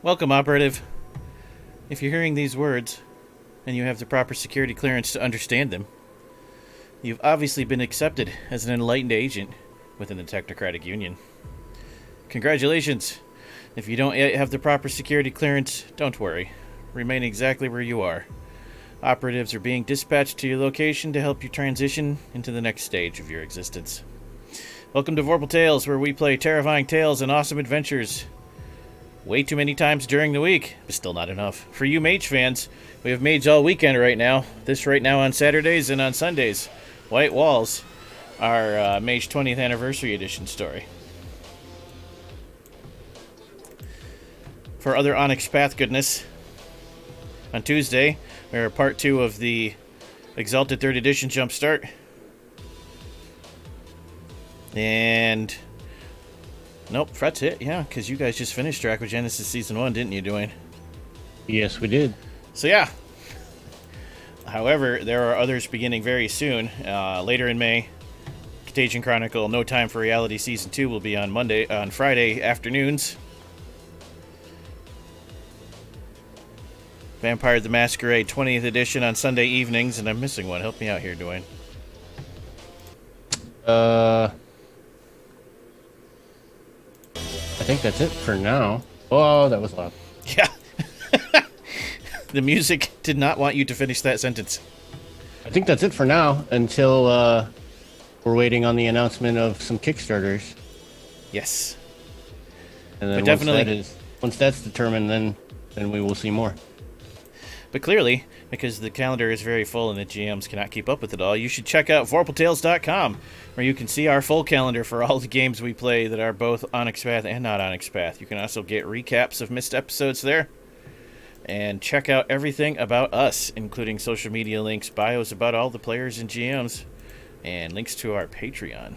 Welcome, Operative. If you're hearing these words, and you have the proper security clearance to understand them, you've obviously been accepted as an enlightened agent within the Technocratic Union. Congratulations! If you don't yet have the proper security clearance, don't worry. Remain exactly where you are. Operatives are being dispatched to your location to help you transition into the next stage of your existence. Welcome to Vorpal Tales, where we play terrifying tales and awesome adventures. Way too many times during the week, but still not enough. For you Mage fans, we have Mage all weekend right now. This right now on Saturdays and on Sundays. White Walls, our Mage 20th Anniversary Edition story. For other Onyx Path goodness, on Tuesday, we are part 2 of the Exalted 3rd Edition Jumpstart. And... Nope, Fret's hit, yeah, because you guys just finished Dracogenesis Season 1, didn't you, Dwayne? Yes, we did. So, yeah. However, there are others beginning very soon. Later in May, Contagion Chronicle No Time for Reality Season 2 will be on Friday afternoons. Vampire the Masquerade 20th Edition on Sunday evenings, and I'm missing one. Help me out here, Dwayne. I think that's it for now. Oh, that was loud. Yeah. The music did not want you to finish that sentence. I think that's it for now until we're waiting on the announcement of some Kickstarters. Yes. And then but definitely, once that's determined, then we will see more. But clearly, because the calendar is very full and the GMs cannot keep up with it all, you should check out VorpalTales.com, where you can see our full calendar for all the games we play that are both Onyx Path and not Onyx Path. You can also get recaps of missed episodes there, and check out everything about us, including social media links, bios about all the players and GMs, and links to our Patreon.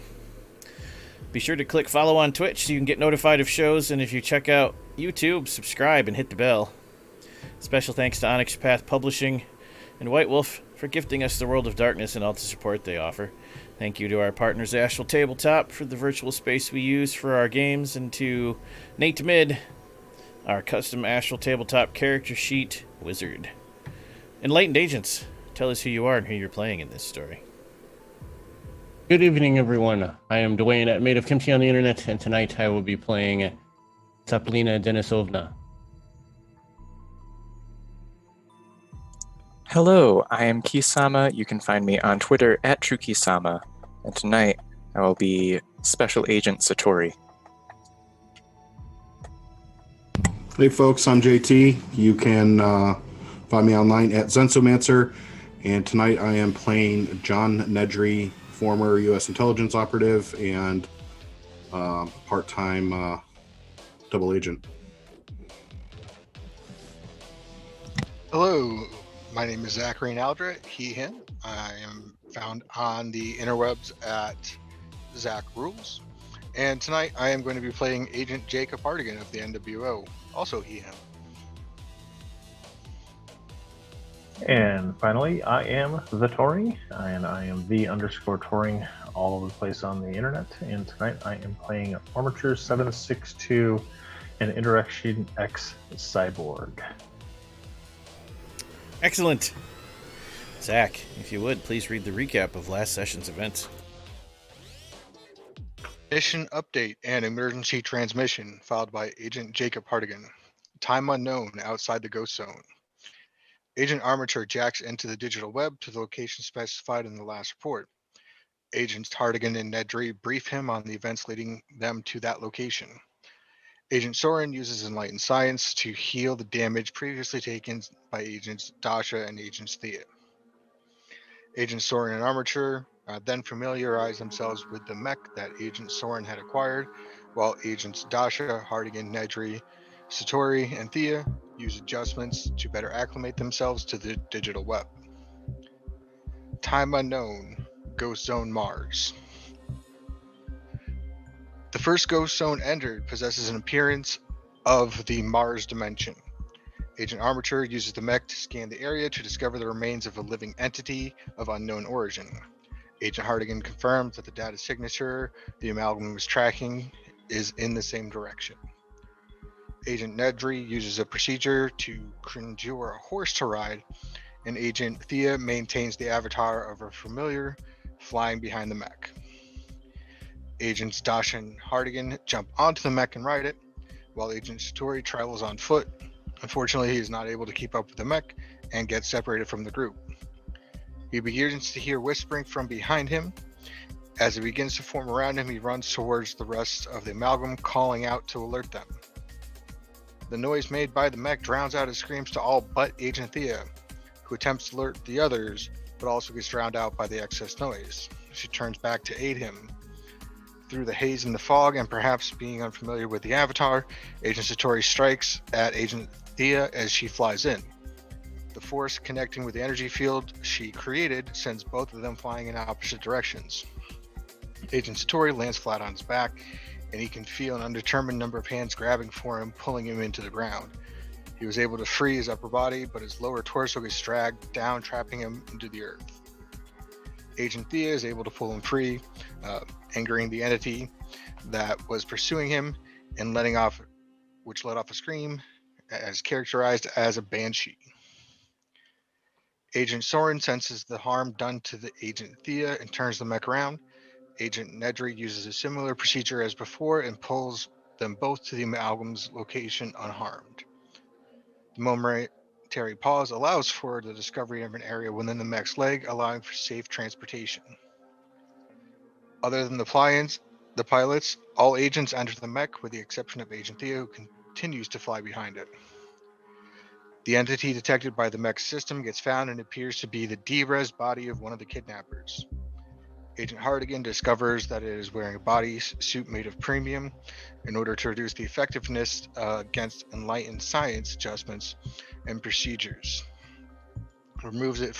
Be sure to click follow on Twitch so you can get notified of shows, and if you check out YouTube, subscribe and hit the bell. Special thanks to Onyx Path Publishing and White Wolf for gifting us the World of Darkness and all the support they offer. Thank you to our partners Astral Tabletop for the virtual space we use for our games, and to Nate Mid, our custom Astral Tabletop character sheet wizard. Enlightened Agents, tell us who you are and who you're playing in this story. Good evening, everyone. I am Dwayne at Made of Kimchi on the Internet, and tonight I will be playing Tsaplina Denisovna. Hello, I am Kisama. You can find me on Twitter at TrueKisama. And tonight, I will be Special Agent Satori. Hey folks, I'm JT. You can find me online at Zensomancer. And tonight I am playing John Nedry, former U.S. intelligence operative and part-time double agent. Hello. My name is Zachary Aldrett, he, him. I am found on the interwebs at Zach Rules. And tonight I am going to be playing Agent Jacob Hardigan of the NWO, also he, him. And finally, I am the Tory, and I am the_touring all over the place on the internet. And tonight I am playing Armature 762, an Interaction X Cyborg. Excellent. Zach, if you would, please read the recap of last session's events. Mission update and emergency transmission filed by Agent Jacob Hardigan. Time unknown outside the Ghost Zone. Agent Armature jacks into the digital web to the location specified in the last report. Agents Hardigan and Nedry brief him on the events leading them to that location. Agent Soren uses Enlightened Science to heal the damage previously taken by Agents Dasha and Agents Thea. Agent Soren and Armature then familiarize themselves with the mech that Agent Soren had acquired, while Agents Dasha, Hardigan, Nedry, Satori, and Thea use adjustments to better acclimate themselves to the digital web. Time unknown, Ghost Zone Mars. The first Ghost Zone entered possesses an appearance of the Mars dimension. Agent Armature uses the mech to scan the area to discover the remains of a living entity of unknown origin. Agent Hardigan confirms that the data signature the amalgam was tracking is in the same direction. Agent Nedry uses a procedure to conjure a horse to ride, and Agent Thea maintains the avatar of a familiar flying behind the mech. Agents Dash and Hardigan jump onto the mech and ride it, while Agent Satori travels on foot. Unfortunately, he is not able to keep up with the mech and gets separated from the group. He begins to hear whispering from behind him. As it begins to form around him, he runs towards the rest of the amalgam, calling out to alert them. The noise made by the mech drowns out his screams to all but Agent Thea, who attempts to alert the others, but also gets drowned out by the excess noise. She turns back to aid him. Through the haze and the fog, and perhaps being unfamiliar with the avatar, Agent Satori strikes at Agent Thea as she flies in. The force connecting with the energy field she created sends both of them flying in opposite directions. Agent Satori lands flat on his back, and he can feel an undetermined number of hands grabbing for him, pulling him into the ground. He was able to free his upper body, but his lower torso gets dragged down, trapping him into the earth. Agent Thea is able to pull him free, angering the entity that was pursuing him, and which let off a scream, as characterized as a banshee. Agent Soren senses the harm done to the Agent Thea and turns the mech around. Agent Nedry uses a similar procedure as before and pulls them both to the amalgam's location unharmed. The momentary pause allows for the discovery of an area within the mech's leg, allowing for safe transportation. Other than the pilots, all agents enter the mech with the exception of Agent Thea, who continues to fly behind it. The entity detected by the mech system gets found and appears to be the D-Res body of one of the kidnappers. Agent Hardigan discovers that it is wearing a body suit made of premium in order to reduce the effectiveness against enlightened science adjustments and procedures. He removes it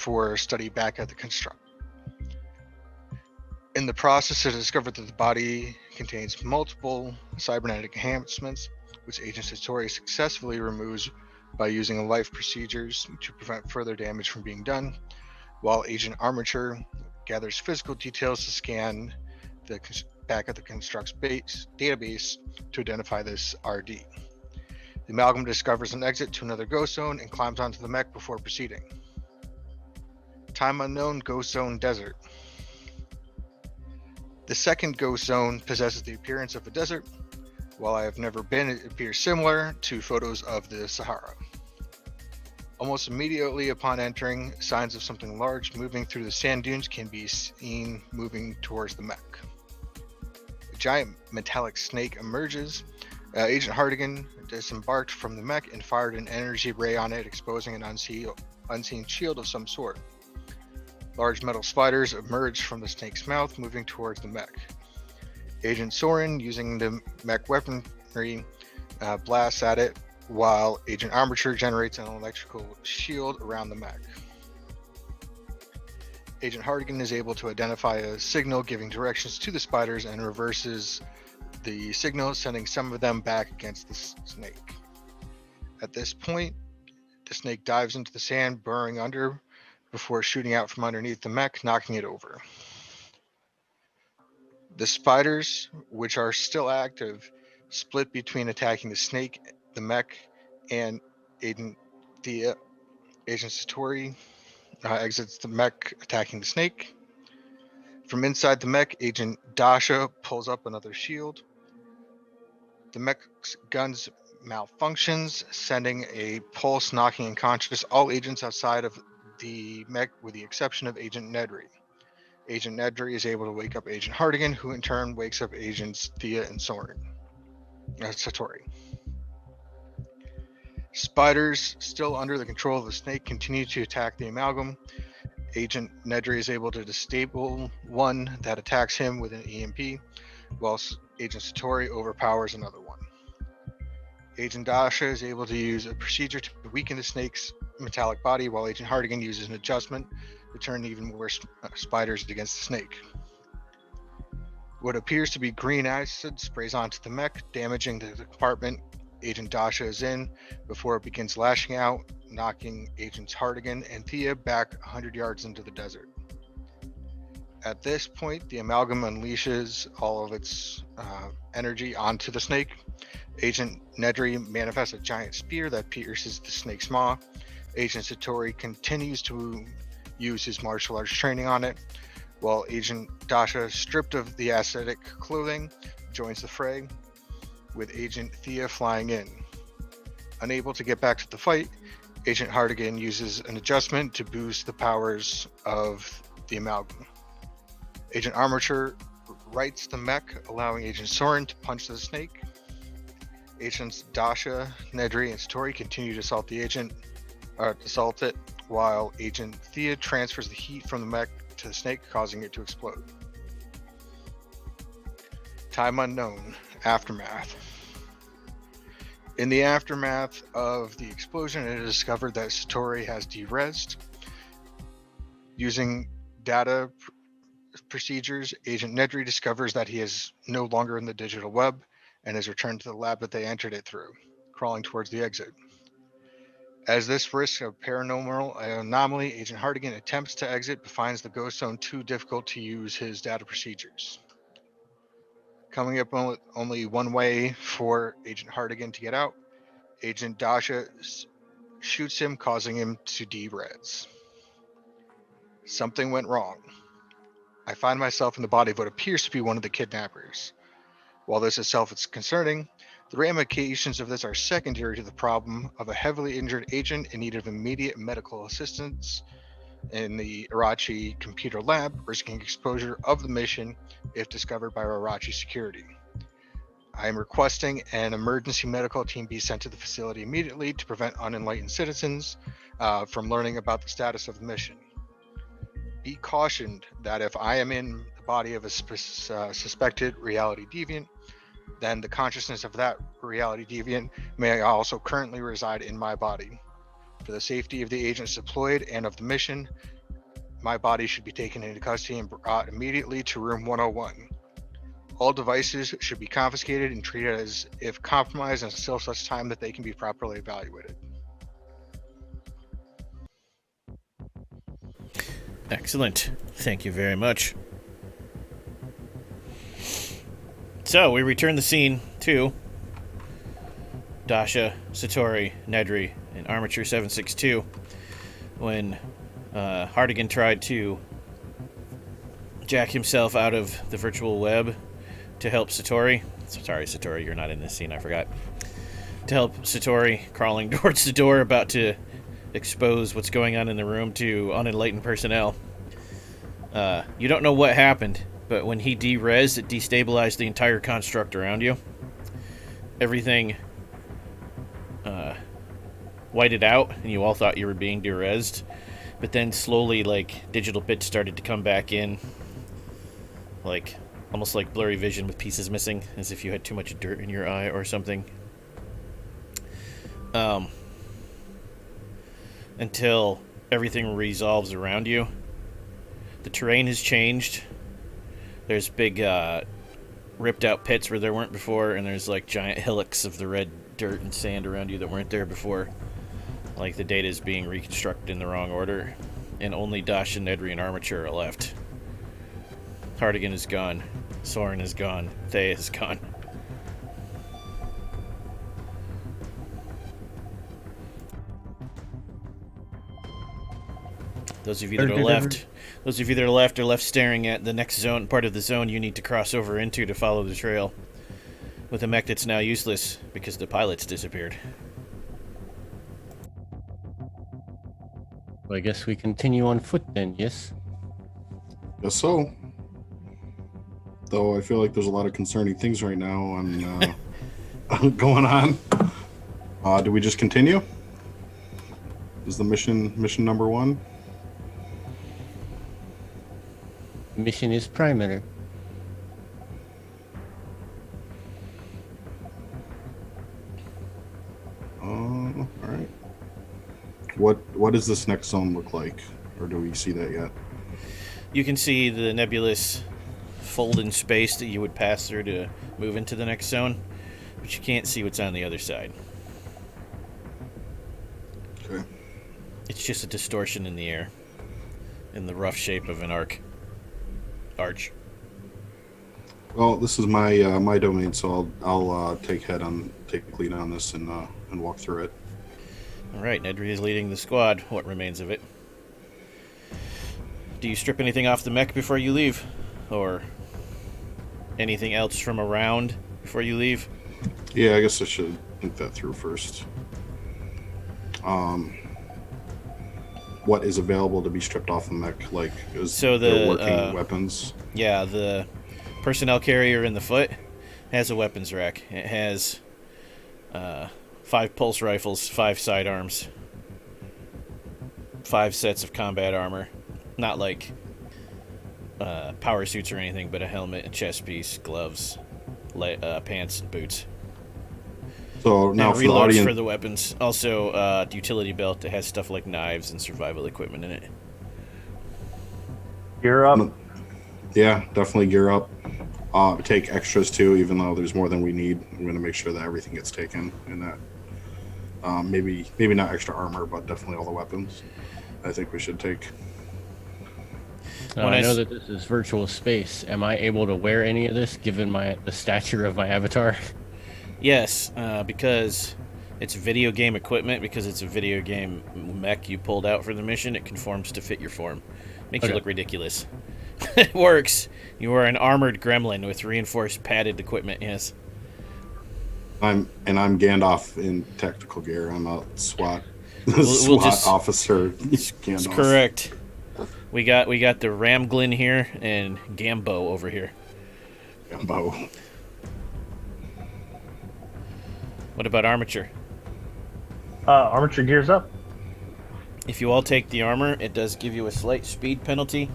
for study back at the construct. In the process, it is discovered that the body contains multiple cybernetic enhancements, which Agent Satori successfully removes by using life procedures to prevent further damage from being done, while Agent Armature gathers physical details to scan the back at the construct's database to identify this RD. The amalgam discovers an exit to another ghost zone and climbs onto the mech before proceeding. Time unknown, Ghost Zone Desert. The second ghost zone possesses the appearance of a desert. While I have never been, it appears similar to photos of the Sahara. Almost immediately upon entering, signs of something large moving through the sand dunes can be seen moving towards the mech. A giant metallic snake emerges. Agent Hardigan disembarked from the mech and fired an energy ray on it, exposing an unseen shield of some sort. Large metal spiders emerge from the snake's mouth, moving towards the mech. Agent Soren, using the mech weaponry, blasts at it, while Agent Armature generates an electrical shield around the mech. Agent Hardigan is able to identify a signal giving directions to the spiders and reverses the signal, sending some of them back against the snake. At this point, the snake dives into the sand, burrowing under before shooting out from underneath the mech, knocking it over. The spiders, which are still active, split between attacking the snake, the mech, and Agent Thea. Agent Satori exits the mech, attacking the snake. From inside the mech, Agent Dasha pulls up another shield. The mech's guns malfunctions, sending a pulse, knocking unconscious all agents outside of the mech with the exception of Agent Nedry. Agent Nedry is able to wake up Agent Hardigan, who in turn wakes up Agents Thea and Satori. Spiders, still under the control of the snake, continue to attack the amalgam. Agent Nedry is able to disable one that attacks him with an EMP, whilst Agent Satori overpowers another one. Agent Dasha is able to use a procedure to weaken the snake's metallic body, while Agent Hardigan uses an adjustment to turn even more spiders against the snake. What appears to be green acid sprays onto the mech, damaging the compartment Agent Dasha is in before it begins lashing out, knocking Agents Hardigan and Thea back 100 yards into the desert. At this point, the amalgam unleashes all of its energy onto the snake. Agent Nedry manifests a giant spear that pierces the snake's maw. Agent Satori continues to use his martial arts training on it, while Agent Dasha, stripped of the aesthetic clothing, joins the fray, with Agent Thea flying in. Unable to get back to the fight, Agent Hardigan uses an adjustment to boost the powers of the amalgam. Agent Armature rights the mech, allowing Agent Soren to punch the snake. Agents Dasha, Nedry, and Satori continue to assault it, while Agent Thea transfers the heat from the mech to the snake, causing it to explode. Time unknown. Aftermath. In the aftermath of the explosion, it is discovered that Satori has derezzed. Using data procedures, Agent Nedry discovers that he is no longer in the digital web and is returned to the lab that they entered it through, crawling towards the exit. As this risks a paranormal anomaly, Agent Hardigan attempts to exit but finds the ghost zone too difficult to use his data procedures. Coming up only one way for Agent Hardigan to get out, Agent Dasha shoots him, causing him to derez. Something went wrong. I find myself in the body of what appears to be one of the kidnappers. While this itself is concerning, the ramifications of this are secondary to the problem of a heavily injured agent in need of immediate medical assistance in the Arachi computer lab, risking exposure of the mission if discovered by Arachi security. I am requesting an emergency medical team be sent to the facility immediately to prevent unenlightened citizens from learning about the status of the mission. Be cautioned that if I am in the body of a suspected reality deviant, then the consciousness of that reality deviant may also currently reside in my body. For the safety of the agents deployed and of the mission, my body should be taken into custody and brought immediately to room 101. All devices should be confiscated and treated as if compromised until such time that they can be properly evaluated. Excellent. Thank you very much. So, we return the scene to Dasha, Satori, Nedry, and Armature 762 when Hardigan tried to jack himself out of the virtual web to help Satori. Sorry, Satori, you're not in this scene, I forgot. To help Satori crawling towards the door, about to expose what's going on in the room to unenlightened personnel. You don't know what happened, but when he derez, it destabilized the entire construct around you. Everything whited out, and you all thought you were being derezed. But then slowly, digital bits started to come back in. Almost like blurry vision with pieces missing, as if you had too much dirt in your eye or something. Until everything resolves around you. The terrain has changed. There's big ripped out pits where there weren't before, and there's giant hillocks of the red dirt and sand around you that weren't there before. The data is being reconstructed in the wrong order, and only Dasha, Nedry, and Armature are left. Hardigan is gone. Soren is gone. Thea is gone. Those of you that are left staring at the next zone, part of the zone you need to cross over into to follow the trail. With a mech that's now useless because the pilots disappeared. Well, I guess we continue on foot then, yes? Guess so. Though I feel like there's a lot of concerning things right now on going on. Do we just continue? Is the mission number 1? Mission is primary. All right. What does this next zone look like? Or do we see that yet? You can see the nebulous fold in space that you would pass through to move into the next zone, but you can't see what's on the other side. Okay. It's just a distortion in the air, in the rough shape of an arc. Arch. Well, this is my my domain, so I'll take lead on this and walk through it. All right, Nedry is leading the squad. What remains of it? Do you strip anything off the mech before you leave, or anything else from around before you leave? Yeah, I guess I should think that through first. What is available to be stripped off the mech? Like, there working weapons? Yeah, the personnel carrier in the foot has a weapons rack. It has 5 pulse rifles, 5 sidearms, 5 sets of combat armor. Not like power suits or anything, but a helmet, a chest piece, gloves, pants, and boots. So now and for the reloads audience, for the weapons. Also, utility belt that has stuff like knives and survival equipment in it. Gear up. Yeah, definitely gear up. Take extras too, even though there's more than we need. I'm going to make sure that everything gets taken, and that maybe not extra armor, but definitely all the weapons. I think we should take. I know that this is virtual space. Am I able to wear any of this, given the stature of my avatar? Yes, because it's video game equipment, because it's a video game mech you pulled out for the mission, it conforms to fit your form. Makes you look ridiculous. It works. You are an armored gremlin with reinforced padded equipment, yes. I'm Gandalf in tactical gear. I'm a SWAT SWAT officer. That's correct. We got the Ramglin here and Gambo over here. Gambo. What about armature? Armature gears up. If you all take the armor, it does give you a slight speed penalty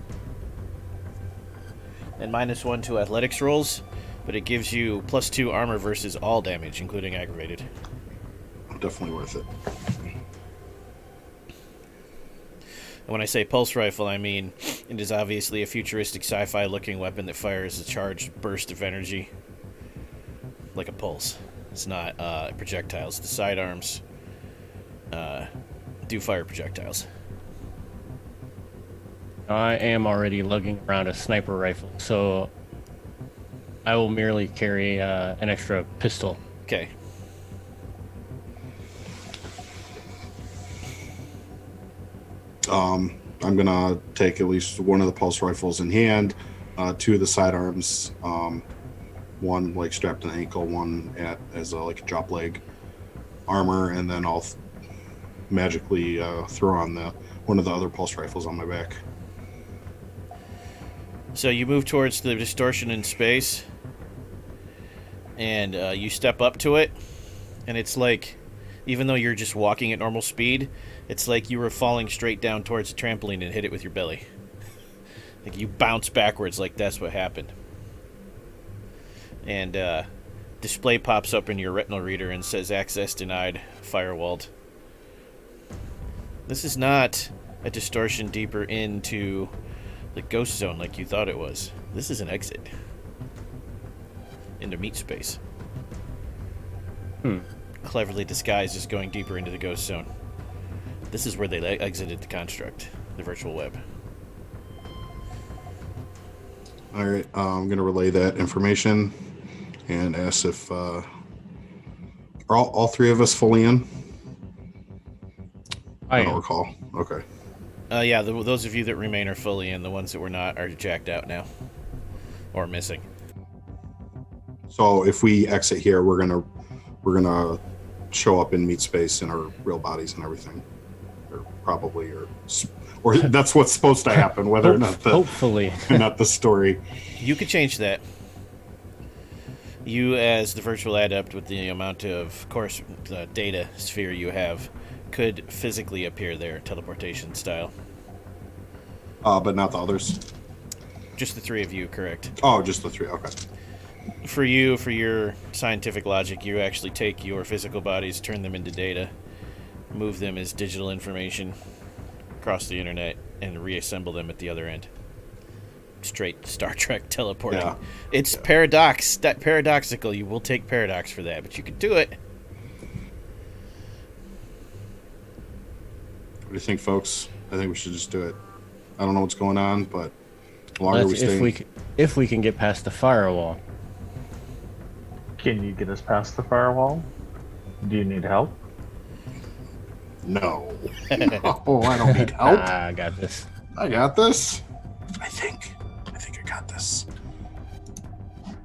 and -1 to athletics rolls, but it gives you +2 armor versus all damage, including aggravated. Definitely worth it. And when I say pulse rifle, I mean it is obviously a futuristic sci-fi looking weapon that fires a charged burst of energy like a pulse. It's not projectiles. The sidearms do fire projectiles. I am already lugging around a sniper rifle, so I will merely carry an extra pistol. Okay. I'm gonna take at least one of the pulse rifles in hand, 2 of the sidearms, one like strapped to the ankle, one as a drop leg armor, and then I'll magically throw on one of the other pulse rifles on my back. So you move towards the distortion in space, and you step up to it, and it's like, even though you're just walking at normal speed, it's like you were falling straight down towards a trampoline and hit it with your belly. Like you bounce backwards, like that's what happened. And display pops up in your retinal reader and says access denied, firewalled. This is not a distortion deeper into the ghost zone like you thought it was. This is an exit into meat space. Cleverly disguised as going deeper into the ghost zone. This is where they exited the construct, the virtual web. All right, I'm going to relay that information and ask if are all 3 of us fully in? I don't recall. Okay. Yeah, those of you that remain are fully in. The ones that were not are jacked out now. Or missing. So if we exit here, we're gonna show up in meat space in our real bodies and everything. Or probably, or that's what's supposed to happen, whether or not hopefully not the story. You could change that. You, as the virtual adept with the amount of course data sphere you have, could physically appear there, teleportation style. But not the others. Just the 3 of you, correct? Oh, just the 3. Okay. For you, for your scientific logic, you actually take your physical bodies, turn them into data, move them as digital information across the internet, and reassemble them at the other end. Straight Star Trek teleporting. Yeah. It's paradoxical. You will take paradox for that, but you could do it. What do you think, folks? I think we should just do it. I don't know what's going on, but The longer we That's stay. if we can get past the firewall. Can you get us past the firewall? Do you need help? No. Oh, I don't need help. I got this. I got this. I think I got this.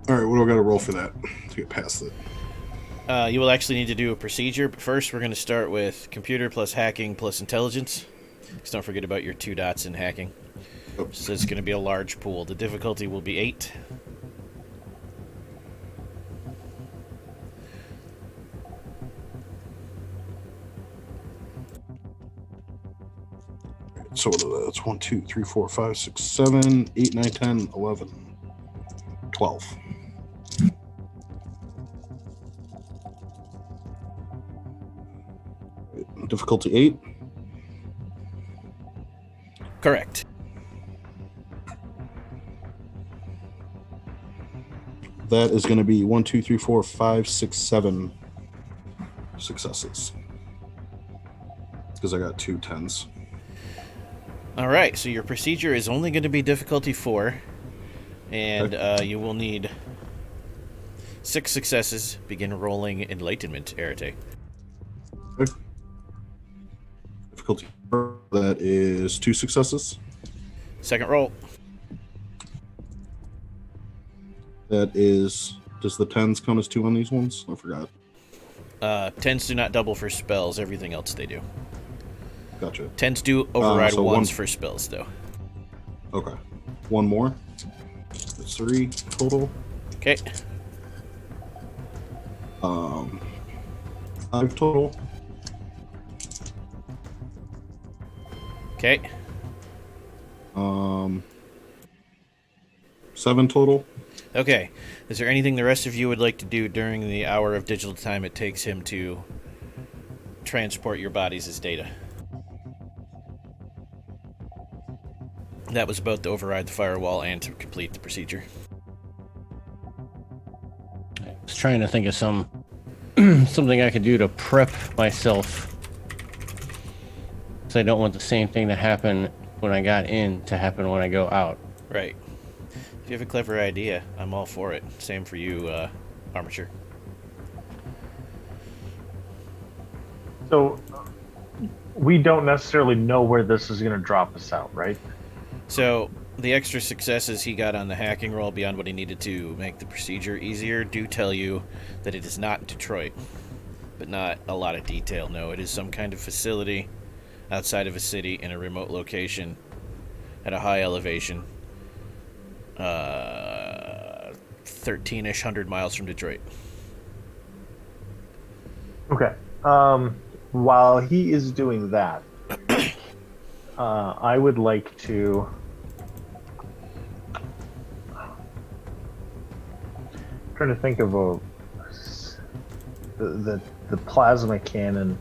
All right, what do I got to roll for that to get past it? You will actually need to do a procedure, but first we're going to start with computer plus hacking plus intelligence. Just don't forget about your 2 dots in hacking. Oh. So it's going to be a large pool. The difficulty will be 8. So that's 1, 2, 3, 4, 5, 6, 7, 8, 9, 10, 11, 12. Difficulty 8. Correct. That is going to be 1, 2, 3, 4, 5, 6, 7 successes. Because I got 2 10s. All right, so your procedure is only going to be difficulty 4, and you will need 6 successes. Begin rolling enlightenment, Arete. Okay. Difficulty 4, that is 2 successes. Second roll. That is, does the 10s count as 2 on these ones? I forgot. 10s do not double for spells. Everything else they do. Gotcha. 10s do override so 1s one- for spells, though. Okay. 1 more. That's 3 total. Okay. 5 total. Okay. 7 total. Okay. Is there anything the rest of you would like to do during the hour of digital time it takes him to transport your bodies as data? That was about to override the firewall and to complete the procedure. I was trying to think of something I could do to prep myself, because I don't want the same thing that happened when I got in to happen when I go out. Right. If you have a clever idea, I'm all for it. Same for you, Armature. So we don't necessarily know where this is going to drop us out, right? So, the extra successes he got on the hacking roll beyond what he needed to make the procedure easier do tell you that it is not Detroit. But not a lot of detail, no. It is some kind of facility outside of a city in a remote location at a high elevation. 13-ish 100 miles from Detroit. Okay. While he is doing that, I would like to trying to think of the plasma cannon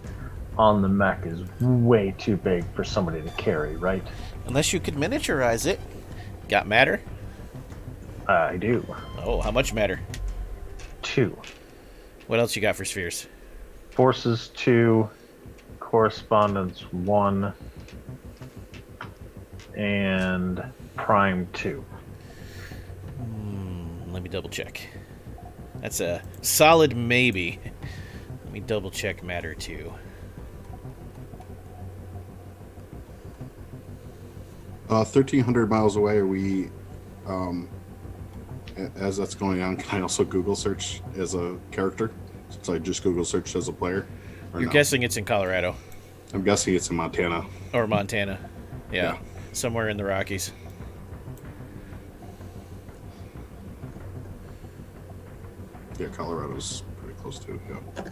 on the mech is way too big for somebody to carry, right? Unless you could miniaturize it. Got matter? I do. Oh, how much matter? 2. What else you got for spheres? Forces 2, correspondence 1, and prime 2. Let me double check. That's a solid maybe. Let me double check matter too. Uh, 1,300 miles away. Are we? As that's going on, can I also Google search as a character? Since I just Google searched as a player. Or You're no? guessing it's in Colorado I'm guessing it's in Montana. or Montana. Yeah, Yeah. somewhere in the Rockies. Yeah, Colorado's pretty close to. Yeah.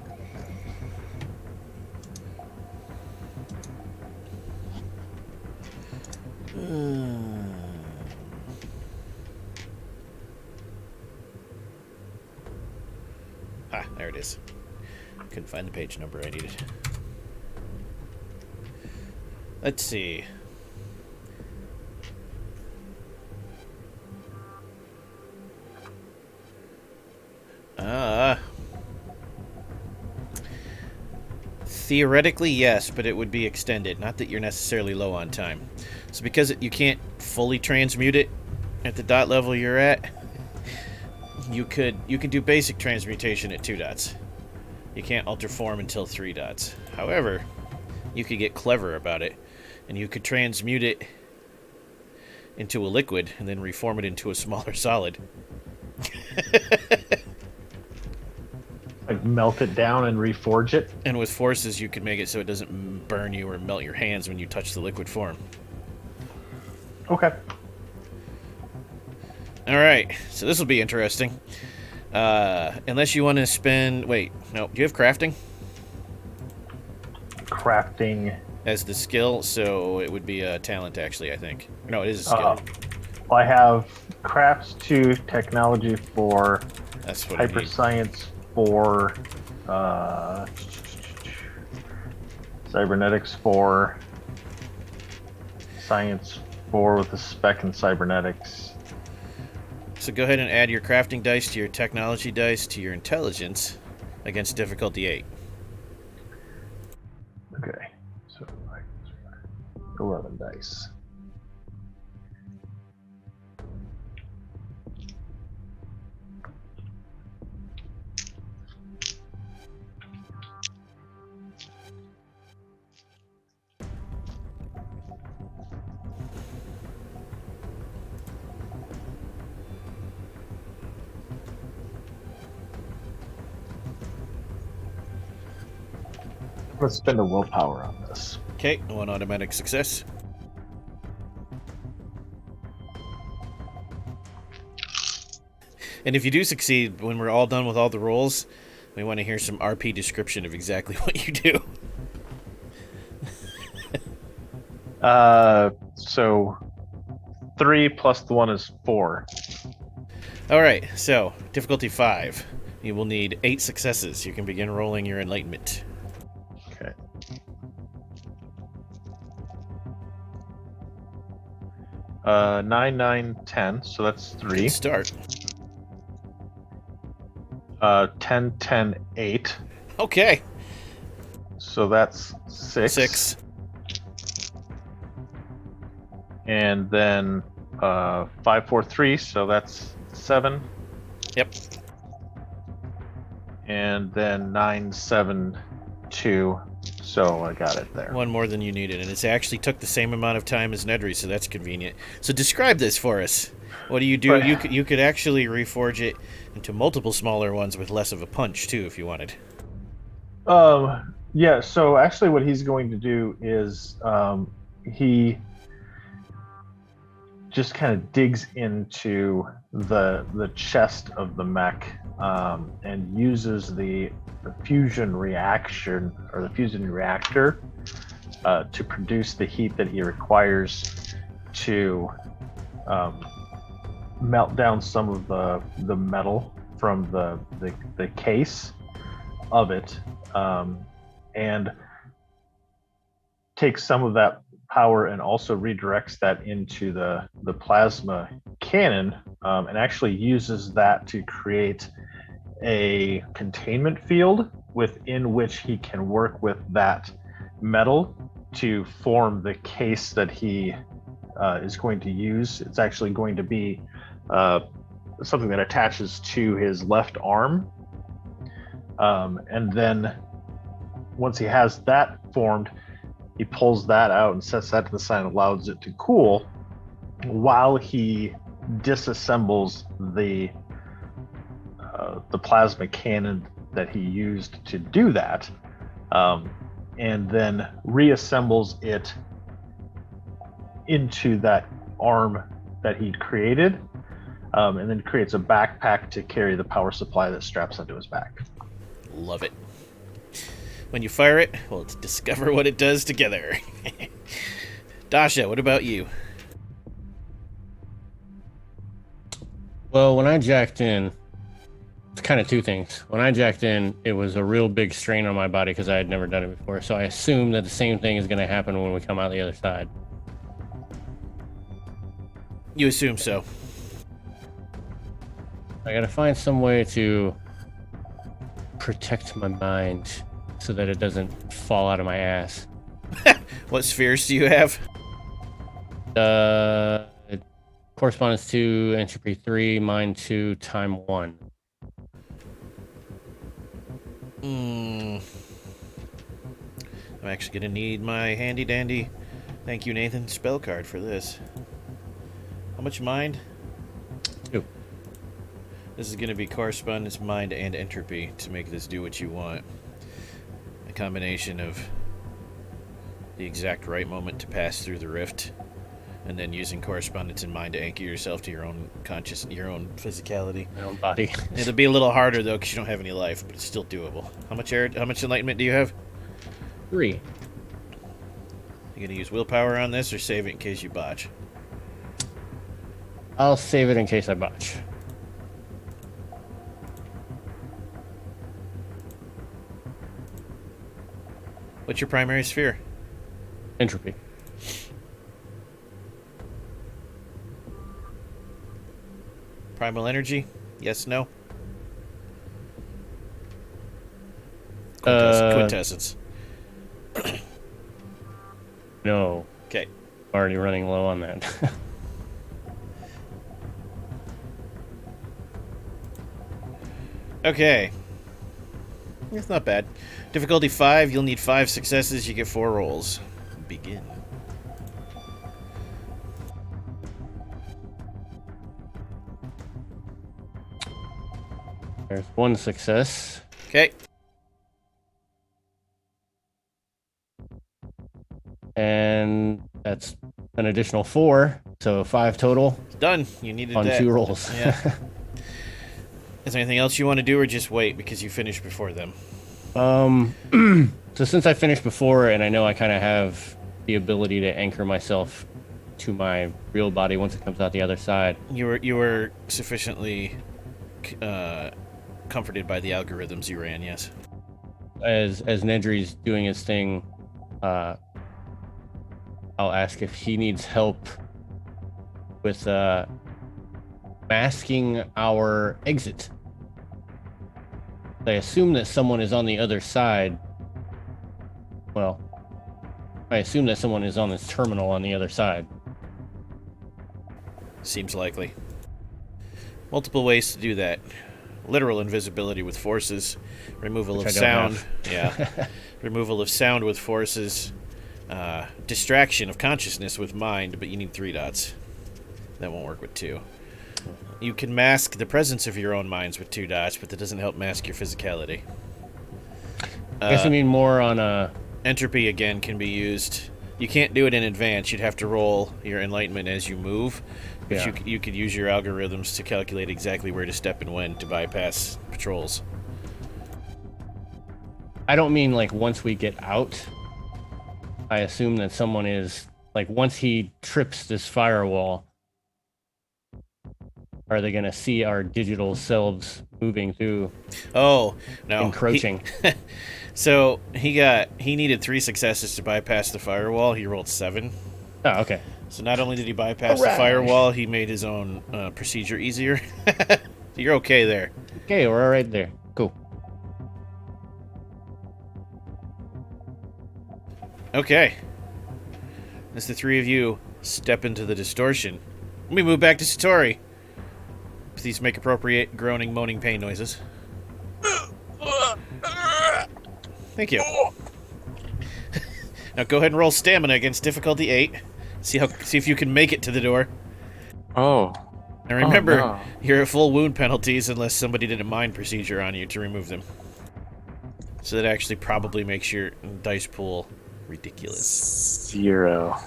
Ah, there it is. Couldn't find the page number I needed. Let's see. Theoretically, yes, but it would be extended. Not that you're necessarily low on time. So because you can't fully transmute it at the dot level you're at, you can do basic transmutation at 2 dots. You can't alter form until 3 dots. However, you could get clever about it, and you could transmute it into a liquid and then reform it into a smaller solid. Like melt it down and reforge it. And with forces, you can make it so it doesn't burn you or melt your hands when you touch the liquid form. Okay. All right, so this will be interesting. Unless you want to spend... Wait, no. Do you have crafting Crafting. as the skill? So it would be a talent, actually, I think. No, it is a skill. I have crafts 2, technology 4, That's what I hyper need. science 4, cybernetics 4, science 4 with a spec in cybernetics. So go ahead and add your crafting dice to your technology dice to your intelligence against difficulty 8. Okay, so 11 dice. Let's spend a willpower on this. Okay, 1 automatic success. And if you do succeed, when we're all done with all the rolls, we want to hear some RP description of exactly what you do. So 3 plus the 1 is 4. Alright, so difficulty 5. You will need 8 successes. You can begin rolling your enlightenment. Okay. Uh, 9, 9, 10. So that's 3. Good start. 10, 10, 8. Okay. So that's 6. 6. And then 5, 4, 3. So that's 7. Yep. And then 9, 7, 2. So I got it there. One more than you needed, and it actually took the same amount of time as Nedry, so that's convenient. So describe this for us. What do you do? Right. You could actually reforge it into multiple smaller ones with less of a punch too, if you wanted. Yeah, so actually what he's going to do is he just kind of digs into the chest of the mech and uses the fusion reaction or the fusion reactor to produce the heat that he requires to melt down some of the metal from the case of it, and takes some of that power and also redirects that into the plasma cannon, and actually uses that to create a containment field within which he can work with that metal to form the case that he is going to use. It's actually going to be something that attaches to his left arm, and then once he has that formed, he pulls that out and sets that to the side and allows it to cool while he disassembles the plasma cannon that he used to do that, and then reassembles it into that arm that he created, and then creates a backpack to carry the power supply that straps onto his back. Love it. When you fire it, we'll discover what it does together. Dasha, what about you? Well, when I jacked in, it's kind of two things. When I jacked in, it was a real big strain on my body because I had never done it before. So I assume that the same thing is going to happen when we come out the other side. You assume so. I got to find some way to protect my mind so that it doesn't fall out of my ass. What spheres do you have? Correspondence 2, entropy 3, mind 2, time 1. I'm actually going to need my handy dandy, thank you Nathan, spell card for this. How much mind? 2. This is going to be correspondence, mind, and entropy to make this do what you want. A combination of the exact right moment to pass through the rift, and then using correspondence and mind to anchor yourself to your own your own physicality. My own body. It'll be a little harder though because you don't have any life, but it's still doable. How much enlightenment do you have? 3. You gonna use willpower on this or save it in case you botch? I'll save it in case I botch. What's your primary sphere? Entropy. Primal energy? Yes, no? Quintessence. No. Okay. Already running low on that. Okay. It's not bad. Difficulty 5, you'll need 5 successes, you get 4 rolls. Begin. There's 1 success. Okay. And that's an additional 4, so 5 total Done. You needed on that. 2 rolls. Yeah. Is there anything else you want to do or just wait because you finished before them? So since I finished before and I know I kind of have the ability to anchor myself to my real body once it comes out the other side. You were sufficiently comforted by the algorithms you ran, yes. As Nedry's doing his thing, I'll ask if he needs help with masking our exit. I assume that someone is on the other side. Well, I assume that someone is on this terminal on the other side. Seems likely. Multiple ways to do that. Literal invisibility with forces, removal Which of I don't sound. Yeah. Removal of sound with forces. Distraction of consciousness with mind, but you need 3 dots. That won't work with 2. You can mask the presence of your own minds with 2 dots, but that doesn't help mask your physicality. I guess I mean more on a... Entropy, again, can be used. You can't do it in advance. You'd have to roll your enlightenment as you move. But Yeah. you could use your algorithms to calculate exactly where to step and when to bypass patrols. I don't mean like once we get out. I assume that someone is... Like once he trips this firewall, are they going to see our digital selves moving through, Oh, no. encroaching? So he needed 3 successes to bypass the firewall. He rolled 7. Oh, okay. So not only did he bypass the Hooray. firewall, he made his own procedure easier. You're okay there. Okay, we're all right there. Cool. Okay. As the 3 of you step into the distortion, let me move back to Satori. Please make appropriate groaning, moaning pain noises. Thank you. Now go ahead and roll stamina against difficulty 8. See if you can make it to the door. Oh. And remember, no. you're at full wound penalties unless somebody did a mind procedure on you to remove them. So that actually probably makes your dice pool ridiculous. 0.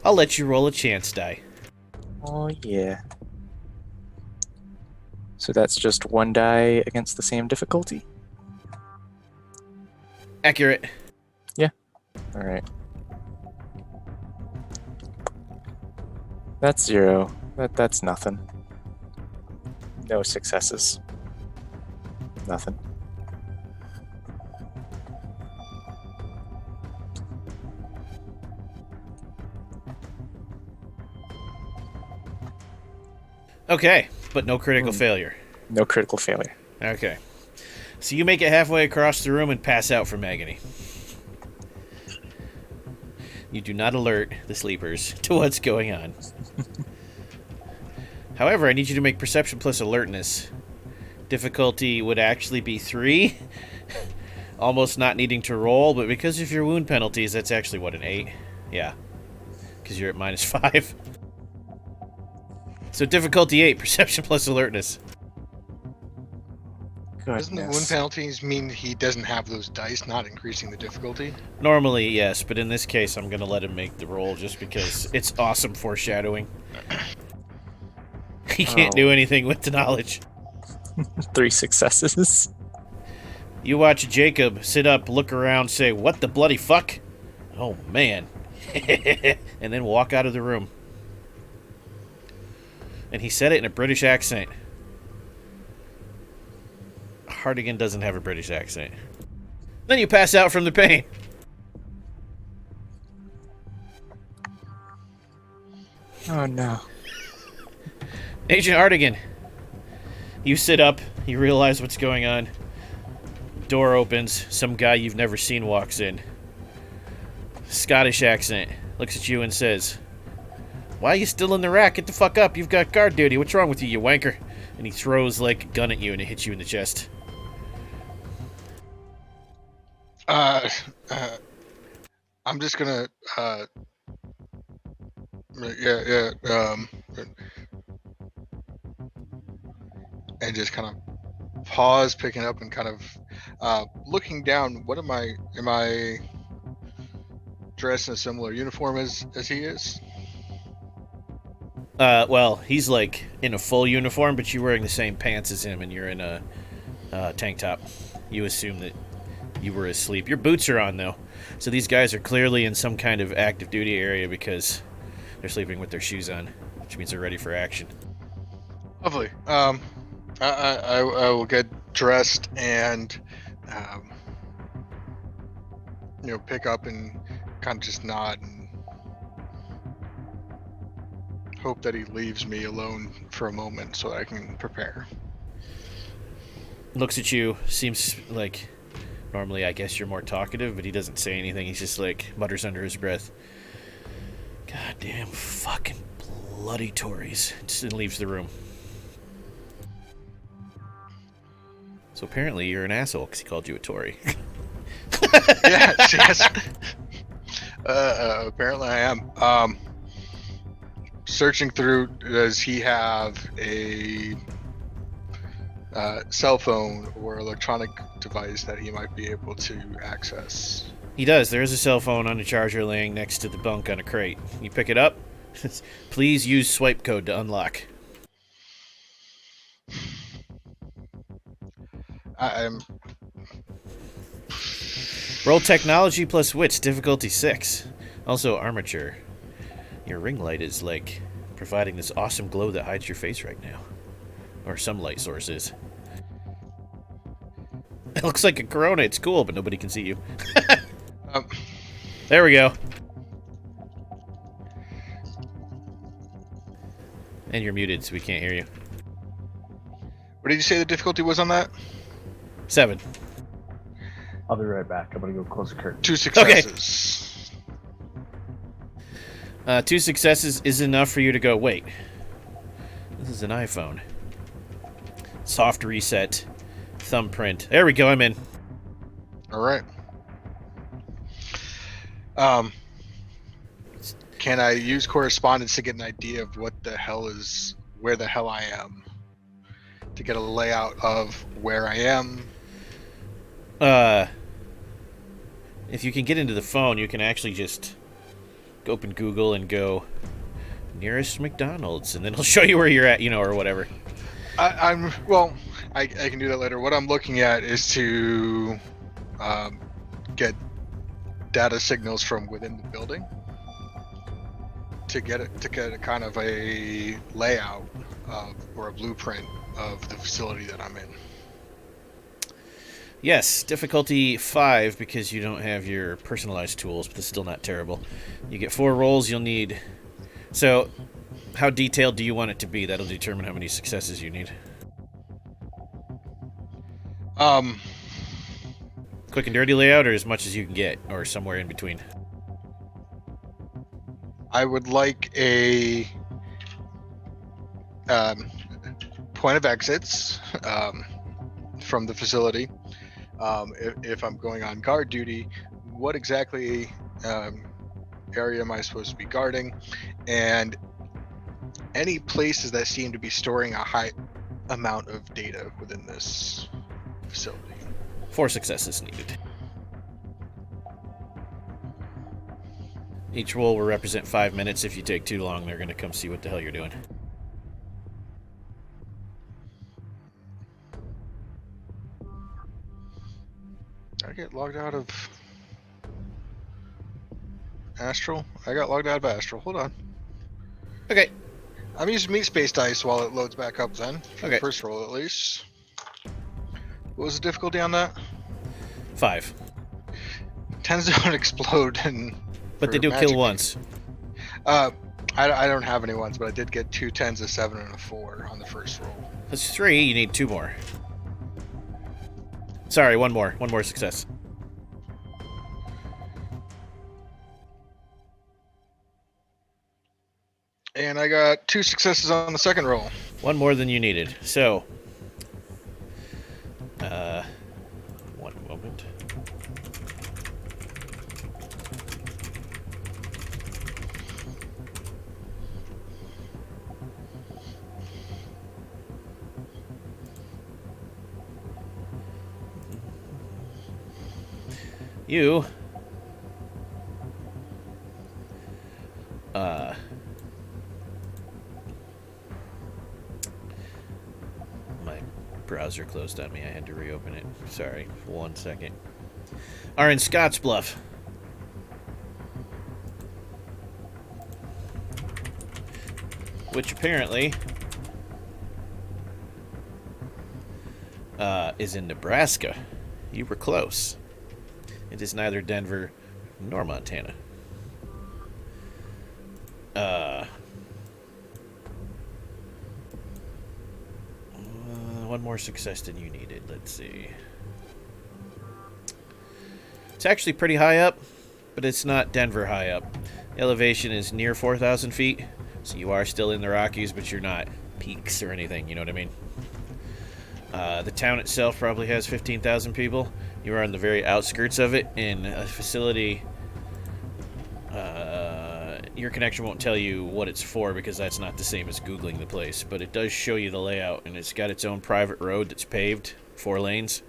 I'll let you roll a chance die. Oh, yeah. So that's just 1 die against the same difficulty? Accurate. Alright. That's 0. That's nothing. No successes. Nothing. Hmm. Okay, but no critical failure. No critical failure. Okay. So you make it halfway across the room and pass out from agony. You do not alert the sleepers to what's going on. However, I need you to make perception plus alertness. Difficulty would actually be 3. Almost not needing to roll, but because of your wound penalties, that's actually, what, an 8? Yeah. Because you're at -5. So difficulty 8, perception plus alertness. Doesn't the wound penalties mean he doesn't have those dice, not increasing the difficulty? Normally, yes, but in this case, I'm going to let him make the roll just because it's awesome foreshadowing. He can't do anything with the knowledge. 3 successes. You watch Jacob sit up, look around, say, "What the bloody fuck?" Oh, man. And then walk out of the room. And he said it in a British accent. Hardigan doesn't have a British accent. Then you pass out from the pain. Oh no. Agent Hardigan. You sit up, you realize what's going on. Door opens, some guy you've never seen walks in. Scottish accent. Looks at you and says, "Why are you still in the rack? Get the fuck up, you've got guard duty. What's wrong with you, you wanker?" And he throws like a gun at you and it hits you in the chest. I'm just gonna, and just kind of pause, picking up and kind of, looking down. Am I dressed in a similar uniform as he is? Well, he's like in a full uniform, but you're wearing the same pants as him and you're in a tank top. You assume that you were asleep. Your boots are on, though. So these guys are clearly in some kind of active duty area because they're sleeping with their shoes on, which means they're ready for action. Lovely. I will get dressed and, pick up and kind of just nod and hope that he leaves me alone for a moment so I can prepare. Looks at you, seems like... Normally, I guess you're more talkative, but he doesn't say anything. He's just like, mutters under his breath. "Goddamn fucking bloody Tories." And leaves the room. So apparently you're an asshole because he called you a Tory. Yes. Apparently I am. Searching through, does he have a cell phone or electronic device that he might be able to access? He does. There is a cell phone on a charger laying next to the bunk on a crate. You pick it up. Please use swipe code to unlock. I'm Roll technology plus wits, difficulty 6. Also armature. Your ring light is like providing this awesome glow that hides your face right now. Or some light source is. It looks like a corona. It's cool, but nobody can see you. There we go. And you're muted, so we can't hear you. What did you say the difficulty was on that? 7. I'll be right back. I'm gonna go close the curtain. 2 successes. 2 successes is enough for you to go, wait. This is an iPhone. Soft reset. Thumbprint. There we go, I'm in. All right. Can I use correspondence to get an idea of where the hell I am? To get a layout of where I am? If you can get into the phone, you can actually just open Google and go nearest McDonald's, and then it'll show you where you're at, or whatever. I can do that later. What I'm looking at is to get data signals from within the building to get a kind of a layout or a blueprint of the facility that I'm in. Yes, difficulty 5 because you don't have your personalized tools, but that's still not terrible. You get 4 rolls. You'll need. So, how detailed do you want it to be? That'll determine how many successes you need. Um, Quick and dirty layout, or as much as you can get, or somewhere in between. I would like a point of exits from the facility. If I'm going on guard duty, what exactly area am I supposed to be guarding? And any places that seem to be storing a high amount of data within this facility. 4 successes needed. Each roll will represent 5 minutes. If you take too long, they're going to come see what the hell you're doing. Did I get logged out of Astral? I got logged out of Astral. Hold on. Okay. I'm using meat space dice while it loads back up then. For Okay. the first roll at least. What was the difficulty on that? 5. Tens don't explode and But they do kill once. I don't have any ones, but I did get 2 10s, a 7, and a 4 on the first roll. That's 3. You need 2 more. Sorry, 1 more. 1 more success. And I got 2 successes on the second roll. 1 more than you needed. So, 1 moment. You my browser closed on me. I had to reopen it. Sorry, 1 second. Are in Scottsbluff. Which apparently is in Nebraska. You were close. It is neither Denver nor Montana. One more success than you needed. Let's see. It's actually pretty high up, but it's not Denver high up. Elevation is near 4,000 feet, so you are still in the Rockies, but you're not peaks or anything, you know what I mean? The town itself probably has 15,000 people. You are on the very outskirts of it in a facility. Your connection won't tell you what it's for because that's not the same as Googling the place, but it does show you the layout, and it's got its own private road that's paved, 4 lanes.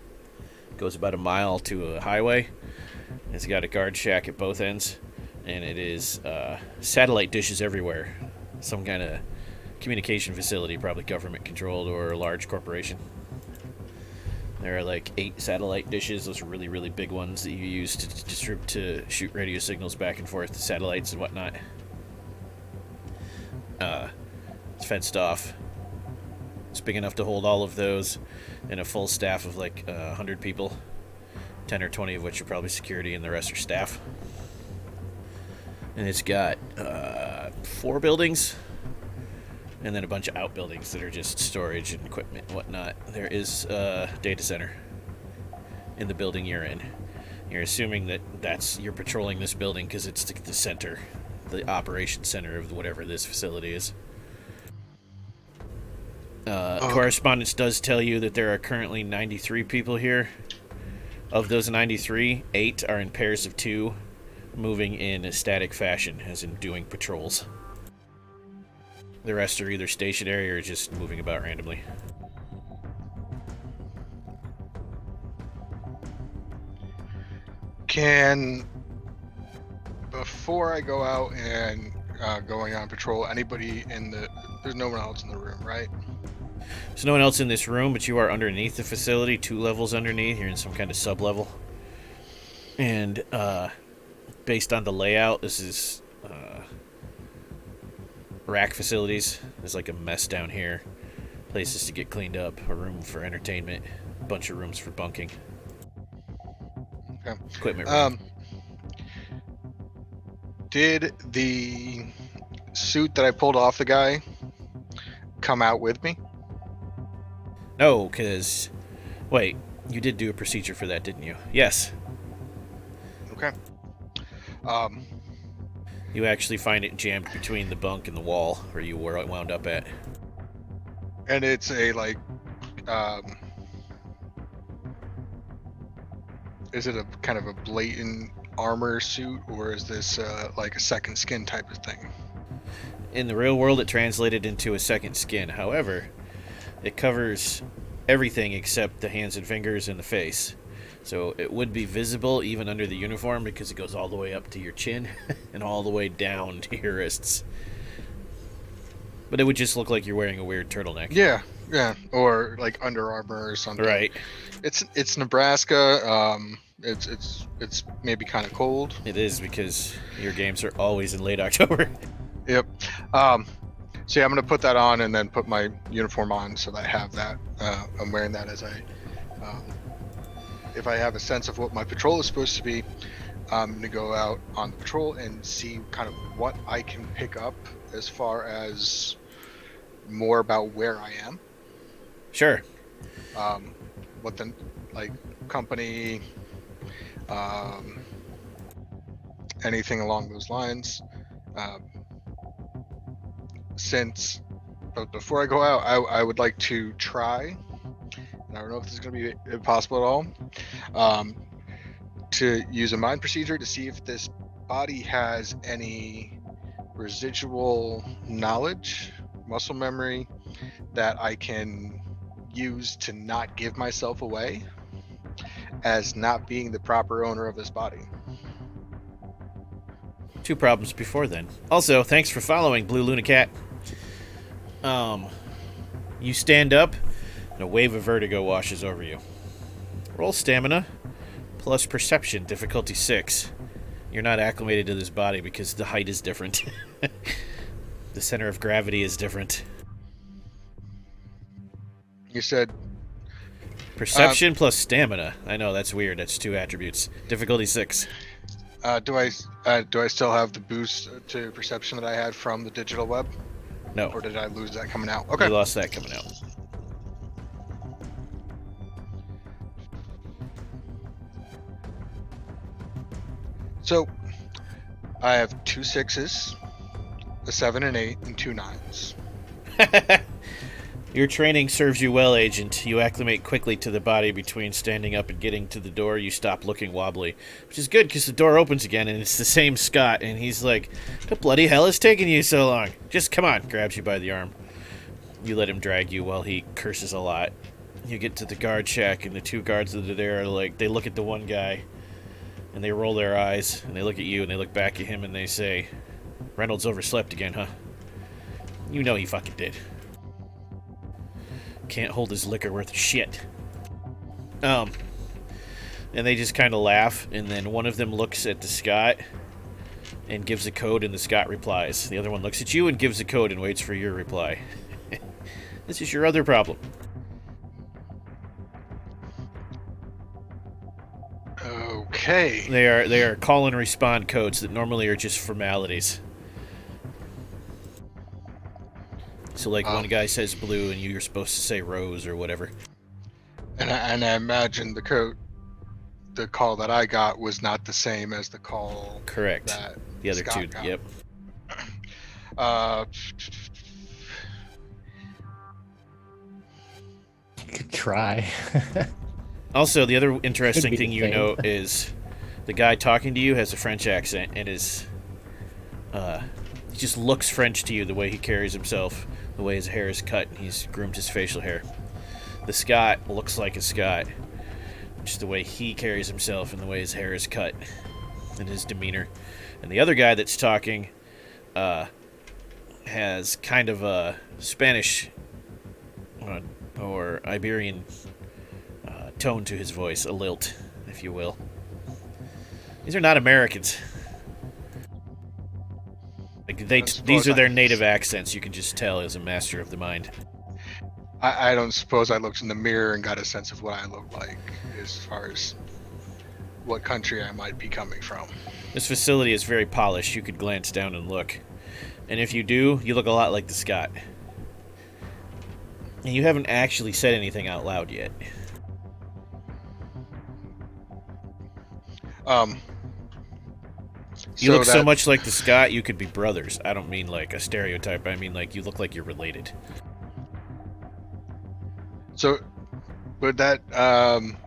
It goes about a mile to a highway. It's got a guard shack at both ends, and it is satellite dishes everywhere. Some kind of communication facility, probably government controlled or a large corporation. There are like 8 satellite dishes. Those are really, really big ones that you use to shoot radio signals back and forth to satellites and whatnot. It's fenced off. It's big enough to hold all of those and a full staff of like 100 people. 10 or 20 of which are probably security and the rest are staff. And it's got 4 buildings. And then a bunch of outbuildings that are just storage and equipment and whatnot. There is a data center in the building you're in. You're assuming that you're patrolling this building because it's the center, the operations center of whatever this facility is. Correspondence does tell you that there are currently 93 people here. Of those 93, 8 are in pairs of 2, moving in a static fashion, as in doing patrols. The rest are either stationary or just moving about randomly. Before I go out and going on patrol, there's no one else in the room, right? There's no one else in this room, but you are underneath the facility, 2 levels underneath. You're in some kind of sub-level. And based on the layout, this is rack facilities. There's like a mess down here. Places to get cleaned up, a room for entertainment, a bunch of rooms for bunking. Okay. Equipment room. Did the suit that I pulled off the guy come out with me? No, because... Wait, you did do a procedure for that, didn't you? Yes. Okay. You actually find it jammed between the bunk and the wall where you were wound up at. And it's a like, is it a kind of a blatant armor suit, or is this like a second skin type of thing? In the real world, it translated into a second skin. However, it covers everything except the hands and fingers and the face. So it would be visible even under the uniform because it goes all the way up to your chin and all the way down to your wrists. But it would just look like you're wearing a weird turtleneck. Yeah, or like Under Armour or something. Right. It's Nebraska. It's maybe kind of cold. It is because your games are always in late October. Yep. So yeah, I'm gonna put that on and then put my uniform on so that I have that. I'm wearing that as if I have a sense of what my patrol is supposed to be, I'm gonna go out on the patrol and see kind of what I can pick up as far as more about where I am. Sure. What the like company, anything along those lines. But before I go out, I would like to try. I don't know if this is going to be possible at all. To use a mind procedure to see if this body has any residual knowledge, muscle memory that I can use to not give myself away as not being the proper owner of this body. 2 problems before then. Also, thanks for following, Blue Luna Cat. You stand up, and a wave of vertigo washes over you. Roll stamina, plus perception, difficulty 6. You're not acclimated to this body because the height is different. The center of gravity is different. You said Perception plus stamina. I know, that's weird. That's 2 attributes. Difficulty 6. do I still have the boost to perception that I had from the digital web? No. Or did I lose that coming out? Okay. You lost that coming out. So I have 2 6s, a 7 and 8, and 2 9s. Your training serves you well, Agent. You acclimate quickly to the body. Between standing up and getting to the door, you stop looking wobbly. Which is good, because the door opens again, and it's the same Scott, and he's like, "The bloody hell is taking you so long? Just come on," grabs you by the arm. You let him drag you while he curses a lot. You get to the guard shack, and the 2 guards that are there are like, they look at the one guy, and they roll their eyes, and they look at you, and they look back at him, and they say, "Reynolds overslept again, huh?" You know he fucking did. Can't hold his liquor worth of shit. And they just kind of laugh, and then one of them looks at the Scott and gives a code, and the Scott replies. The other one looks at you and gives a code and waits for your reply. This is your other problem. Okay. They are call and respond codes that normally are just formalities. So like one guy says blue and you're supposed to say rose or whatever. And I imagine the call that I got was not the same as the call. Correct. That The other Scott 2, got. yep. You could try. Also, the other interesting Could be thing the you same. know is the guy talking to you has a French accent and he just looks French to you, the way he carries himself, the way his hair is cut, and he's groomed his facial hair. The Scot looks like a Scot, just the way he carries himself and the way his hair is cut and his demeanor. And the other guy that's talking has kind of a Spanish or Iberian tone to his voice, a lilt, if you will. These are not Americans. Like these are their native accents. You can just tell as a master of the mind. I don't suppose I looked in the mirror and got a sense of what I look like as far as what country I might be coming from. This facility is very polished. You could glance down and look. And if you do, you look a lot like the Scot. And you haven't actually said anything out loud yet. You look so much like the Scott, you could be brothers. I don't mean like a stereotype. I mean like you look like you're related. So, would that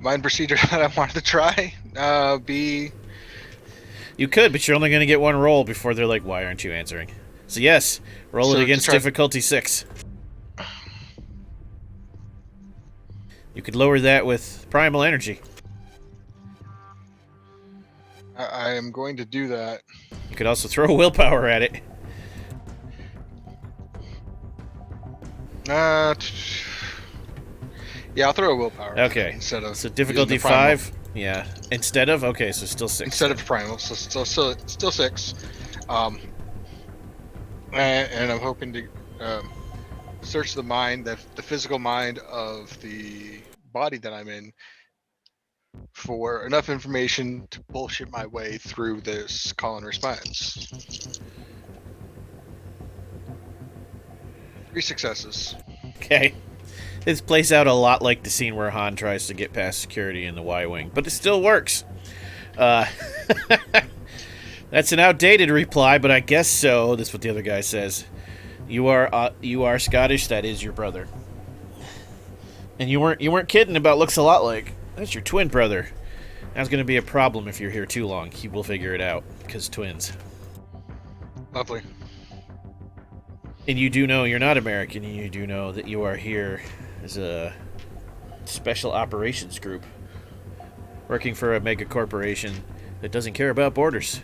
mind procedure that I wanted to try be? You could, but you're only going to get one roll before they're like, "Why aren't you answering?" So yes, roll it against difficulty 6. You could lower that with primal energy. I am going to do that. You could also throw willpower at it. Yeah, I'll throw a willpower. Okay. Instead of so difficulty 5. Yeah. Instead of so still 6. Instead of primal, so still 6. And I'm hoping to search the mind, the physical mind of the body that I'm in, for enough information to bullshit my way through this call and response. 3 successes. Okay. This plays out a lot like the scene where Han tries to get past security in the Y-Wing, but it still works. That's an outdated reply, but I guess so. That's what the other guy says. You are Scottish. That is your brother. And you weren't kidding about looks a lot like. That's your twin brother. That's going to be a problem if you're here too long. He will figure it out, because twins. Lovely. And you do know you're not American, and you do know that you are here as a special operations group working for a mega corporation that doesn't care about borders.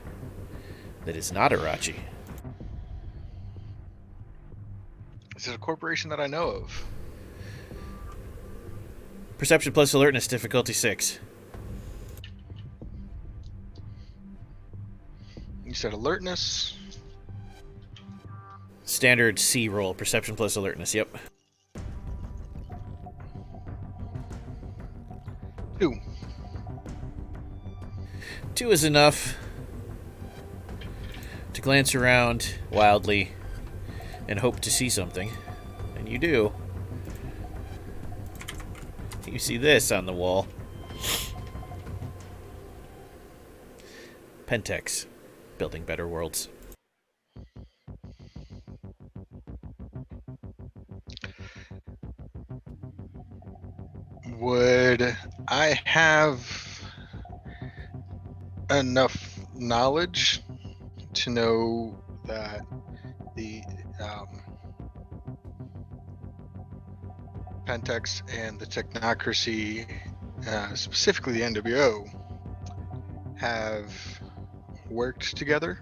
That is not Irachi. Is it a corporation that I know of? Perception plus alertness, difficulty 6. You said alertness. Standard C roll, perception plus alertness, yep. 2. 2 is enough to glance around wildly and hope to see something. And you do. You see this on the wall. Pentex, building better worlds. Would I have enough knowledge to know that the Pentex and the Technocracy, specifically the NWO, have worked together?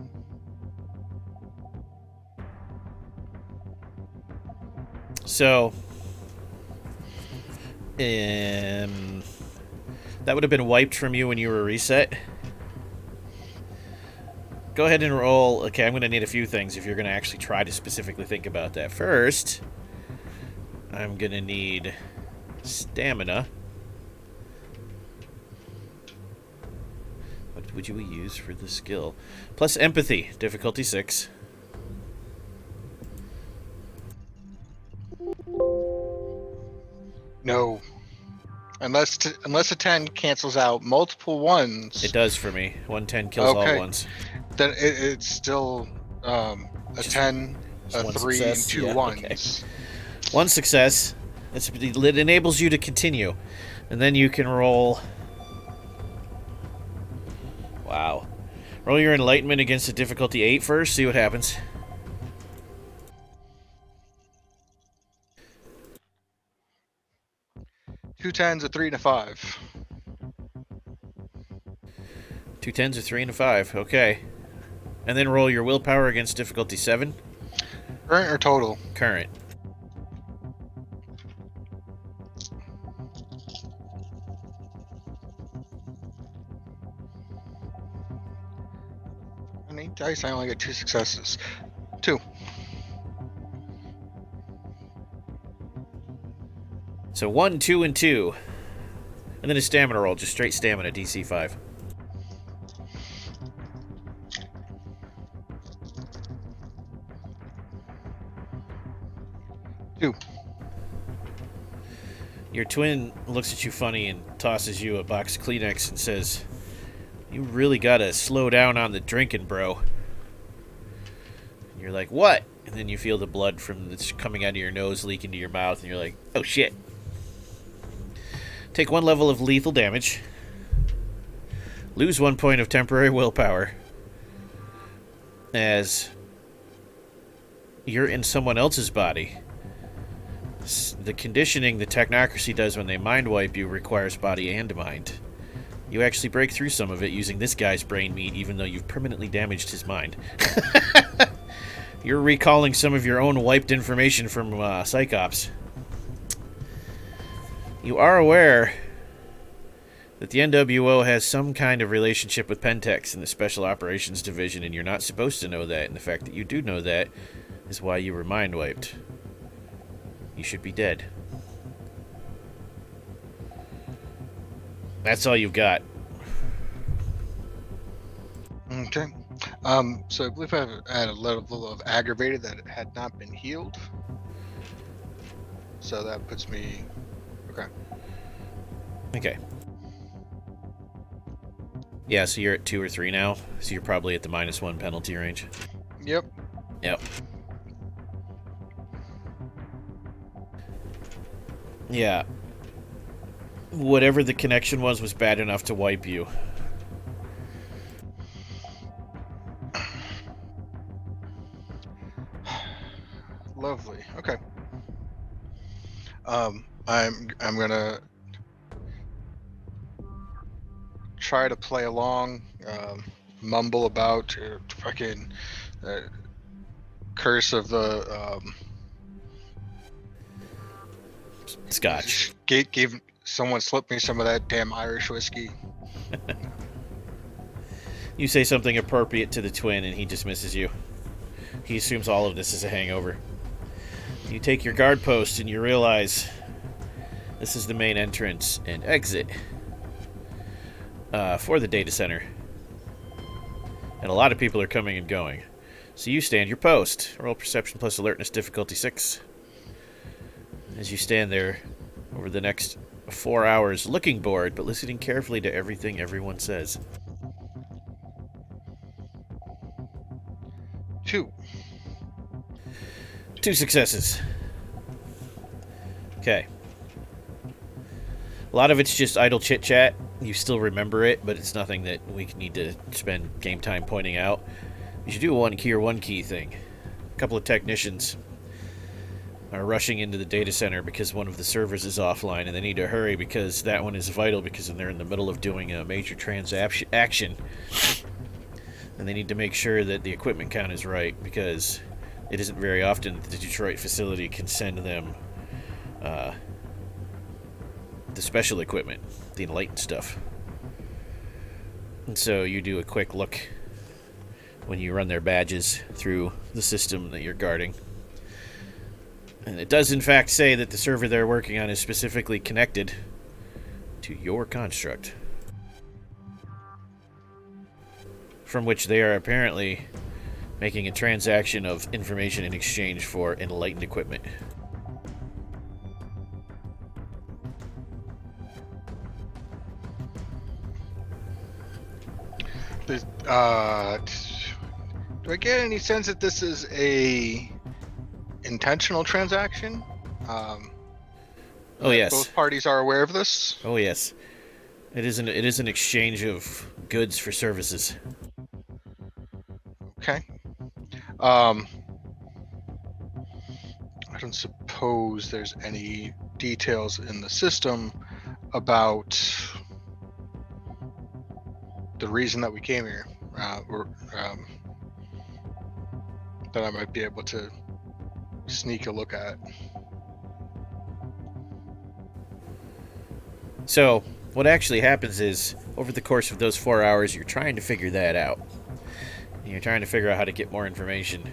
So, that would have been wiped from you when you were reset. Go ahead and roll. Okay, I'm going to need a few things if you're going to actually try to specifically think about that. First, I'm going to need stamina. What would you use for the skill? Plus empathy, difficulty 6. No. Unless a 10 cancels out multiple ones. It does for me. 110 kills all ones. Then it's still a 10, a 3, and 2 ones. Okay. One success. It enables you to continue. And then you can roll... Wow. Roll your enlightenment against a difficulty 8 first. See what happens. Two 10s, a 3, and a 5. 2 10s, a 3, and a 5. Okay. And then roll your willpower against difficulty 7. Current or total? Current. On 8 dice, I only get 2 successes. 2. So 1, 2, and 2. And then a stamina roll, just straight stamina, DC 5. Your twin looks at you funny and tosses you a box of Kleenex and says, You really gotta slow down on the drinking, bro. And you're like, what? And then you feel the blood from that's coming out of your nose leak into your mouth, and you're like, oh shit. Take 1 level of lethal damage. Lose 1 point of temporary willpower. As you're in someone else's body. The conditioning the Technocracy does when they mind wipe you requires body and mind. You actually break through some of it using this guy's brain meat, even though you've permanently damaged his mind. You're recalling some of your own wiped information from Psychops. You are aware that the NWO has some kind of relationship with Pentex in the Special Operations Division, and you're not supposed to know that, and the fact that you do know that is why you were mind wiped. You should be dead. That's all you've got. Okay. So I believe I've had a level of aggravated that had not been healed. So that puts me... Okay. Okay. Yeah, so you're at 2 or 3 now. So you're probably at the -1 penalty range. Yep. Yep. Yeah. Whatever the connection was bad enough to wipe you. Lovely. Okay. I'm gonna try to play along, mumble about fucking curse of the Scotch. gave someone slipped me some of that damn Irish whiskey. You say something appropriate to the twin and he dismisses you. He assumes all of this is a hangover. You take your guard post and you realize this is the main entrance and exit for the data center. And a lot of people are coming and going. So you stand your post. Roll perception plus alertness difficulty 6. As you stand there over the next 4 hours looking bored but listening carefully to everything everyone says. 2. 2 successes. Okay. A lot of it's just idle chit-chat. You still remember it, but it's nothing that we need to spend game time pointing out. You should do a one key thing. A couple of technicians are rushing into the data center because one of the servers is offline, and they need to hurry because that one is vital because they're in the middle of doing a major transaction. And they need to make sure that the equipment count is right because it isn't very often that the Detroit facility can send them the special equipment, the enlightened stuff. And so you do a quick look when you run their badges through the system that you're guarding. And it does in fact say that the server they're working on is specifically connected to your construct, from which they are apparently making a transaction of information in exchange for enlightened equipment. Do I get any sense that this is a intentional transaction? Oh yes. Both parties are aware of this. Oh yes. It is an exchange of goods for services. Okay. I don't suppose there's any details in the system about the reason that we came here, that I might be able to sneak a look at. So, what actually happens is, over the course of those 4 hours, you're trying to figure that out. And you're trying to figure out how to get more information.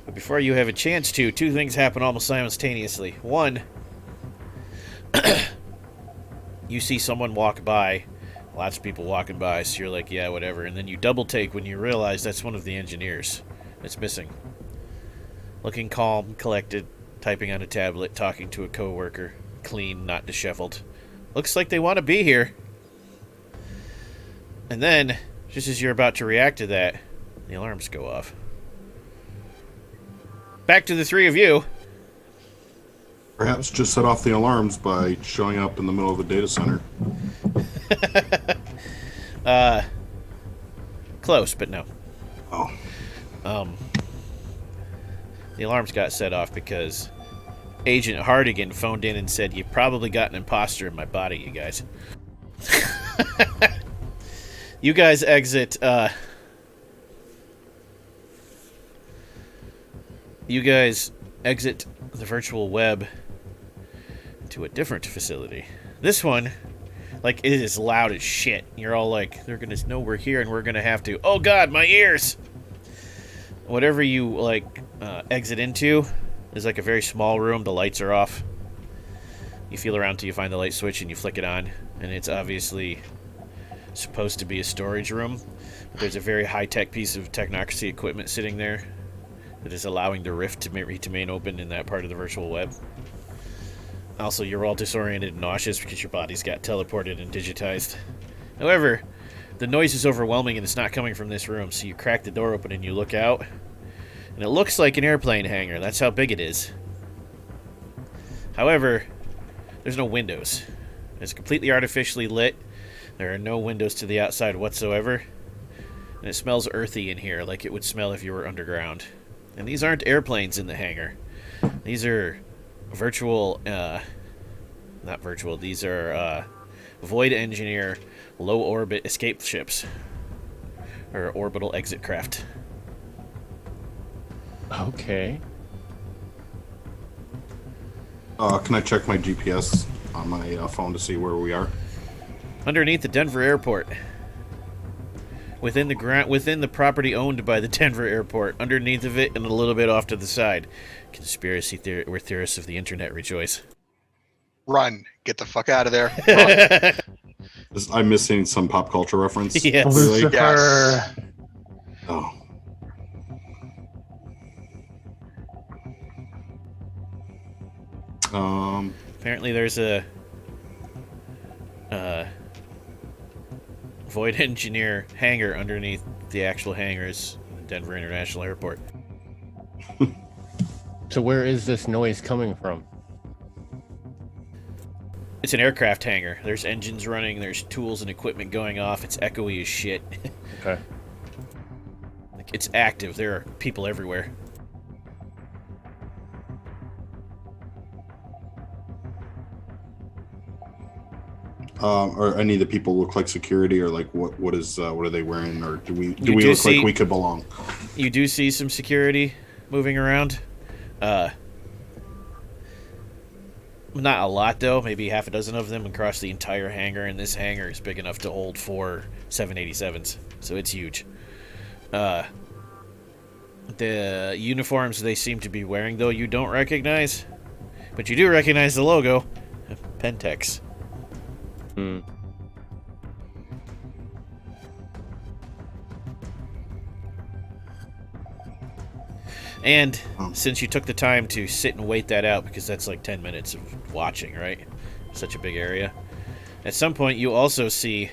But before you have a chance to, 2 things happen almost simultaneously. One, you see someone walk by. Lots of people walking by, so you're like, yeah, whatever. And then you double take when you realize that's one of the engineers that's missing. Looking calm, collected, typing on a tablet, talking to a coworker. Clean, not disheveled. Looks like they want to be here. And then, just as you're about to react to that, the alarms go off. Back to the three of you. Perhaps just set off the alarms by showing up in the middle of a data center. Close, but no. Oh. The alarms got set off because Agent Hardigan phoned in and said, "You've probably got an imposter in my body, you guys." You guys exit, the virtual web to a different facility. This one, like, it is loud as shit. You're all like, they're gonna know we're here and we're gonna have to, oh god, my ears! Whatever you, like, exit into is like a very small room. The lights are off. You feel around till you find the light switch and you flick it on, and it's obviously supposed to be a storage room. But there's a very high-tech piece of Technocracy equipment sitting there that is allowing the rift to remain open in that part of the virtual web. Also, you're all disoriented and nauseous because your bodies got teleported and digitized. However, the noise is overwhelming and it's not coming from this room, so you crack the door open and you look out, and it looks like an airplane hangar. That's how big it is. However, there's no windows. It's completely artificially lit. There are no windows to the outside whatsoever. And it smells earthy in here, like it would smell if you were underground. And these aren't airplanes in the hangar. These are virtual, not virtual, these are Void Engineer low-orbit escape ships. Or orbital exit craft. Okay. Can I check my GPS on my phone to see where we are? Underneath the Denver airport. Within the property owned by the Denver airport. Underneath of it and a little bit off to the side. Conspiracy theorists of the internet rejoice. Run. Get the fuck out of there. I'm missing some pop culture reference. Yes. Really? Lucifer. Yes. Oh. Apparently there's a Void Engineer hangar underneath the actual hangars at Denver International Airport. So where is this noise coming from? It's an aircraft hangar. There's engines running, there's tools and equipment going off. It's echoey as shit. Okay. Like, it's active. There are people everywhere. Or any of the people look like security, or like what are they wearing, or do we You look see- like we could belong? You do see some security moving around. Not a lot, though. Maybe half a dozen of them across the entire hangar, and this hangar is big enough to hold 4 787s, so it's huge. The uniforms they seem to be wearing, though, you don't recognize. But you do recognize the logo. Pentex. Hmm. And since you took the time to sit and wait that out, because that's like 10 minutes of watching, right? Such a big area. At some point, you also see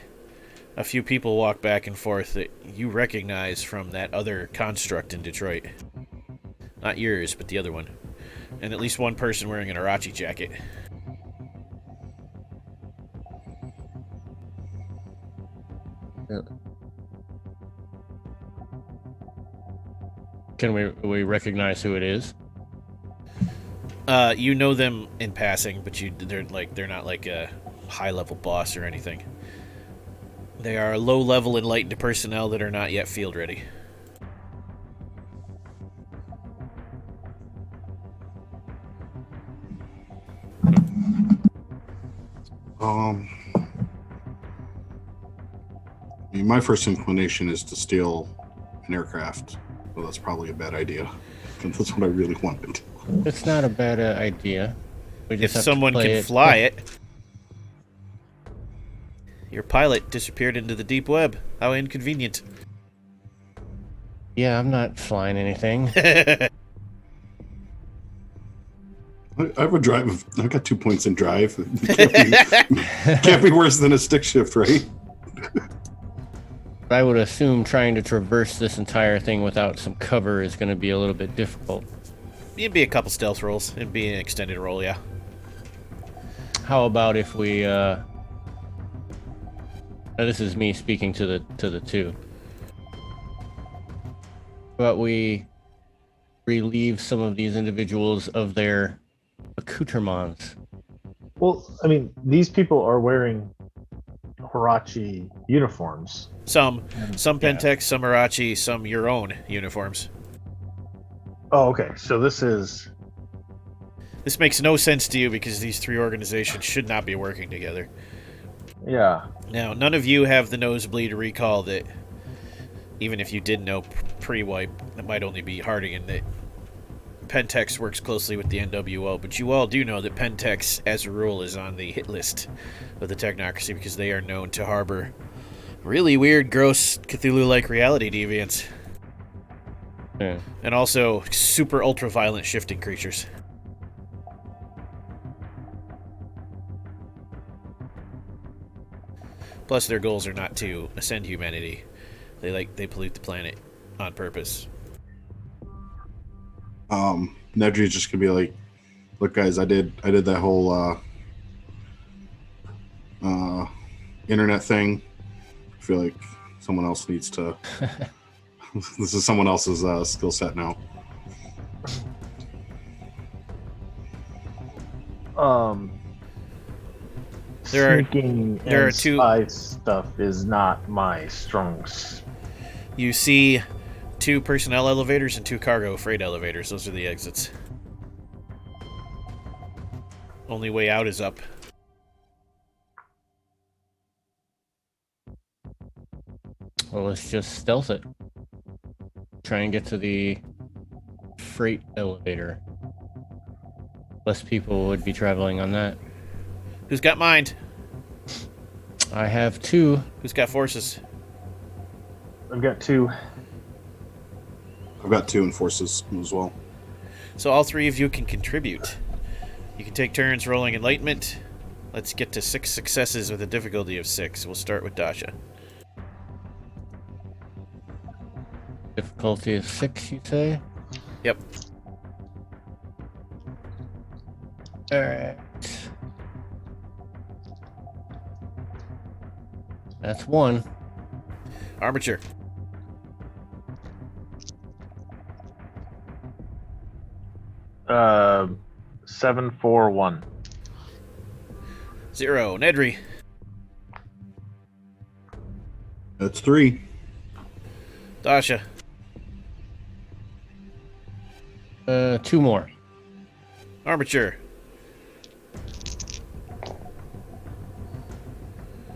a few people walk back and forth that you recognize from that other construct in Detroit. Not yours, but the other one. And at least one person wearing an Arachi jacket. Can we recognize who it is? You know them in passing, but they're not like a high-level boss or anything. They are low-level enlightened personnel that are not yet field ready. I mean, my first inclination is to steal an aircraft. Well, that's probably a bad idea, because that's what I really wanted. It's not a bad idea. We If just have to someone play can it. fly it. Your pilot disappeared into the deep web. How inconvenient. Yeah, I'm not flying anything. I have a drive. I've got 2 points in drive. Can't be worse than a stick shift, right? I would assume trying to traverse this entire thing without some cover is going to be a little bit difficult. It'd be a couple stealth rolls. It'd be an extended roll, yeah. How about if we now this is me speaking to the two. How about we relieve some of these individuals of their accoutrements? Well, I mean, these people are wearing Hirachi uniforms. Some Pentex, some Irachi, some your own uniforms. Oh, okay. So this makes no sense to you because these three organizations should not be working together. Yeah. Now, none of you have the nosebleed recall that, even if you did know pre-wipe, it might only be Hardigan, that Pentex works closely with the NWO, but you all do know that Pentex, as a rule, is on the hit list of the Technocracy because they are known to harbor really weird, gross, Cthulhu-like reality deviants. Yeah. And also super ultra-violent shifting creatures. Plus, their goals are not to ascend humanity. They pollute the planet on purpose. Nedry's just gonna be like, look guys, I did that whole internet thing. I feel like someone else needs to this is someone else's skill set now. Sneaking there are and two- spy stuff is not my strong. You see 2 personnel elevators and 2 cargo freight elevators. Those are the exits. Only way out is up. Well, let's just stealth it. Try and get to the freight elevator. Less people would be traveling on that. Who's got mind? I have 2. Who's got forces? I've got 2. I've got 2 enforces as well. So all 3 of you can contribute. You can take turns rolling enlightenment. Let's get to 6 successes with a difficulty of 6. We'll start with Dasha. Difficulty is 6, you say? Yep. Alright. That's 1. Armature. Uh, 741. 0. Nedry. That's 3. Dasha. 2 more. Armature.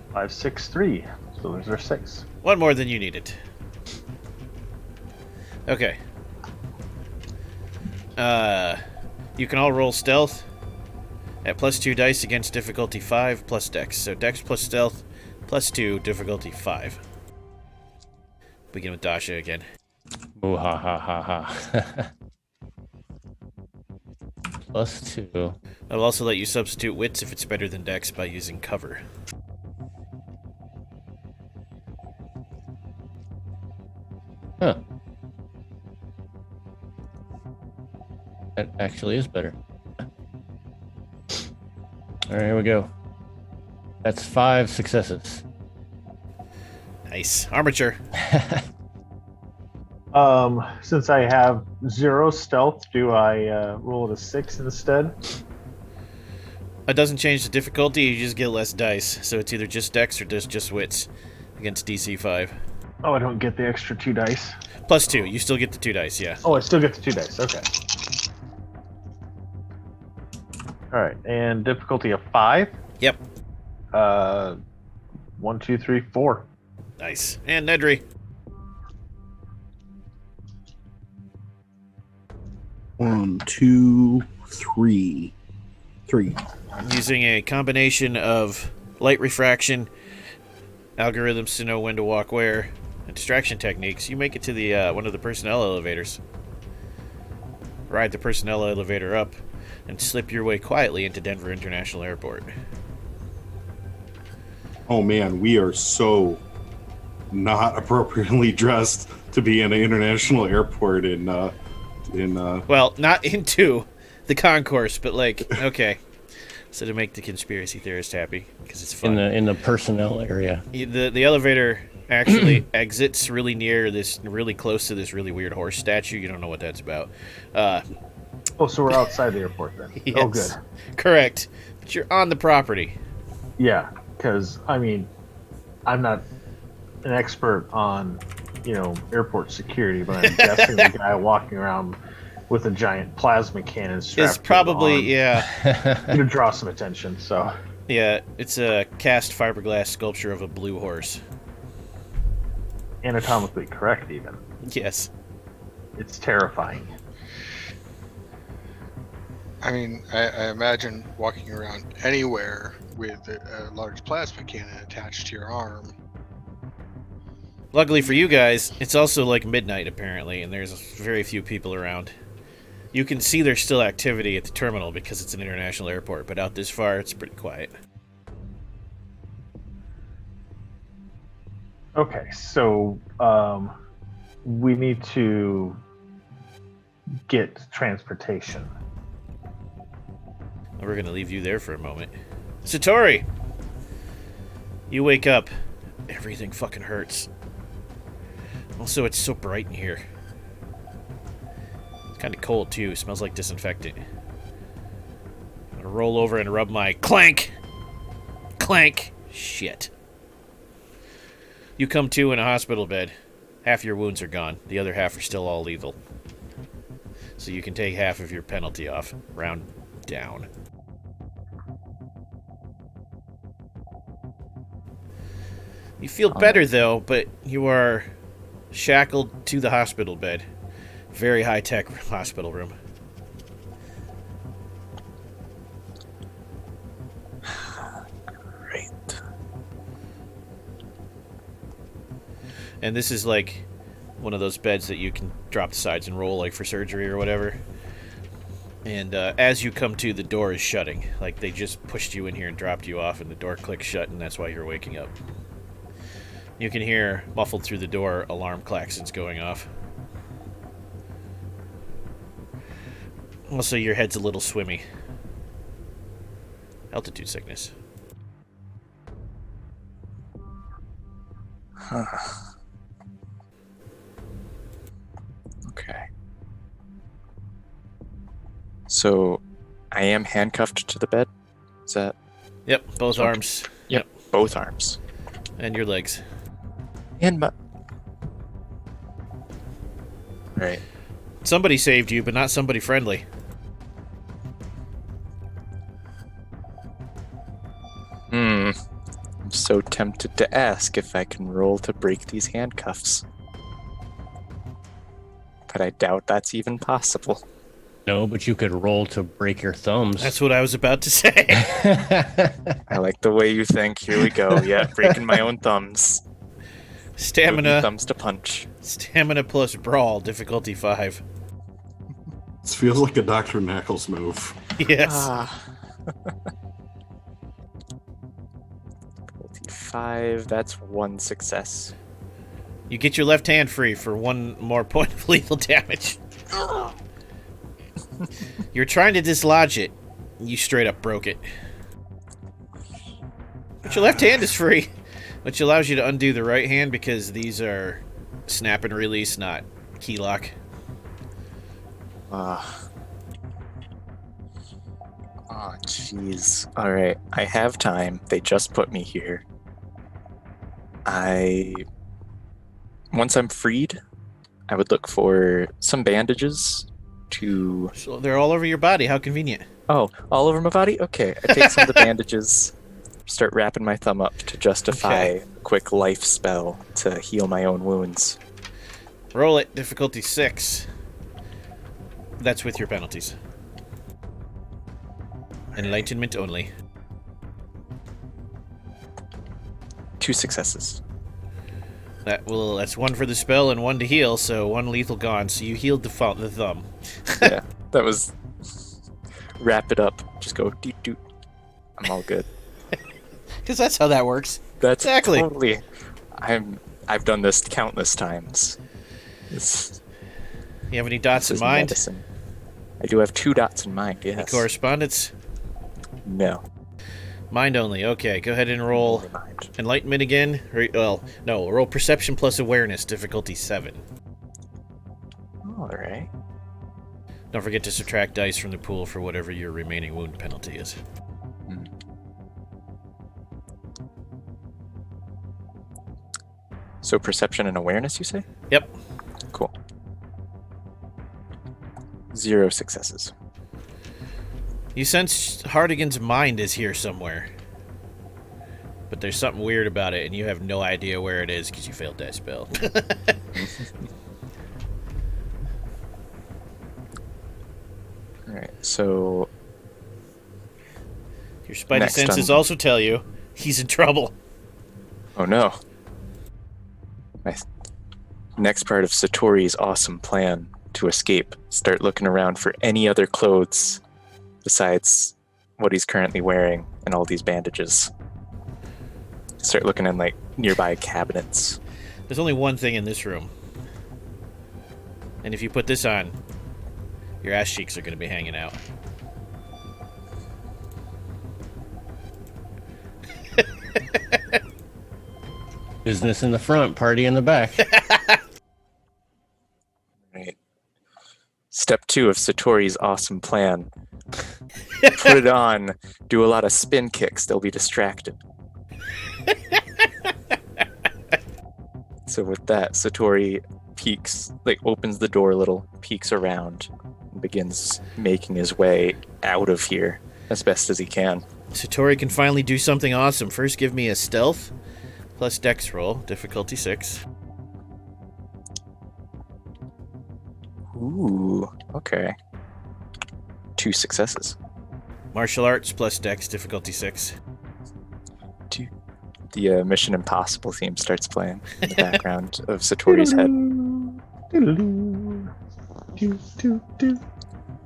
563. So those are 6. 1 more than you needed. Okay. You can all roll stealth at +2 dice against difficulty 5 plus dex. So dex plus stealth +2, difficulty 5. Begin with Dasha again. Ooh, ha ha ha ha. +2. I'll also let you substitute wits if it's better than dex by using cover. Huh. That actually is better. Alright, here we go. That's 5 successes. Nice. Armature. Since I have 0 stealth, do I roll it a 6 instead? It doesn't change the difficulty, you just get less dice. So it's either just dex or just wits against DC 5. Oh, I don't get the extra 2 dice. +2. You still get the 2 dice, yeah. Oh, I still get the 2 dice. Okay. All right, and difficulty of 5. Yep. 1, 2, 3, 4. Nice. And Nedry. 1, 2, 3. 3. Using a combination of light refraction, algorithms to know when to walk where, and distraction techniques, you make it to the one of the personnel elevators. Ride the personnel elevator up and slip your way quietly into Denver International Airport. Oh man, we are so not appropriately dressed to be in an international airport in Well, not into the concourse, but like, okay. So to make the conspiracy theorist happy, because it's fun. In the personnel area. The elevator actually exits really near this, really close to this really weird horse statue. You don't know what that's about. Oh, so we're outside the airport then. Yes, Oh, good. correct. But you're on the property. Yeah, because, I mean, I'm not an expert on, airport security, but I'm guessing the guy walking around with a giant plasma cannon strapped It's probably, to his arm to draw some attention, so... Yeah, it's a cast fiberglass sculpture of a blue horse. Anatomically correct, even. Yes. It's terrifying. I mean, I imagine walking around anywhere with a large plasma cannon attached to your arm. Luckily for you guys, it's also like midnight apparently, and there's very few people around. You can see there's still activity at the terminal because it's an international airport, but out this far, it's pretty quiet. Okay, so we need to get transportation. We're going to leave you there for a moment. Satori! You wake up. Everything fucking hurts. Also, it's so bright in here. It's kind of cold, too. Smells like disinfectant. I'm gonna roll over and rub my... Clank! Clank! Shit. You come to in a hospital bed. Half your wounds are gone. The other half are still all lethal. So you can take half of your penalty off. Round down. You feel better, though, but you are shackled to the hospital bed. Very high-tech hospital room. Great. And this is like one of those beds that you can drop the sides and roll, like for surgery or whatever. And as you come to, the door is shutting. Like they just pushed you in here and dropped you off, and the door clicks shut, and that's why you're waking up. You can hear, muffled through the door, alarm klaxons going off. Also, your head's a little swimmy. Altitude sickness. Huh. Okay. So, I am handcuffed to the bed? Is that... Yep, both arms. Yep, both arms. And your legs. And my... Right. Somebody saved you, but not somebody friendly. I'm so tempted to ask if I can roll to break these handcuffs. But I doubt that's even possible. No, but you could roll to break your thumbs. That's what I was about to say. I like the way you think. Here we go. Yeah, breaking my own thumbs. Stamina. Thumbs to punch. Stamina plus brawl, difficulty 5. This feels like a Dr. Knackles move. Yes. Difficulty 5. That's 1 success. You get your left hand free for 1 more point of lethal damage. You're trying to dislodge it. You straight up broke it. But your left hand is free, which allows you to undo the right hand because these are snap and release, not key lock. Oh, jeez. Alright, I have time. They just put me here. Once I'm freed, I would look for some bandages to... So they're all over your body. How convenient. Oh, all over my body? Okay, I take some of the bandages, start wrapping my thumb up to justify a quick life spell to heal my own wounds. Roll it. Difficulty 6. That's with your penalties. Enlightenment only. 2 successes. That's 1 for the spell and 1 to heal, so 1 lethal gone. So you healed the thumb. Yeah, that was... Wrap it up. Just go doot doot. I'm all good. Because that's how that works. That's Exactly. totally... I'm I've done this countless times. This You have any dots in is mind? medicine. I do have 2 dots in mind, Any yes. correspondence? No. Mind only. Okay, go ahead and roll Only mind. enlightenment again. Well, no, roll perception plus awareness, difficulty 7. Alright. Don't forget to subtract dice from the pool for whatever your remaining wound penalty is. So perception and awareness, you say? Yep. Cool. 0 successes. You sense Hardigan's mind is here somewhere. But there's something weird about it, and you have no idea where it is because you failed that spell. Alright, so Your spidey Next senses on- also tell you he's in trouble. oh no. Next part of Satori's awesome plan to escape. Start looking around for any other clothes besides what he's currently wearing and all these bandages. Start looking in like nearby cabinets. There's only one thing in this room. And if you put this on, your ass cheeks are going to be hanging out. Business in the front, party in the back. Right. Step 2 of Satori's awesome plan. Put it on, do a lot of spin kicks, they'll be distracted. So with that, Satori peeks, like opens the door a little, peeks around, and begins making his way out of here as best as he can. Satori can finally do something awesome. First, give me a stealth plus dex roll, difficulty 6. Ooh, okay. 2 successes. Martial arts plus dex, difficulty 6. The Mission Impossible theme starts playing in the background of Satori's head.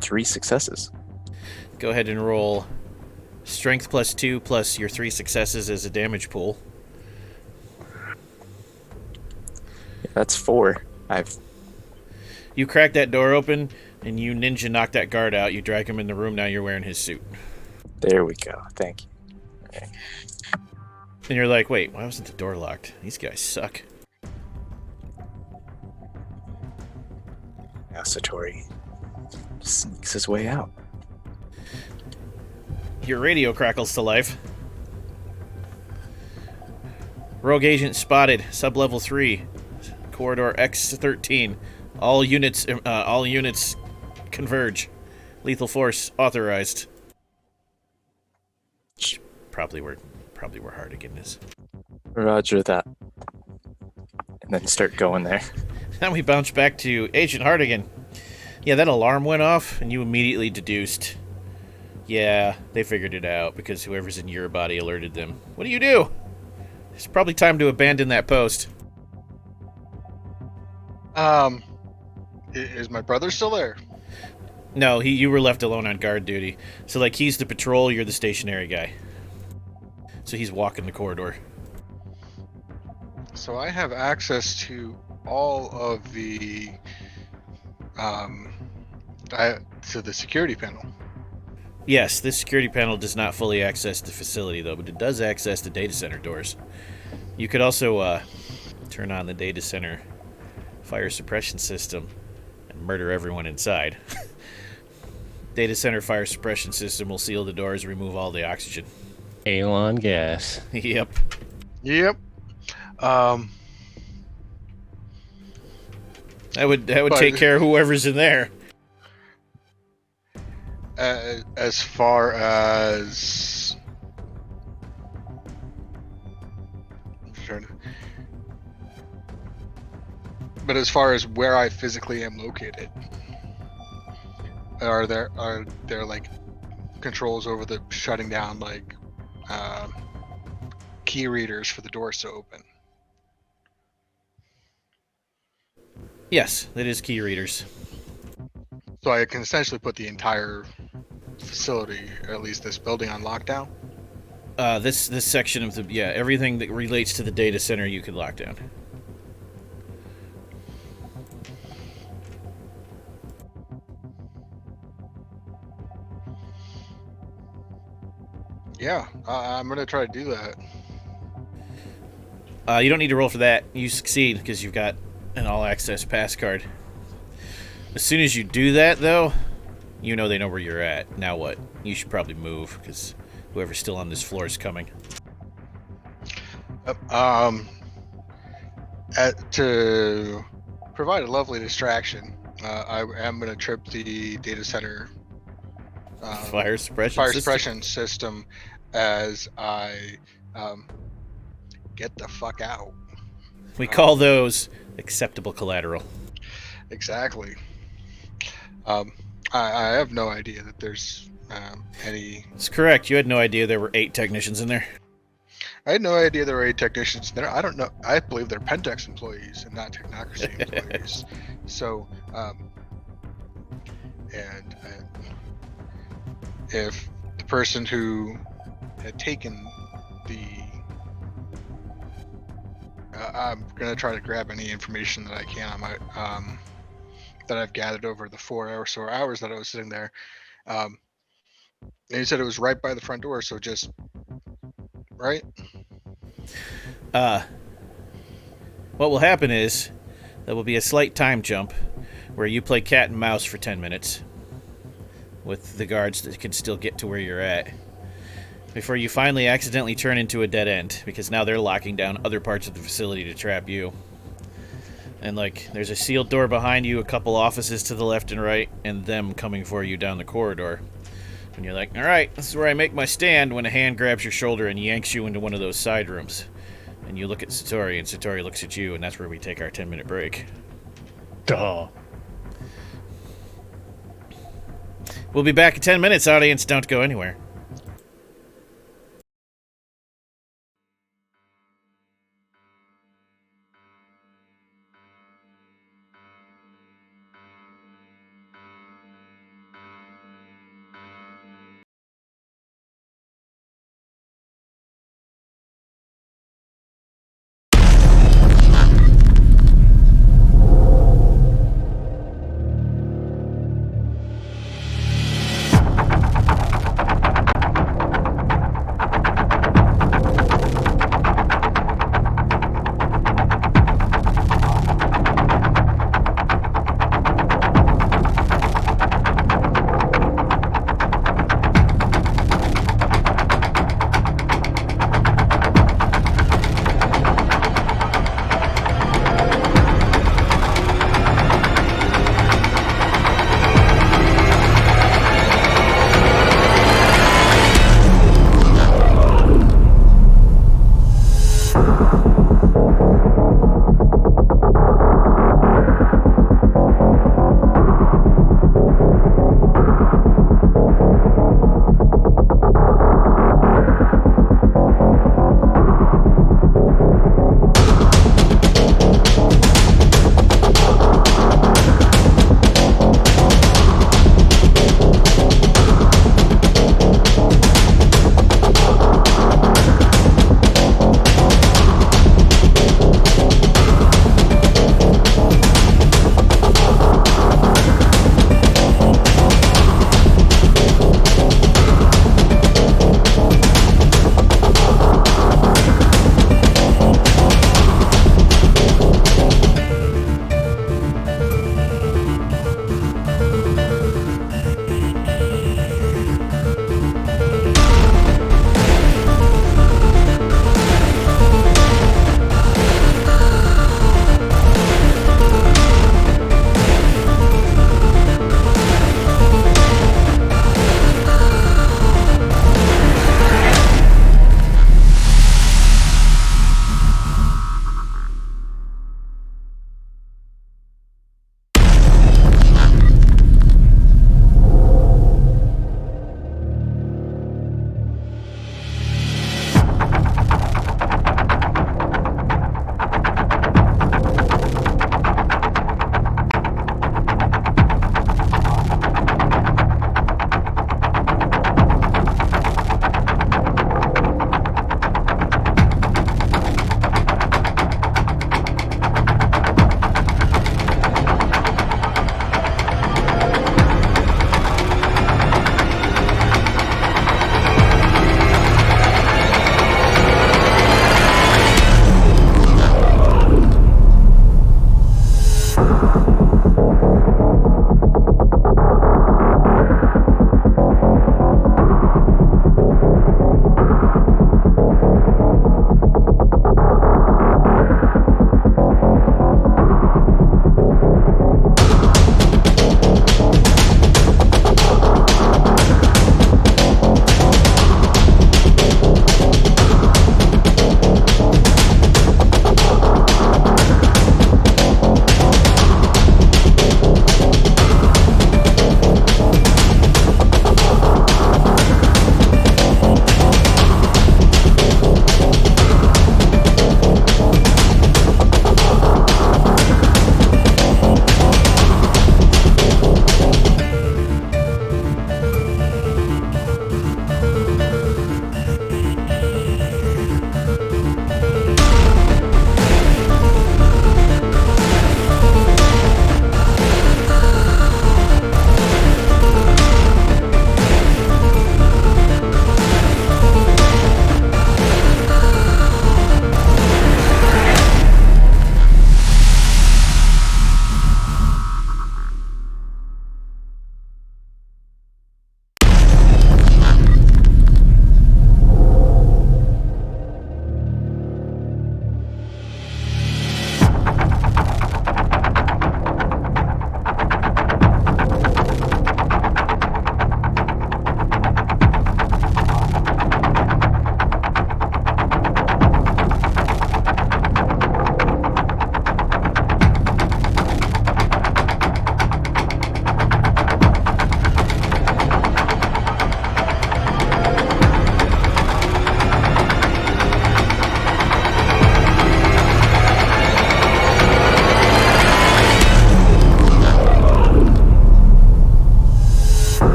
3 successes. Go ahead and roll strength plus 2 plus your 3 successes as a damage pool. That's 4. You crack that door open, and you ninja knock that guard out. You drag him in the room, now you're wearing his suit. There we go. Thank you. And you're like, wait, why wasn't the door locked? These guys suck. Now Satori sneaks his way out. Your radio crackles to life. Rogue agent spotted, sub-level 3, corridor X13. All units converge. Lethal force authorized. Probably where Hardigan is. Roger that. And then start going there. Then we bounce back to Agent Hardigan. Yeah, that alarm went off, and you immediately deduced. Yeah, they figured it out because whoever's in your body alerted them. What do you do? It's probably time to abandon that post. Is my brother still there? No, you were left alone on guard duty. So, like, he's the patrol, you're the stationary guy. So he's walking the corridor. So I have access to all of the to the security panel. Yes, this security panel does not fully access the facility, though, but it does access the data center doors. You could also turn on the data center fire suppression system and murder everyone inside. Data center fire suppression system will seal the doors, remove all the oxygen. Alon gas. Yep. Yep. That would But- take care of whoever's in there. As far as but as far as where I physically am located, are there like controls over the shutting down, like key readers for the doors to open? Yes, it is key readers. So I can essentially put the entire facility, or at least this building, on lockdown. This section of everything that relates to the data center you could lock down. Yeah, I'm gonna try to do that. You don't need to roll for that. You succeed because you've got an all-access pass card. As soon as you do that, though, you know they know where you're at. Now what? You should probably move because whoever's still on this floor is coming. To provide a lovely distraction, I am going to trip the data center Fire suppression fire system? suppression system as I get the fuck out. We call those acceptable collateral. Exactly. I have no idea that there's any. That's correct. You had no idea there were 8 technicians in there. I had no idea there were 8 technicians there. I don't know. I believe they're Pentex employees and not Technocracy employees. So, and if the person who had taken the, I'm gonna try to grab any information that I can on my that I've gathered over the 4 hours or hours that I was sitting there. And he said it was right by the front door, so just right. What will happen is there will be a slight time jump where you play cat and mouse for 10 minutes with the guards that can still get to where you're at before you finally accidentally turn into a dead end because now they're locking down other parts of the facility to trap you. And like there's a sealed door behind you, a couple offices to the left and right, and them coming for you down the corridor. And you're like, all right, this is where I make my stand, when a hand grabs your shoulder and yanks you into one of those side rooms. And you look at Satori, and Satori looks at you, and that's where we take our 10-minute break. Duh. We'll be back in 10 minutes, audience. Don't go anywhere.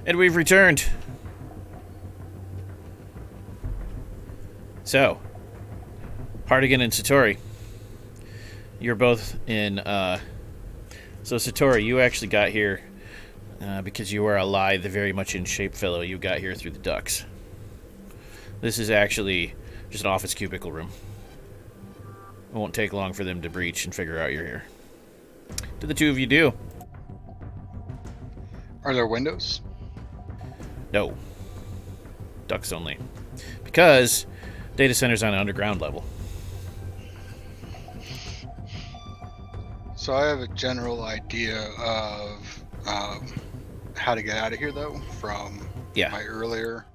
And we've returned. So, Hardigan and Satori, you're both in. So Satori, you actually got here because you are a lithe, very much in shape fellow. You got here through the ducts. This is actually just an office cubicle room. It won't take long for them to breach and figure out you're here. Do the two of you do? Are there windows? No. Ducts only. Because data center's on an underground level. So I have a general idea of how to get out of here, though, from my earlier.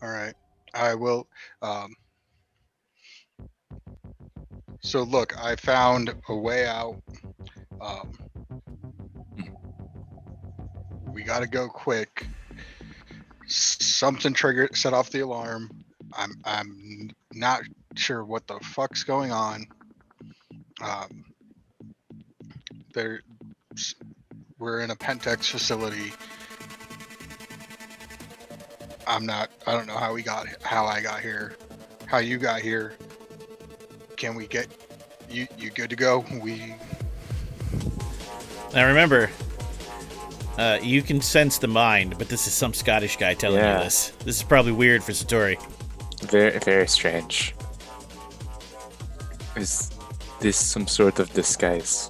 All right. I will. So look, I found a way out. We got to go quick. Something set off the alarm. I'm not sure what the fuck's going on. We're in a Pentex facility. I don't know how I got here, how you got here. Can we get you good to go? Now remember, you can sense the mind, but this is some Scottish guy telling you this. This is probably weird for Satori. Very, very strange. Is this some sort of disguise?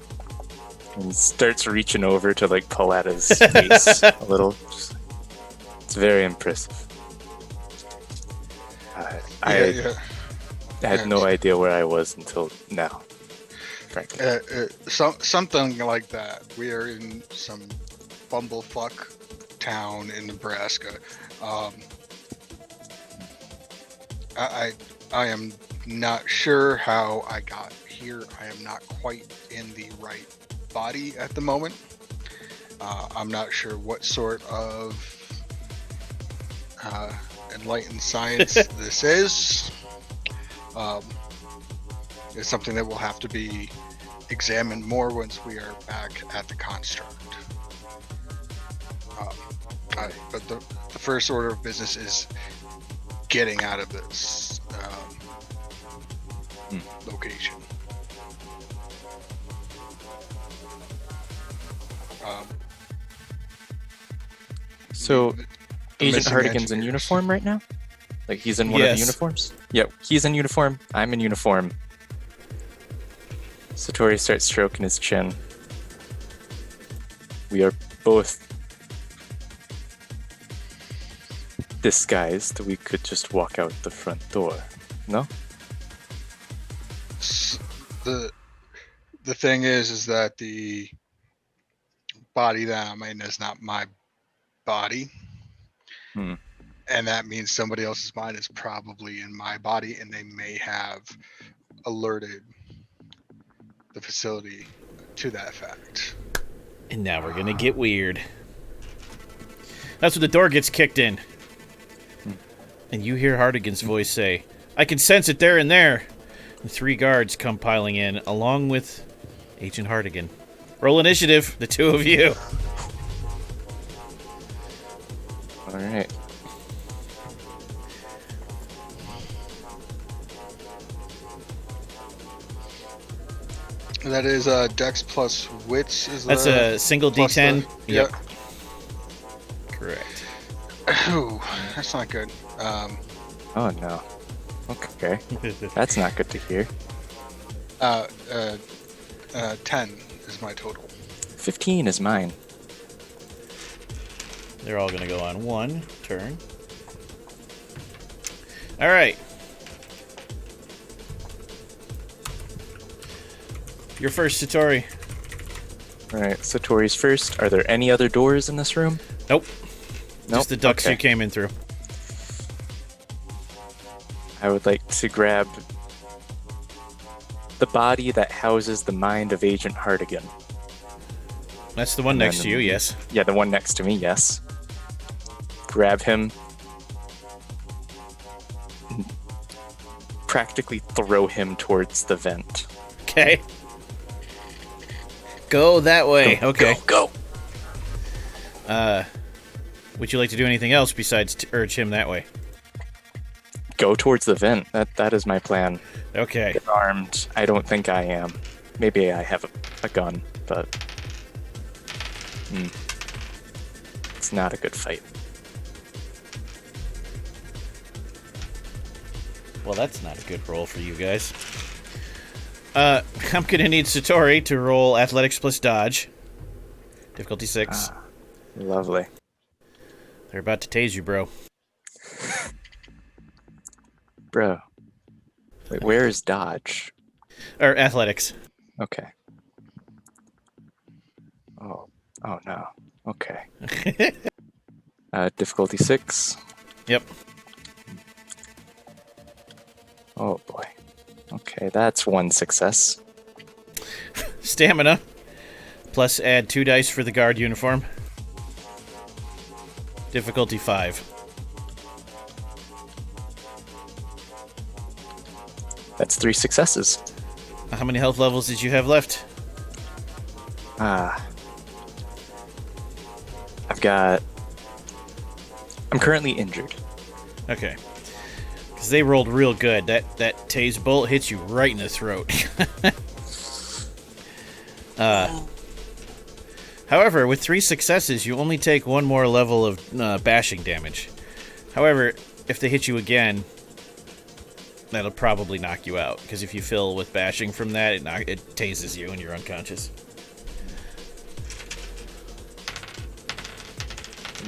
And he starts reaching over to like pull at his face a little. It's very impressive. I had no idea where I was until now, frankly. Something like that. We are in some bumblefuck town in Nebraska. I am not sure how I got here. I am not quite in the right body at the moment. I'm not sure what sort of enlightened science this is. It's something that will have to be examined more once we are back at the construct. But the first order of business is getting out of this location. So, Agent missing Hardigan's in engineers. uniform right now? Like, he's in one of the uniforms? Yep, he's in uniform. I'm in uniform. Satori starts stroking his chin. We are both disguised. We could just walk out the front door. No? The thing is that the body that I'm in is not my body. And that means somebody else's mind is probably in my body, and they may have alerted the facility to that fact. And now we're gonna get weird. That's when the door gets kicked in. And you hear Hardigan's voice say, "I can sense it there and there." And 3 guards come piling in, along with Agent Hardigan. Roll initiative, the 2 of you. Alright. That is Dex plus Wits. That's a single D10. Yep. Correct. Ooh, that's not good. Oh no. Okay. That's not good to hear. 10 is my total. 15 is mine. They're all gonna go on 1 turn. All right. You're first, Satori. Alright, Satori's first. Are there any other doors in this room? Nope. Nope. Just the ducts Okay. you came in through. I would like to grab the body that houses the mind of Agent Hardigan. That's the one next to you, yes. Yeah, the one next to me, yes. Grab him. Practically throw him towards the vent. Okay. Go that way. Go, okay. Go! Would you like to do anything else besides urge him that way? Go towards the vent. That is my plan. Okay. Get armed. I don't think I am. Maybe I have a gun, but it's not a good fight. Well, that's not a good roll for you guys. I'm gonna need Satori to roll athletics plus dodge. Difficulty 6. Lovely. They're about to tase you, bro. Bro. Wait, where is dodge? Or athletics. Okay. Oh no. Okay. Difficulty 6. Yep. Oh boy. Okay, that's 1 success. Stamina. Plus add 2 dice for the guard uniform. Difficulty 5. That's 3 successes. How many health levels did you have left? I'm currently injured. Okay. Because they rolled real good. That tase bolt hits you right in the throat. However, with 3 successes, you only take 1 more level of bashing damage. However, if they hit you again, that'll probably knock you out. Because if you fill with bashing from that, it tases you and you're unconscious.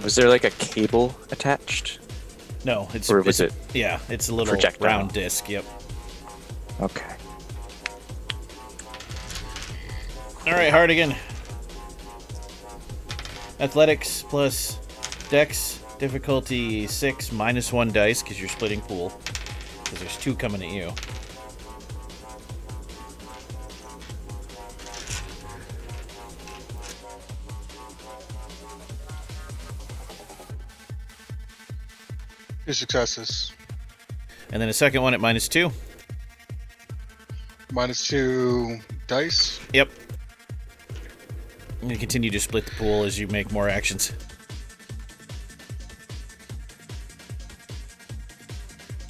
Was there like a cable attached? No, it's... Or was it Yeah, it's a little projectile? round disc, yep. Okay. Alright, Hardigan. Athletics plus Dex, difficulty 6, minus 1 dice, because you're splitting pool. Because there's 2 coming at you. Two successes. And then a second one at minus 2. -2 dice. Yep. And you continue to split the pool as you make more actions.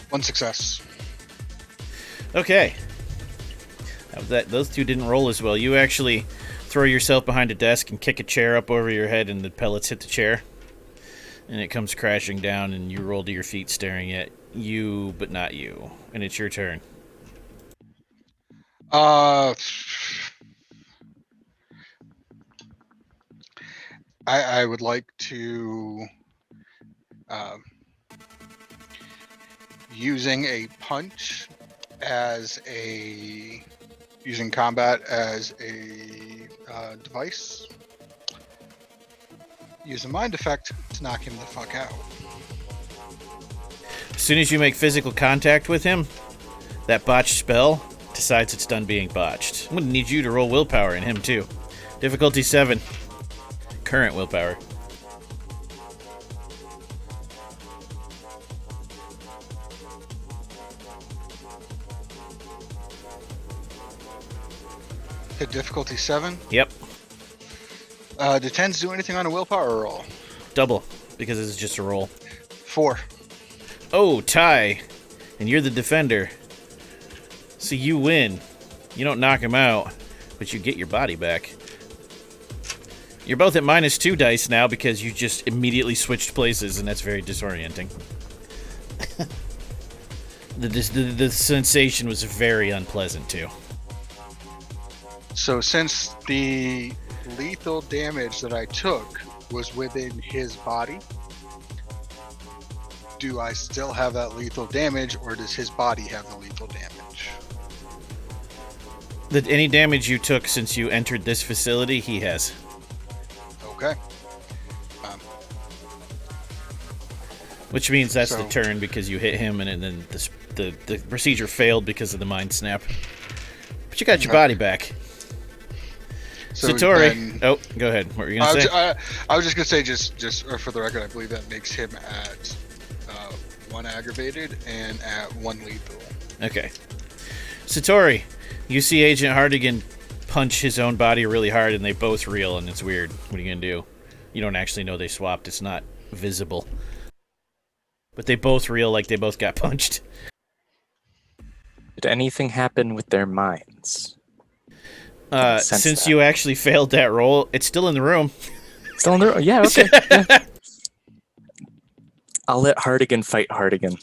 One success. Okay. Those 2 didn't roll as well. You actually throw yourself behind a desk and kick a chair up over your head, and the pellets hit the chair. And it comes crashing down, and you roll to your feet staring at you, but not you. And it's your turn. I would like to using a punch as using combat as a device. Use a mind effect to knock him the fuck out. As soon as you make physical contact with him, that botched spell decides it's done being botched. I'm going to need you to roll willpower in him, too. Difficulty 7. Current willpower. Hit difficulty 7. Yep. Did 10s do anything on a willpower roll? Double, because this is just a roll. 4. Oh, tie. And you're the defender. So you win. You don't knock him out, but you get your body back. You're both at -2 dice now because you just immediately switched places, and that's very disorienting. The sensation was very unpleasant, too. So since the lethal damage that I took was within his body, do I still have that lethal damage, or does his body have the lethal damage? Any damage you took since you entered this facility, he has. Okay. Which means that's the So- turn because you hit him, and then the procedure failed because of the mind snap. But you got your body back. So Satori. then- Oh, go ahead. What were you going to say? I was just gonna say, just or for the record, I believe that makes him at 1 aggravated and at 1 lethal. Okay. Satori, you see Agent Hardigan punch his own body really hard, and they both reel, and it's weird. What are you going to do? You don't actually know they swapped. It's not visible. But they both reel like they both got punched. Did anything happen with their minds? Sense Since that. you actually failed that roll, it's still in the room. Still in there? Yeah, okay. Yeah. I'll let Hardigan fight Hardigan.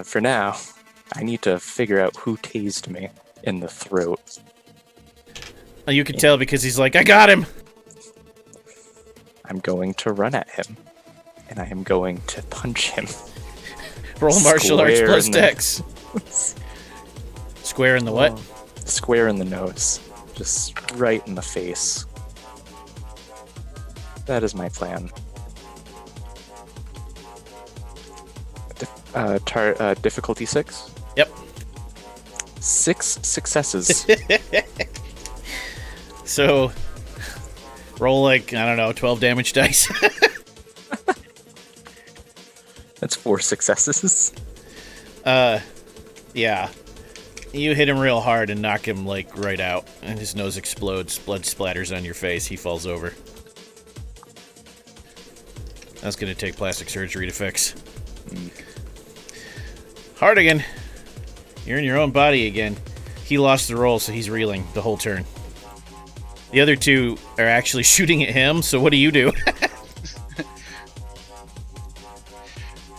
For now, I need to figure out who tased me in the throat. You can tell because he's like, I got him! I'm going to run at him, and I am going to punch him. Roll martial arts Square plus in the- dex. Square in the what? Square in the nose. Just right in the face. That is my plan. Difficulty 6? Yep. 6 successes. So, roll like, I don't know, 12 damage dice. That's 4 successes. Yeah. You hit him real hard and knock him, like, right out. And his nose explodes. Blood splatters on your face. He falls over. That's gonna take plastic surgery to fix. Hardigan, you're in your own body again. He lost the roll, so he's reeling the whole turn. The other two are actually shooting at him, so what do you do?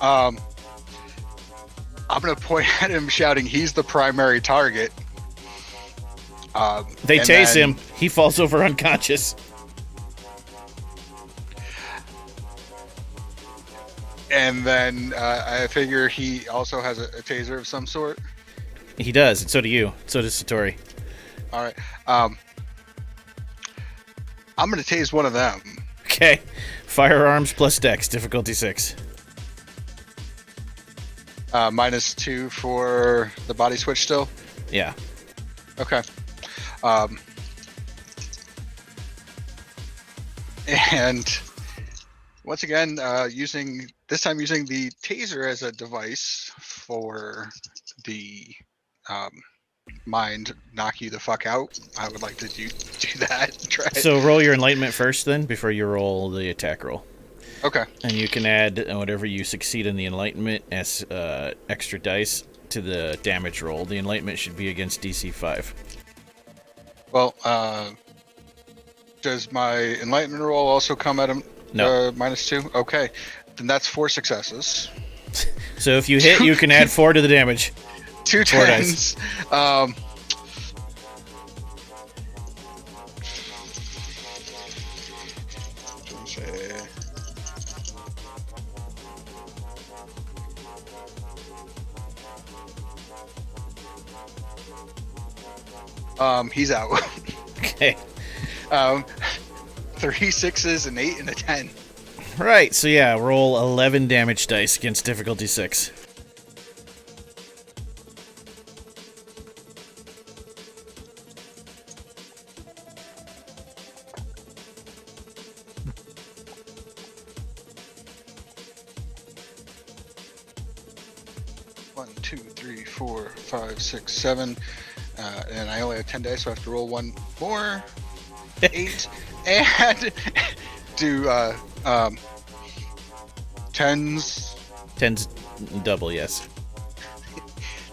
I'm gonna point at him, shouting, "He's the primary target." They and tase then- him. He falls over unconscious. And then I figure he also has a taser of some sort. He does, and so do you. So does Satori. All right. I'm gonna tase one of them. Okay. Firearms plus dex, difficulty 6. -2 for the body switch still. Yeah. Okay. And once again, using the taser as a device for the mind knock you the fuck out. I would like to do that. Try it. So roll your enlightenment first, then, before you roll the attack roll. Okay. And you can add whatever you succeed in the enlightenment as extra dice to the damage roll. The enlightenment should be against DC 5. Well, does my enlightenment roll also come at a No. -2? Okay. Then that's 4 successes. So if you hit, you can add 4 to the damage. 2 4 dice. 10s. He's out. Okay. 3 6s, an 8, and a 10. Right, so yeah, roll 11 damage dice against difficulty 6. One, 2, 3, 4, 5, 6, 7. And I only have 10 dice, so I have to roll one more. 8. And do 10s. 10's double, yes.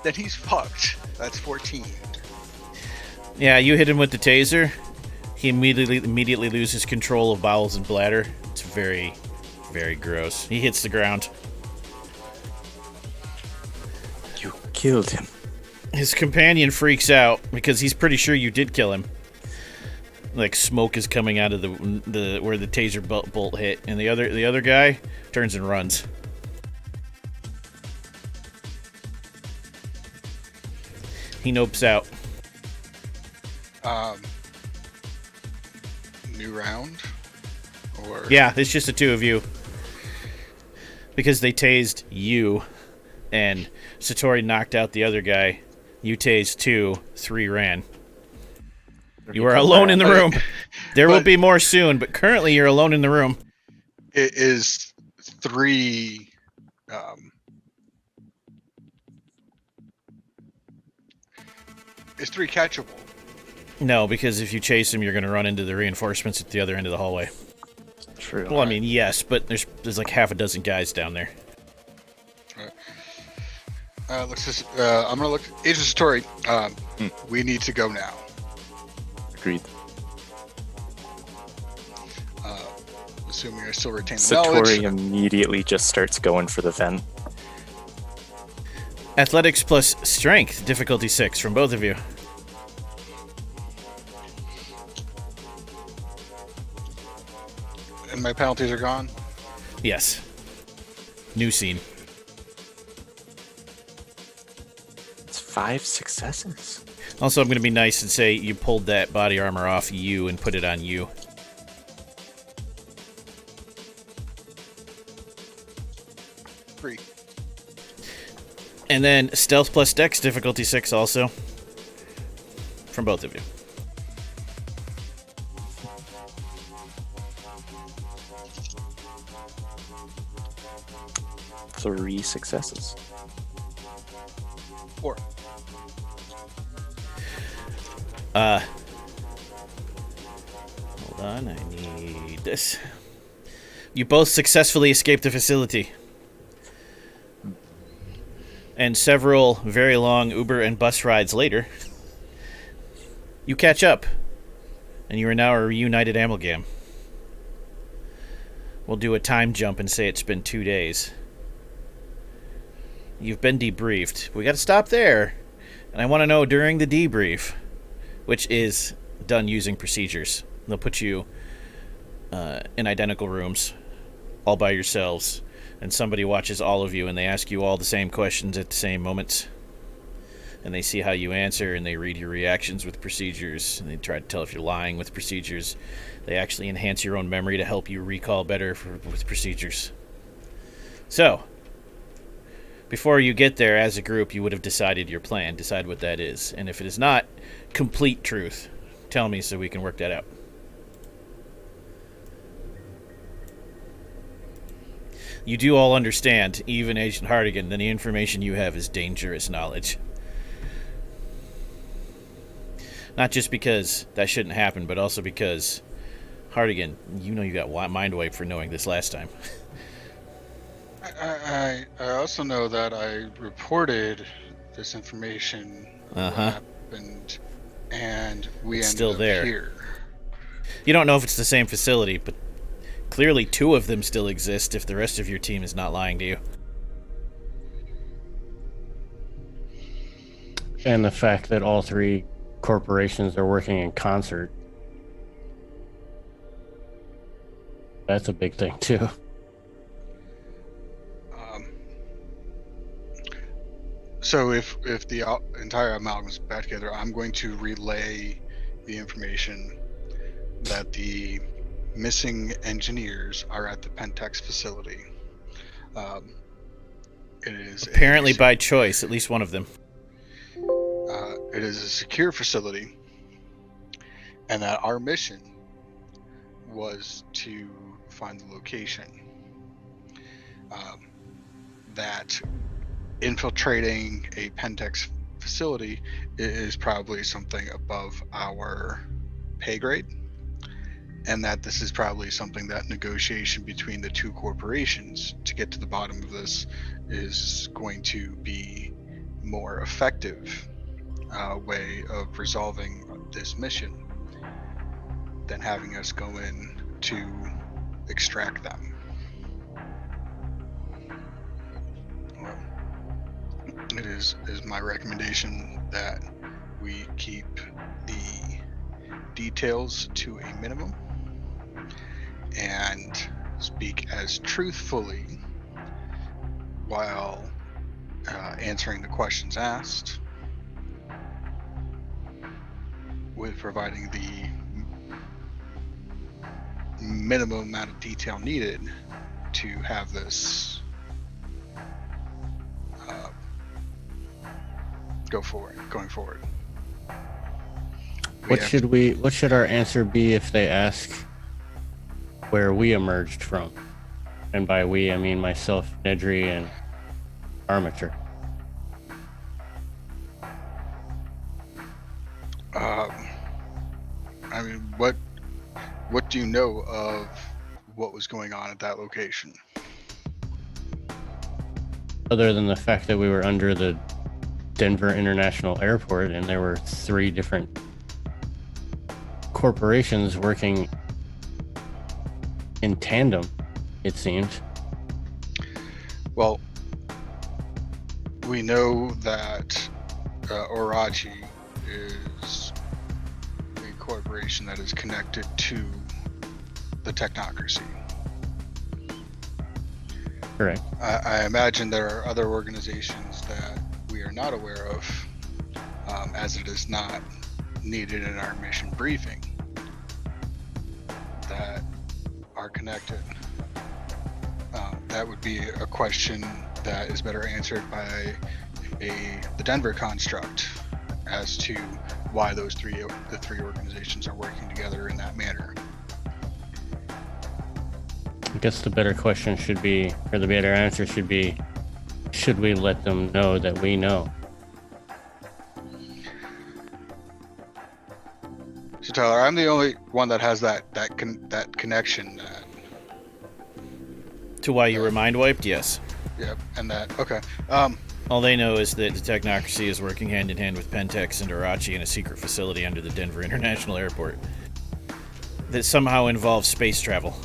Then he's fucked. That's 14. Yeah, you hit him with the taser. He immediately loses control of bowels and bladder. It's very, very gross. He hits the ground. You killed him. His companion freaks out because he's pretty sure you did kill him. Like smoke is coming out of the where the taser bolt hit, and the other guy turns and runs. He nopes out. New round? Or Yeah, it's just the two of you. Because they tased you, and Satori knocked out the other guy. You tased 2, 3 ran. You are alone in the room. There will be more soon, but currently you're alone in the room. it is 3. Is 3 catchable? No, because if you chase him, you're going to run into the reinforcements at the other end of the hallway. True. Well, I mean, yes, but there's like half a dozen guys down there. Let's just. I'm gonna look. Agent Satori. We need to go now. Agreed. Assuming I still retain the knowledge. Satori immediately just starts going for the vent. Athletics plus strength, difficulty 6 from both of you. And my penalties are gone. Yes. New scene. It's 5 successes. Also, I'm going to be nice and say you pulled that body armor off you and put it on you. Free. And then stealth plus dex, difficulty 6 also. From both of you. Three successes. 4. Hold on, I need this. You both successfully escaped the facility. And several very long Uber and bus rides later, you catch up, and you are now a reunited amalgam. We'll do a time jump and say it's been 2 days. You've been debriefed. We gotta stop there. And I want to know during the debrief, which is done using procedures. They'll put you in identical rooms, all by yourselves, and somebody watches all of you, and they ask you all the same questions at the same moments. And they see how you answer, and they read your reactions with procedures, and they try to tell if you're lying with procedures. They actually enhance your own memory to help you recall better with procedures. So, before you get there as a group, you would have decided your plan. Decide what that is. And if it is not complete truth, tell me so we can work that out. You do all understand, even Agent Hardigan, that the information you have is dangerous knowledge. Not just because that shouldn't happen, but also because, Hardigan, you know you got mind wipe for knowing this last time. I also know that I reported this information what happened, and we It's ended still up there. here. You don't know if it's the same facility, but clearly 2 of them still exist if the rest of your team is not lying to you. And the fact that all 3 corporations are working in concert. That's a big thing, too. So if the entire amalgam is back together, I'm going to relay the information that the missing engineers are at the Pentex facility. It is Apparently by choice, at least one of them. It is a secure facility, and that our mission was to find the location. That infiltrating a Pentex facility is probably something above our pay grade, and that this is probably something that negotiation between the 2 corporations to get to the bottom of this is going to be more effective way of resolving this mission than having us go in to extract them. It is my recommendation that we keep the details to a minimum and speak as truthfully while answering the questions asked, with providing the minimum amount of detail needed to have this going forward. What should our answer be if they ask where we emerged from? And by we, I mean myself, Nedry, and Armature. I mean, what do you know of what was going on at that location. Other than the fact that we were under the Denver International Airport and there were 3 different corporations working in tandem, it seems. Well, we know that Orachi is a corporation that is connected to the Technocracy. Correct. I imagine there are other organizations that we are not aware of, as it is not needed in our mission briefing, that are connected. That would be a question that is better answered by the Denver construct as to why the three organizations are working together in that manner. I guess the better question should be, or the better answer should be, should we let them know that we know? So Tyler, I'm the only one that has that connection. To why you were mind wiped? Yes. Yep, and that. Okay. All they know is that the Technocracy is working hand in hand with Pentex and Orachi in a secret facility under the Denver International Airport that somehow involves space travel.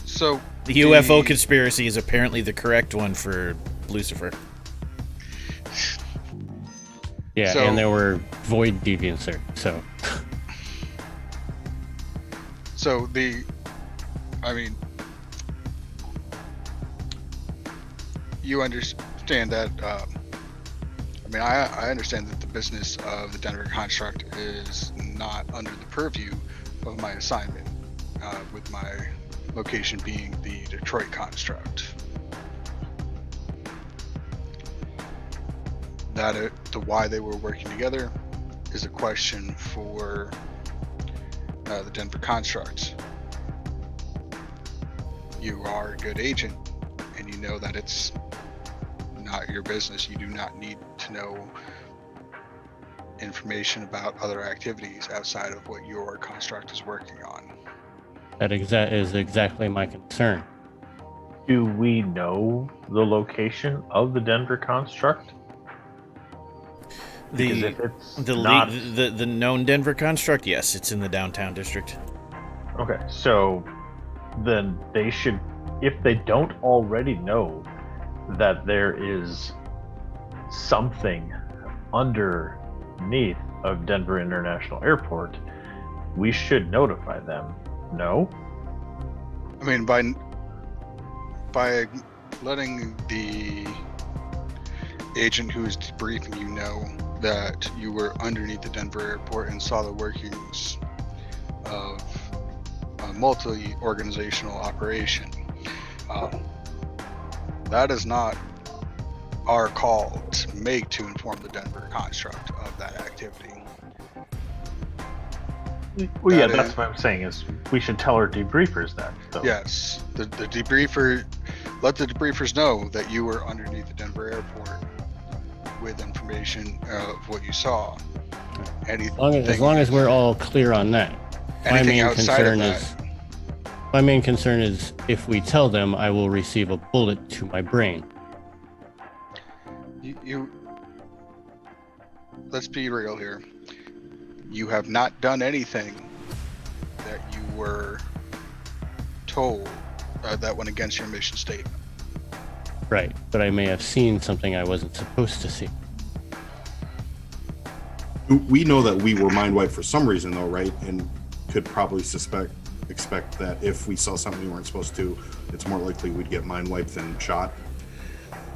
So the UFO conspiracy is apparently the correct one for Lucifer. Yeah, So- and there were void deviants there, so. So you understand that. I understand that the business of the Denver construct is not under the purview of my assignment, with my location being the Detroit construct. The why they were working together is a question for the Denver construct. You are a good agent, and you know that it's not your business. You do not need to know information about other activities outside of what your construct is working on. That is exactly my concern. Do we know the location of the Denver construct? Because if it's not... the known Denver construct, yes, it's in the downtown district. Okay, so then they should, if they don't already know that there is something underneath of Denver International Airport, we should notify them. No? I mean, by letting the agent who is debriefing you know that you were underneath the Denver airport and saw the workings of a multi-organizational operation, that is not our call to make to inform the Denver construct of that activity. Well, yeah, That that's is- what I'm saying is we should tell our debriefers that. So. Yes, the debriefer, let the debriefers know that you were underneath the Denver airport with information of what you saw. As long as we're all clear on that. Anything outside of My main concern is if we tell them, I will receive a bullet to my brain. you let's be real here. You have not done anything that you were told that went against your mission statement. Right, but I may have seen something I wasn't supposed to see. We know that we were mind wiped for some reason, though, right? And could probably expect that if we saw something we weren't supposed to, it's more likely we'd get mind wiped than shot.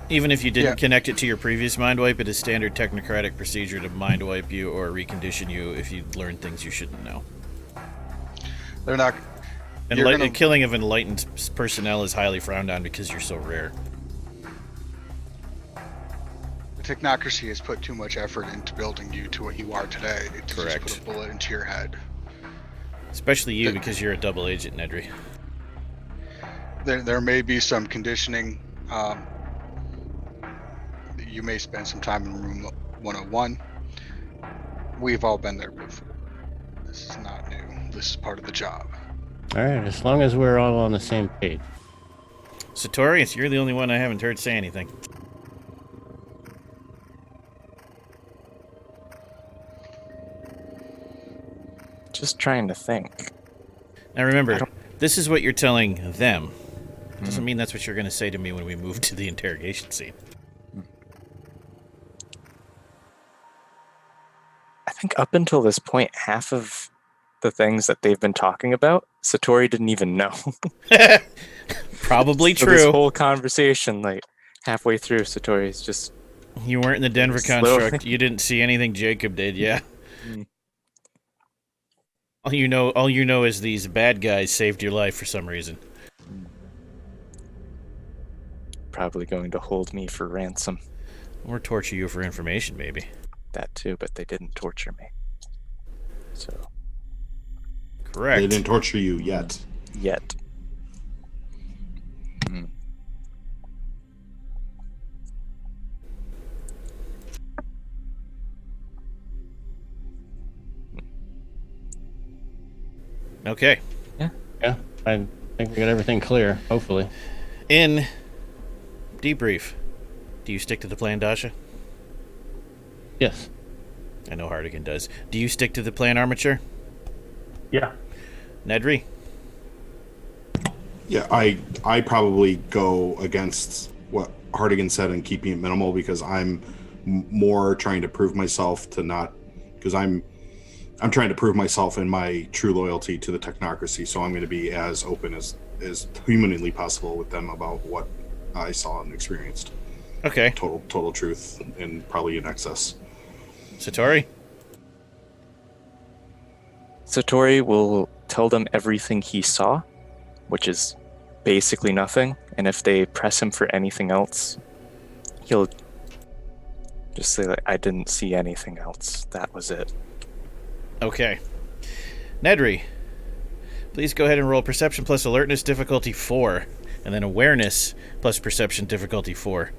Even if you didn't connect it to your previous mind wipe, it is standard technocratic procedure to mind wipe you or recondition you if you learn things you shouldn't know. They're not. You're gonna- Killing of enlightened personnel is highly frowned on because you're so rare. The Technocracy has put too much effort into building you to what you are today to Correct. just put a bullet into your head. Especially you, because you're a double agent, Nedry. There may be some conditioning. You may spend some time in room 101. We've all been there before. This is not new. This is part of the job. All right, as long as we're all on the same page. Satori, you're the only one I haven't heard say anything. Just trying to think. Now remember, this is what you're telling them. It doesn't mean that's what you're going to say to me when we move to the interrogation scene. I think up until this point, half of the things that they've been talking about, Satori didn't even know. Probably So true. this whole conversation, like halfway through, Satori's just You weren't in the Denver Slowly. construct. You didn't see anything Jacob did, yeah. Mm. All you know is these bad guys saved your life for some reason. probably going to hold me for ransom. Or torture you for information, maybe. That too, but they didn't torture me. So, Correct. They didn't torture you yet. yet. Hmm. Okay. Yeah, I think we got everything clear, hopefully. In debrief, do you stick to the plan, Dasha? Yes. I know Hardigan does. Do you stick to the plan, Armature? Yeah. Nedry? Yeah, I probably go against what Hardigan said and keeping it minimal because I'm more trying to prove myself to not, because I'm trying to prove myself in my true loyalty to the Technocracy, so I'm going to be as open as humanly possible with them about what I saw and experienced. Okay. Total truth, and probably in excess. Satori? Satori will tell them everything he saw, which is basically nothing, and if they press him for anything else, he'll just say, like, I didn't see anything else. That was it. Okay. Nedry, please go ahead and roll Perception plus Alertness difficulty 4, and then Awareness plus Perception difficulty 4.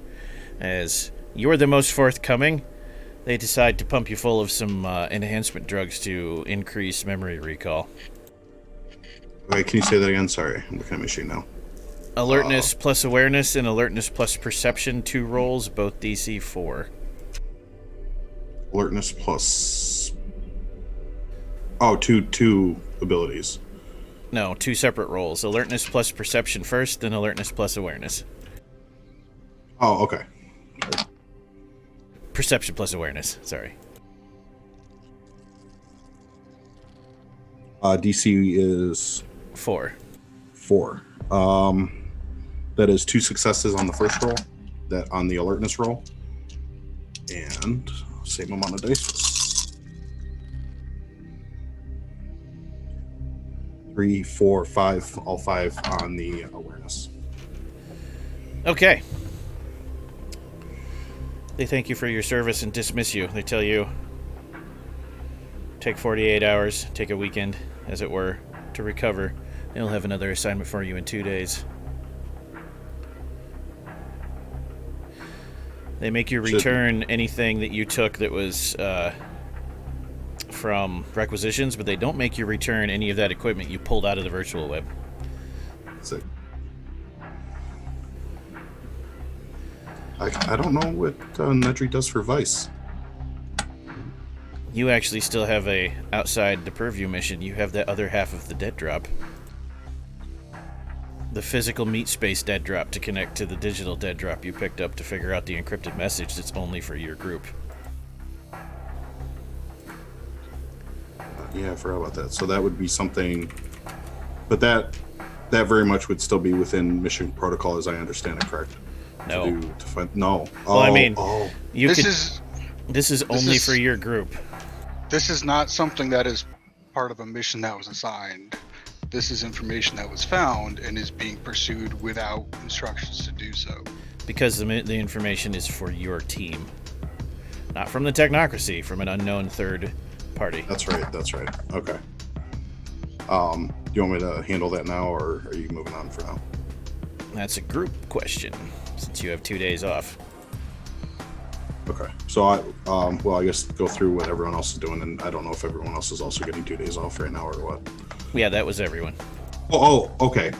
As you're the most forthcoming, they decide to pump you full of some enhancement drugs to increase memory recall. Wait, can you say that again? Sorry, I'm looking at my machine now. Alertness plus Awareness and Alertness plus Perception, 2 rolls, both DC 4. Alertness plus... Oh, two abilities. No, 2 separate rolls. Alertness plus Perception first, then Alertness plus Awareness. Oh, okay. Perception plus Awareness, sorry. DC is 4. 4. That is 2 successes on the first roll, that on the alertness roll, and same amount of dice. 3, 4, 5, all 5 on the awareness. Okay. They thank you for your service and dismiss you. They tell you, take 48 hours, take a weekend, as it were, to recover. They'll have another assignment for you in 2 days. They make you return anything that you took that was from requisitions, but they don't make you return any of that equipment you pulled out of the virtual web. Sick. I don't know what Nedry does for Vice. You actually still have a outside the purview mission. You have that other half of the dead drop. The physical meat space dead drop to connect to the digital dead drop you picked up to figure out the encrypted message that's only for your group. Yeah, I forgot about that. So that would be something, but that very much would still be within mission protocol, as I understand it, correct? No. No. Well, I mean, This is only for your group. This is not something that is part of a mission that was assigned. This is information that was found and is being pursued without instructions to do so. Because the information is for your team. Not from the Technocracy, from an unknown third party. That's right. Okay. Do you want me to handle that now, or are you moving on for now? That's a group question, since you have 2 days off. Okay. So I guess go through what everyone else is doing, and I don't know if everyone else is also getting 2 days off right now or what. Yeah, that was everyone. Okay.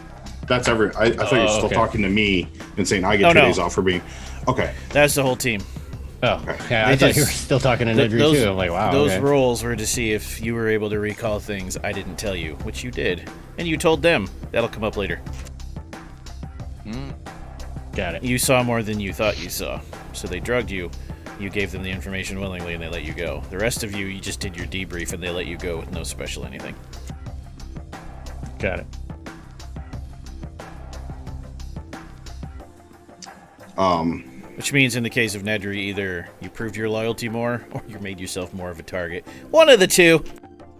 That's every. I thought you were still okay. talking to me and saying I get Oh, 2 no. days off for being. Okay. That's the whole team. Oh, yeah, They I thought you were just- still talking to Nedry too. I'm like, wow. Those okay. rolls were to see if you were able to recall things I didn't tell you, which you did. And you told them. That'll come up later. Got it. You saw more than you thought you saw. So they drugged you. You gave them the information willingly and they let you go. The rest of you just did your debrief and they let you go with no special anything. Got it. Which means in the case of Nedry, either you proved your loyalty more or you made yourself more of a target. One of the two.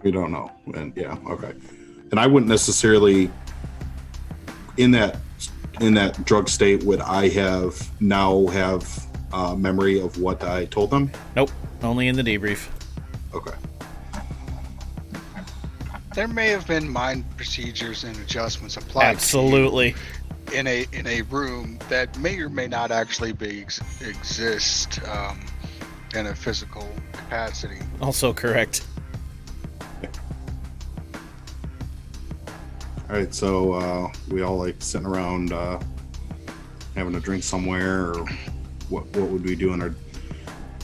We don't know. And yeah, okay. And I wouldn't necessarily in that drug state would I have memory of what I told them? Nope. Only in the debrief. Okay. There may have been mind procedures and adjustments applied Absolutely. to you in a room that may or may not actually exist in a physical capacity. Also correct. All right, so we all like sitting around having a drink somewhere, or what would we do in our?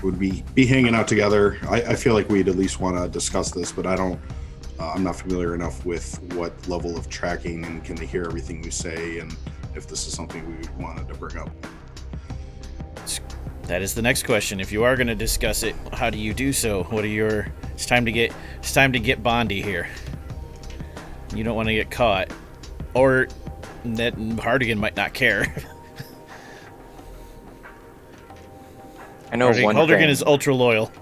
Would we be hanging out together? I feel like we'd at least want to discuss this, but I don't. I'm not familiar enough with what level of tracking and can they hear everything we say, and if this is something we wanted to bring up. That is the next question. If you are going to discuss it, how do you do so? What are your? It's time to get Bondy here. You don't want to get caught, or that Hardigan might not care. I know one Hardigan thing. is ultra loyal.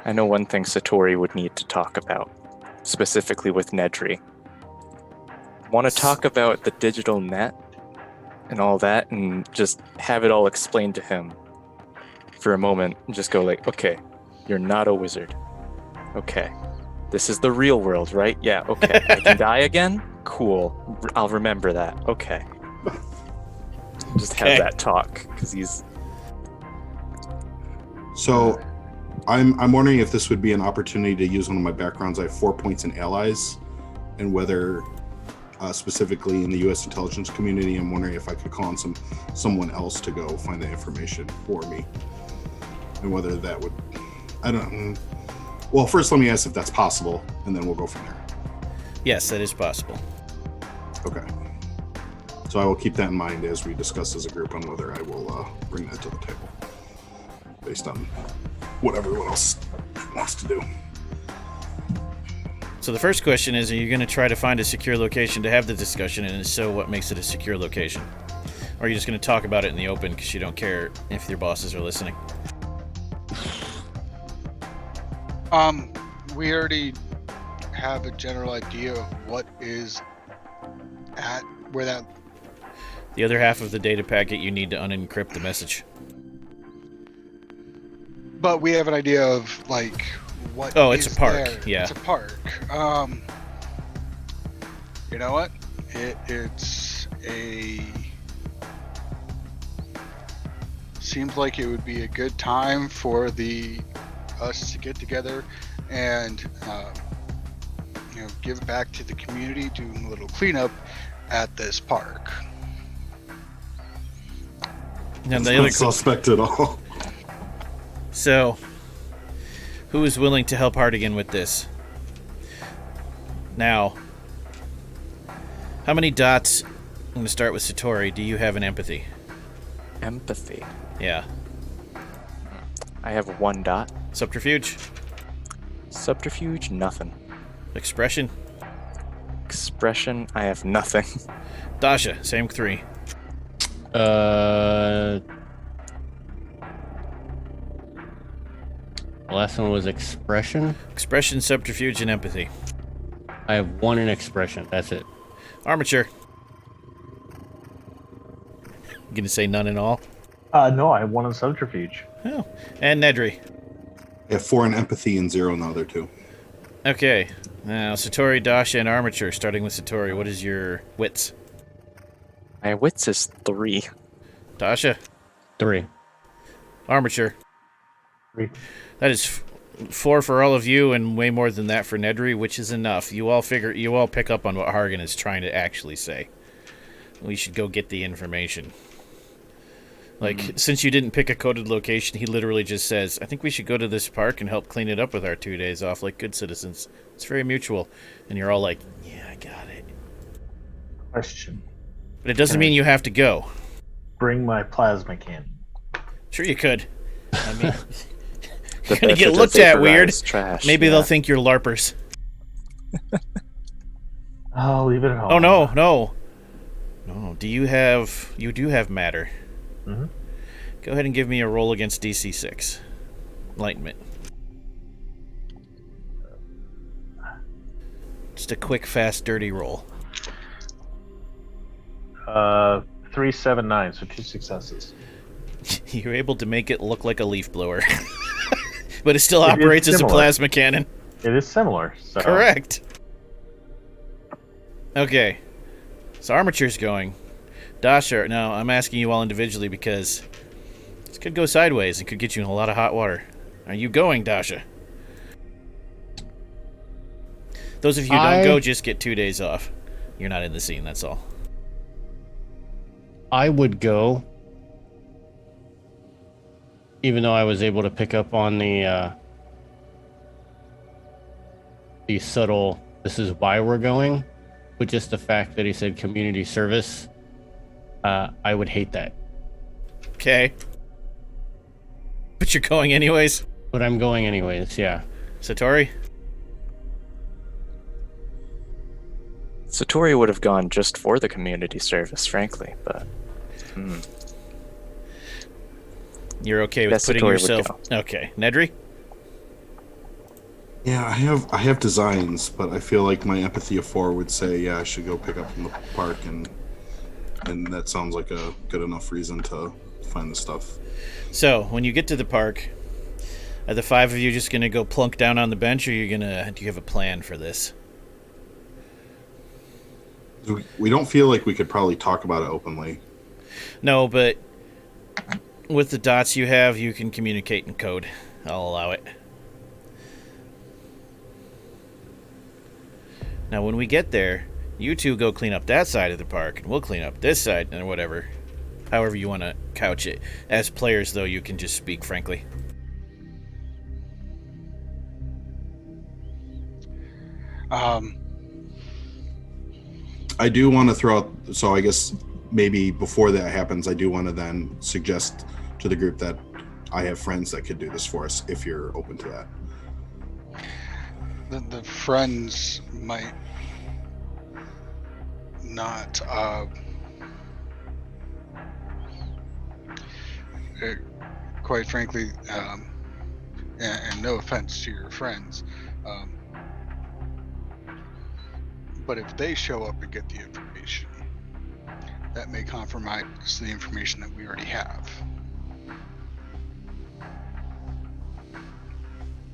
I know one thing Satori would need to talk about, specifically with Nedry. Want to talk about the digital net and all that, and just have it all explained to him for a moment, and just go like, okay, you're not a wizard. Okay. This is the real world, right? Yeah, okay. I can die again? Cool. I'll remember that. Okay. Just Okay. have that talk, because he's... So, I'm wondering if this would be an opportunity to use one of my backgrounds. I have 4 points in allies, and whether specifically in the U.S. intelligence community, I'm wondering if I could call on someone else to go find the information for me, and whether that would, I don't. Well, first let me ask if that's possible, and then we'll go from there. Yes, that is possible. Okay. So I will keep that in mind as we discuss as a group on whether I will bring that to the table, based on what everyone else wants to do. So the first question is, are you going to try to find a secure location to have the discussion, and if so, what makes it a secure location? Or are you just going to talk about it in the open because you don't care if your bosses are listening? We already have a general idea of what is at where that. The other half of the data packet, you need to unencrypt the message. But we have an idea of like what. Oh, it's a is park, there. yeah. It's a park. You know what? It's a. Seems like it would be a good time for us to get together and give back to the community, doing a little cleanup at this park. And the Not other suspect at all. So, who is willing to help Hardigan with this? Now, how many dots? I'm going to start with Satori. Do you have an empathy? Empathy. Yeah. I have 1 dot. Subterfuge? Subterfuge, nothing. Expression? Expression, I have nothing. Dasha, same 3. The last one was expression. Expression, subterfuge, and empathy. I have 1 in expression. That's it. Armature. You gonna say none at all? No, I have 1 in subterfuge. Oh. And Nedry. I have 4 in empathy and 0 in the other 2. Okay. Now, Satori, Dasha, and Armature. Starting with Satori, what is your wits? My wits is 3. Dasha. 3. Armature. 3. That is 4 for all of you and way more than that for Nedry, which is enough. You all pick up on what Hargan is trying to actually say. We should go get the information. Like, since you didn't pick a coded location, he literally just says, I think we should go to this park and help clean it up with our 2 days off like good citizens. It's very mutual. And you're all like, yeah, I got it. Question. But it doesn't mean you have to go. Bring my plasma cannon. Sure you could. I mean, The you're going to get message looked that at vaporize weird. Trash. Maybe yeah. they'll think you're LARPers. I'll leave it at home. Oh, no. You do have matter. Mm-hmm. Go ahead and give me a roll against DC 6. Enlightenment. Just a quick, fast, dirty roll. 3, 7, 9, so 2 successes. You're able to make it look like a leaf blower. But it still operates as a similar. plasma cannon. It is similar. So. Correct. Okay. So Armature's going. Dasha, now I'm asking you all individually because this could go sideways and could get you in a lot of hot water. Are you going, Dasha? Those of you who don't go just get 2 days off. You're not in the scene, that's all. I would go, even though I was able to pick up on the subtle, this is why we're going, but just the fact that he said community service, I would hate that. Okay. But you're going anyways? But I'm going anyways, yeah. Satori? Satori would have gone just for the community service, frankly, but You're okay with Yes, putting Satori would yourself... go. Okay. Nedry? Yeah, I have designs, but I feel like my empathy of 4 would say, yeah, I should go pick up from the park, and that sounds like a good enough reason to find the stuff. So, when you get to the park, are the 5 of you just going to go plunk down on the bench, or do you have a plan for this? We don't feel like we could probably talk about it openly. No, but with the dots you have, you can communicate in code. I'll allow it. Now, when we get there, you two go clean up that side of the park, and we'll clean up this side, and whatever. However you want to couch it. As players, though, you can just speak frankly. I do want to throw out, so I guess maybe before that happens, I do want to then suggest to the group that I have friends that could do this for us, if you're open to that. The friends might not quite frankly, and no offense to your friends, but if they show up and get the information, that may compromise the information that we already have.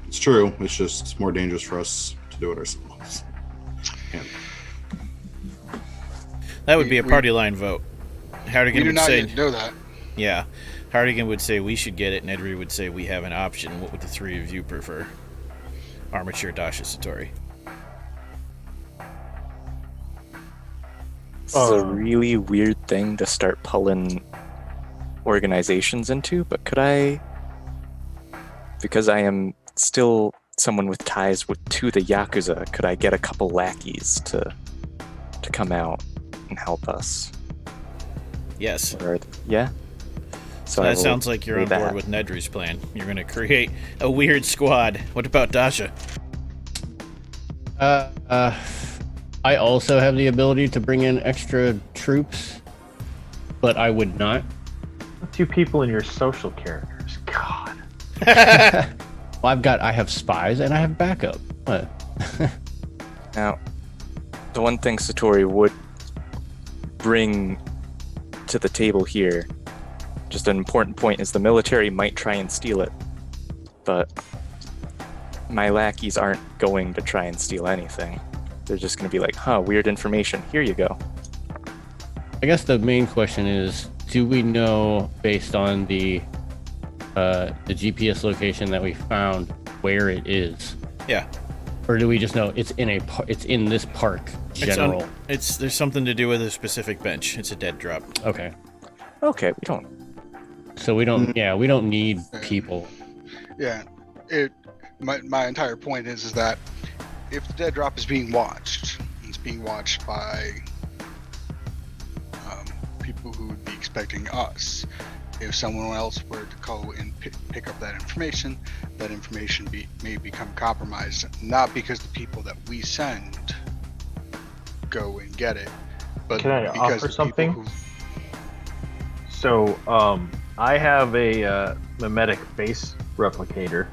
It's true. It's just more dangerous for us to do it ourselves. And That would be a party line vote. We Hardigan do would not say, yet know that. yeah. Hardigan would say we should get it, and Nedry would say we have an option. What would the 3 of you prefer? Armature, Dasha, Satori. this is a really weird thing to start pulling organizations into, but could I, because I am still someone with ties to the Yakuza, could I get a couple lackeys to come out and help us? Yes. Or, yeah? So That sounds like you're on board with Nedry's plan. You're going to create a weird squad. What about Dasha? I also have the ability to bring in extra troops, but I would not. 2 people in your social characters. God. Well, I have spies and I have backup. What? Now, the one thing Satori would bring to the table here, just an important point, is the military might try and steal it, but my lackeys aren't going to try and steal anything. They're just going to be like, weird information. Here you go. I guess the main question is, do we know, based on the GPS location that we found, where it is? Yeah. Or do we just know it's in this park general? There's something to do with a specific bench. It's a dead drop. Okay. Okay, we don't. So we don't. Yeah, we don't need people. Yeah, my entire point is that if the dead drop is being watched, it's being watched by people who would be expecting us. If someone else were to go and pick up that information may become compromised, not because the people that we send go and get it, but Can I because offer the something? people who, So, I have a mimetic base replicator.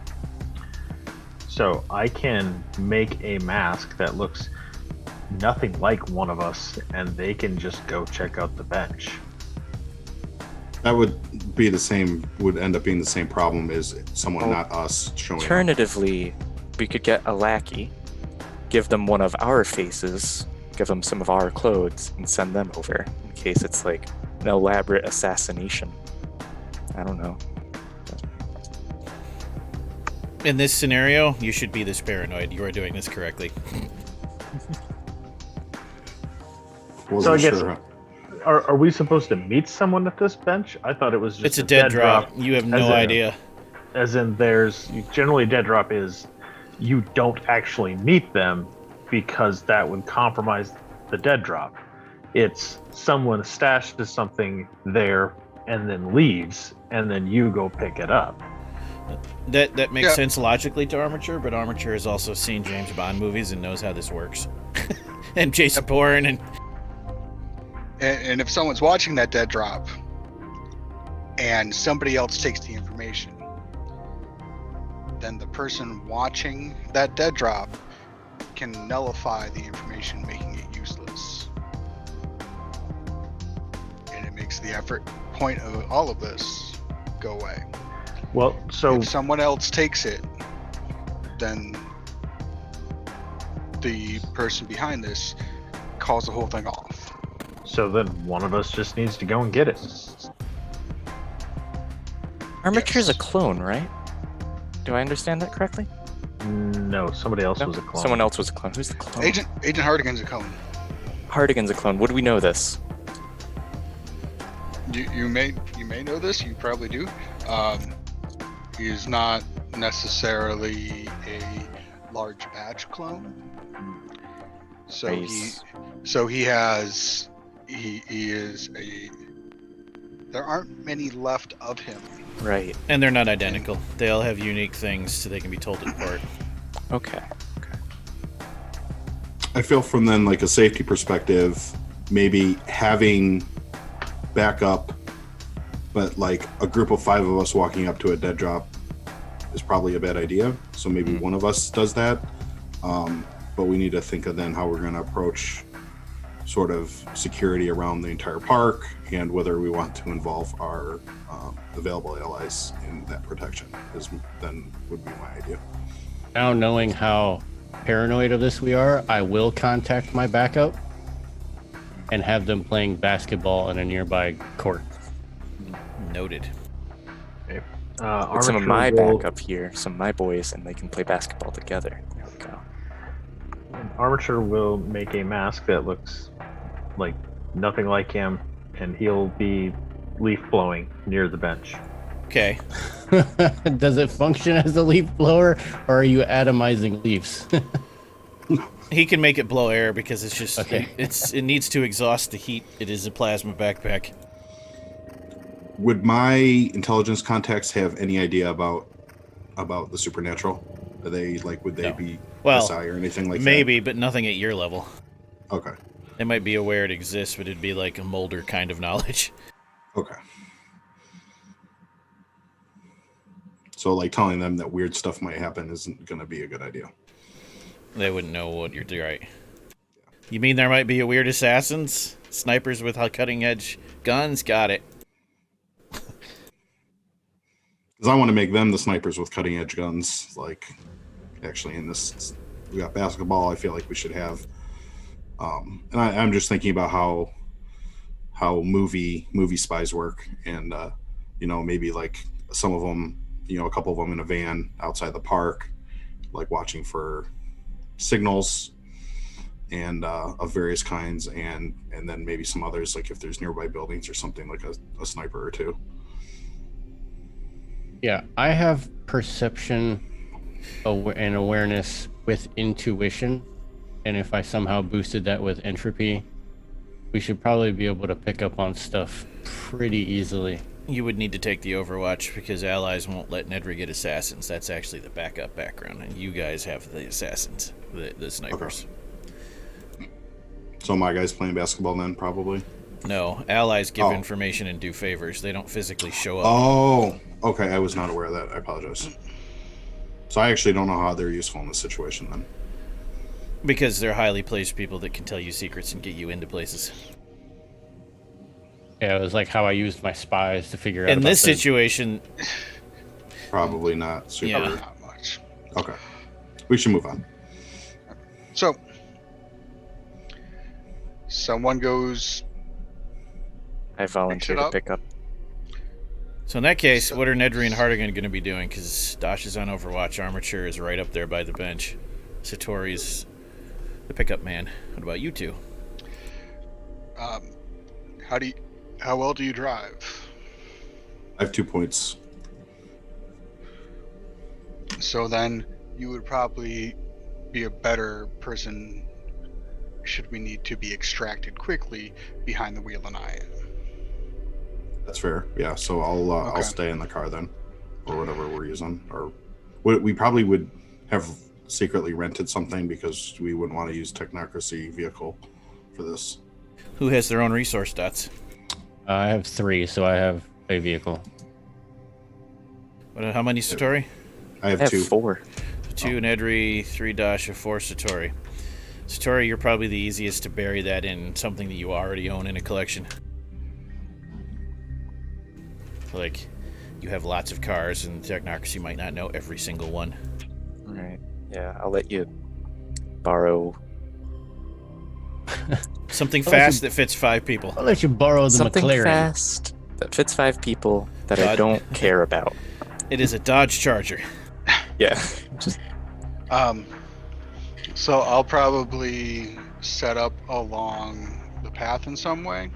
So I can make a mask that looks nothing like one of us, and they can just go check out the bench. That would be the same. Would end up being the same problem as someone not us showing up. Alternatively, we could get a lackey, give them one of our faces, give them some of our clothes, and send them over in case it's like an elaborate assassination. I don't know. In this scenario, you should be this paranoid. You are doing this correctly. So I guess, Sure. are we supposed to meet someone at this bench? I thought it was just It's a dead drop. You have no idea. As in, generally a dead drop is you don't actually meet them because that would compromise the dead drop. It's someone stashes something there and then leaves, and then you go pick it up. That makes sense logically to Armature, but Armature has also seen James Bond movies and knows how this works. And Jason Bourne and if someone's watching that dead drop and somebody else takes the information, then the person watching that dead drop can nullify the information, making it useless. And it makes the point of all of this go away. Well, so If someone else takes it, then the person behind this calls the whole thing off. so then one of us just needs to go and get it. Armature's Yes. a clone, right? Do I understand that correctly? No, somebody else No? was a clone. Someone else was a clone. Who's the clone? Agent Hardigan's a clone. Hardigan's a clone. Would we know this? You may know this. You probably do. He is not necessarily a large batch clone. So Nice. he is a. There aren't many left of him. Right. and they're not identical. They all have unique things, so they can be told apart. Okay. I feel from then like a safety perspective, maybe having backup, but like a group of 5 of us walking up to a dead drop is probably a bad idea. So maybe one of us does that. But we need to think of then how we're going to approach sort of security around the entire park and whether we want to involve our available allies in that protection then would be my idea. Now knowing how paranoid of this we are, I will contact my backup and have them playing basketball in a nearby court. Noted. Okay. With some of Armature my will- backup here, some of my boys, and they can play basketball together. There we go. Armature will make a mask that looks like nothing like him, and he'll be leaf blowing near the bench. Okay. Does it function as a leaf blower, or are you atomizing leaves? He can make it blow air because it's just Okay. it needs to exhaust the heat. It is a plasma backpack. Would my intelligence contacts have any idea about the supernatural? Are they like, would they No. be Well, SI or anything like Maybe, but nothing at your level. that? Okay. They might be aware it exists, but it'd be like a Mulder kind of knowledge. Okay. So like telling them that weird stuff might happen isn't going to be a good idea. They wouldn't know what you're right. You mean there might be a weird assassins? Snipers with cutting edge guns? Got it. Because I want to make them the snipers with cutting edge guns. Like, actually, in this, we got basketball. I feel like we should have. And I'm just thinking about how movie spies work, and maybe like some of them, a couple of them in a van outside the park, like watching for signals and of various kinds, and then maybe some others, like if there's nearby buildings or something, like a sniper or two. Yeah, I have perception and awareness with intuition, and if I somehow boosted that with entropy, we should probably be able to pick up on stuff pretty easily. You would need to take the Overwatch because allies won't let Nedry get assassins. That's actually the backup background, and you guys have the assassins, the snipers. Okay. So my guys playing basketball then, probably? No, allies give information and do favors. They don't physically show up. Oh, okay. I was not aware of that. I apologize. So I actually don't know how they're useful in this situation then. Because they're highly placed people that can tell you secrets and get you into places. Yeah, it was like how I used my spies to figure out. In this situation, probably not super. Yeah. Not much. Okay. We should move on. So, someone goes. I volunteer to up. pick up. So in that case, what are Nedry and Hardigan going to be doing? Because Dosh is on Overwatch, Armature is right up there by the bench. Satori's the pickup man. What about you two? How well do you drive? I have 2 points. So then you would probably be a better person should we need to be extracted quickly behind the wheel than I am. That's fair. Yeah. So I'll stay in the car then, or whatever we're using. Or we probably would have secretly rented something because we wouldn't want to use Technocracy vehicle for this. Who has their own resource dots? I have 3, so I have a vehicle. How many Satori? I have I have 2. 4. 2 Nedry, 3 Dosh, 4 Satori. Satori, you're probably the easiest to bury that in something that you already own in a collection. Like, you have lots of cars, and Technocracy might not know every single one. All right. Yeah, I'll let you borrow Something fast that fits 5 people. I'll let you borrow the something McLaren. fast that fits 5 people that I don't care about. It is a Dodge Charger. Yeah. Just So I'll probably set up along the path in some way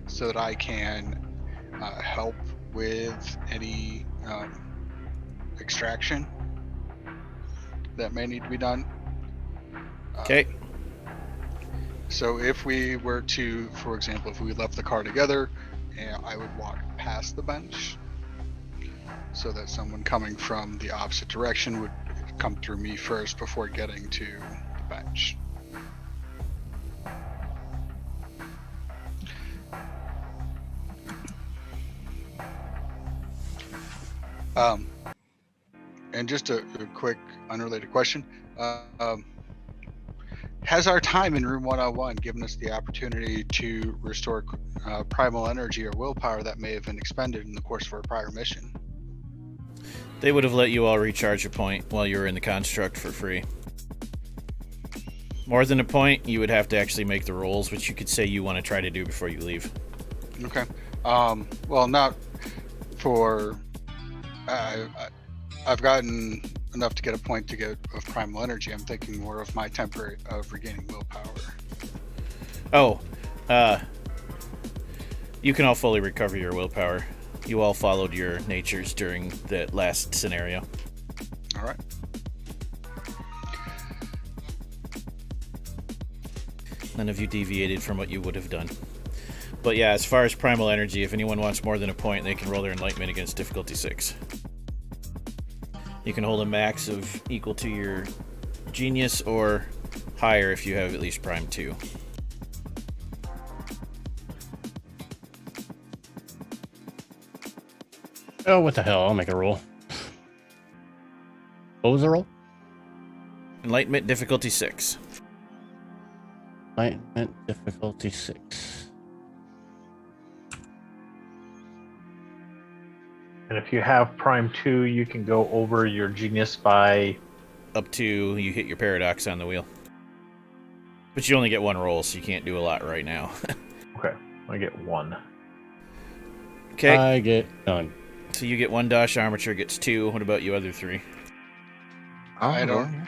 so that I can help with any extraction that may need to be done. Okay. So if we were to, for example, if we left the car together, I would walk past the bench so that someone coming from the opposite direction would come through me first before getting to the bench. And just a quick unrelated question. Has our time in room 101 given us the opportunity to restore primal energy or willpower that may have been expended in the course of our prior mission? They would have let you all recharge a point while you were in the construct for free. More than a point, you would have to actually make the rolls, which you could say you want to try to do before you leave. Okay. Well, not for... I've gotten enough to get a point to get of primal energy. I'm thinking more of my temporary of regaining willpower. Oh, you can all fully recover your willpower. You all followed your natures during that last scenario. All right. None of you deviated from what you would have done. But yeah, as far as primal energy, if anyone wants more than a point, they can roll their enlightenment against difficulty 6. You can hold a max of equal to your genius or higher if you have at least prime 2. Oh, what the hell? I'll make a roll. What was the roll? Enlightenment difficulty 6. Enlightenment difficulty 6. And if you have Prime 2, you can go over your genius by... Up to you hit your paradox on the wheel. But you only get 1 roll, so you can't do a lot right now. Okay, I get 1. Okay. I get none. So you get 1 Dosh, Armature gets 2. What about you other 3? I Oh, don't. yeah.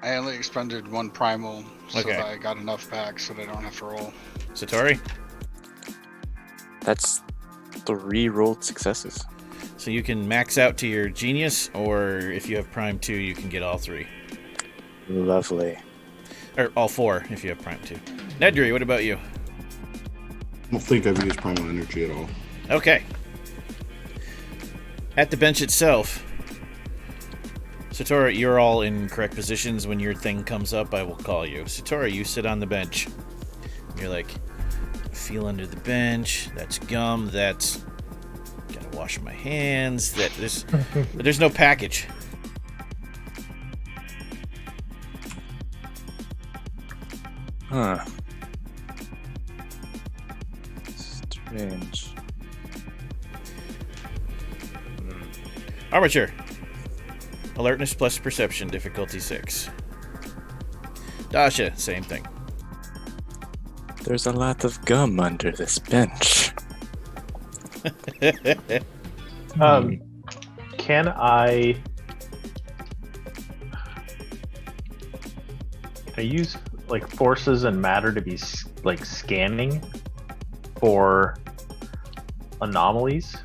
I only expended one primal, so Okay. that I got enough back so that I don't have to roll. Satori? That's 3 rolled successes. So you can max out to your genius, or if you have Prime 2, you can get all 3. Lovely. Or all 4 if you have Prime 2. Nedry, what about you? I don't think I've used primal energy at all. Okay. At the bench itself, Satori, you're all in correct positions. When your thing comes up, I will call you. Satori, you sit on the bench. You're like, feel under the bench. That's gum. That's gotta wash my hands. That there's no package. Huh. Strange. Armature. Alertness plus perception, difficulty 6. Dasha, same thing. There's a lot of gum under this bench. Can I use like forces and matter to be like scanning for anomalies?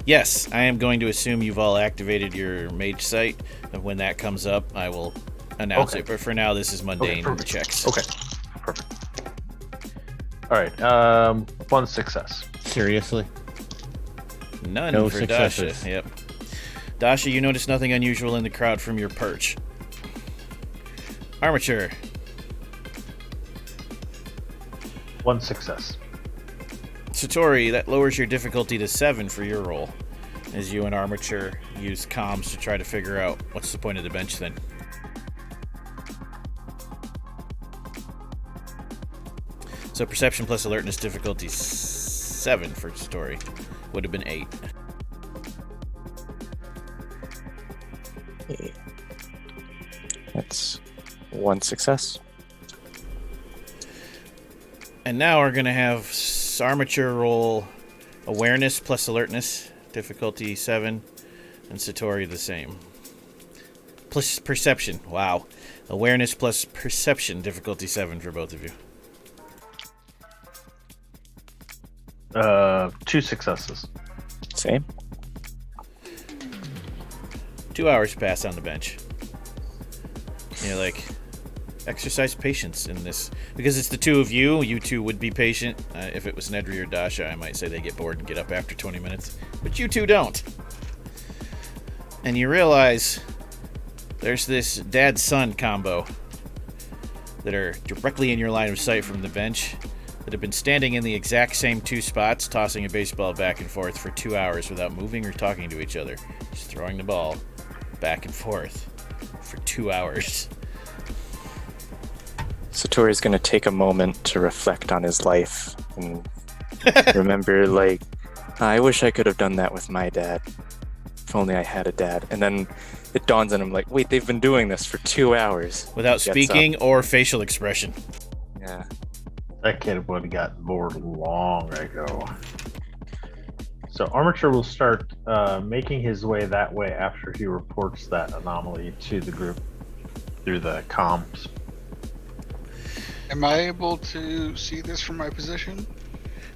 Yes, I am going to assume you've all activated your mage sight. And when that comes up, I will announce Okay. it. But for now, this is mundane perfect. checks. Okay, perfect. All right, 1 success. Seriously? None No for successes. Dasha. Yep. Dasha, you notice nothing unusual in the crowd from your perch. Armature. 1 success. Satori, that lowers your difficulty to 7 for your roll, as you and Armature use comms to try to figure out what's the point of the bench then. So perception plus alertness difficulty 7 for Satori. Would have been 8. Okay. That's 1 success. And now we're going to have Armature roll awareness plus alertness, difficulty 7, and Satori the same. Plus perception, wow. Awareness plus perception, difficulty 7 for both of you. 2 successes. Same. 2 hours pass on the bench. You're like, exercise patience in this. Because it's the two of you, you two would be patient. If it was Nedry or Dasha, I might say they get bored and get up after 20 minutes. But you two don't. And you realize there's this dad-son combo that are directly in your line of sight from the bench that have been standing in the exact same 2 spots, tossing a baseball back and forth for 2 hours without moving or talking to each other. Just throwing the ball back and forth for 2 hours. Satori's going to take a moment to reflect on his life and remember, like, I wish I could have done that with my dad. If only I had a dad. And then it dawns on him, like, wait, they've been doing this for 2 hours. Without He gets speaking or facial expression. up. Yeah. That kid would have gotten bored long ago. So Armature will start making his way that way after he reports that anomaly to the group through the comms. Am I able to see this from my position?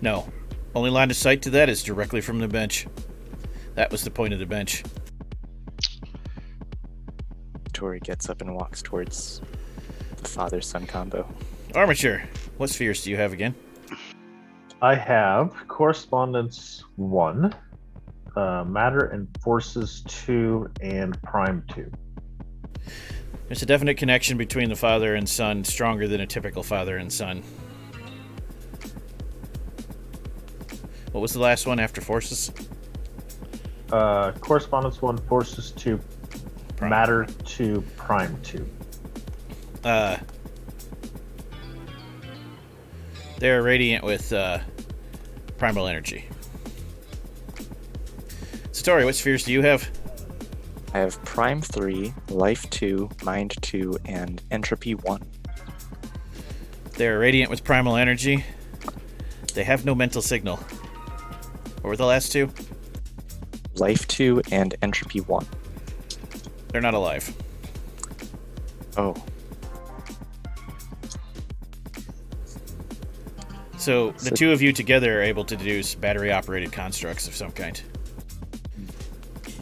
No. Only line of sight to that is directly from the bench. That was the point of the bench. Tori gets up and walks towards the father-son combo. Armature, what spheres do you have again? I have Correspondence 1, Matter and Forces 2, and Prime 2. There's a definite connection between the father and son, stronger than a typical father and son. What was the last one after forces? Correspondence 1, Forces 2, Prime. Matter 2, Prime 2. They're radiant with primal energy. Satori, what spheres do you have? I have Prime 3, Life 2, Mind 2, and Entropy 1. They're radiant with primal energy. They have no mental signal. What were the last two? Life 2 and Entropy 1. They're not alive. Oh. So the two of you together are able to deduce battery-operated constructs of some kind.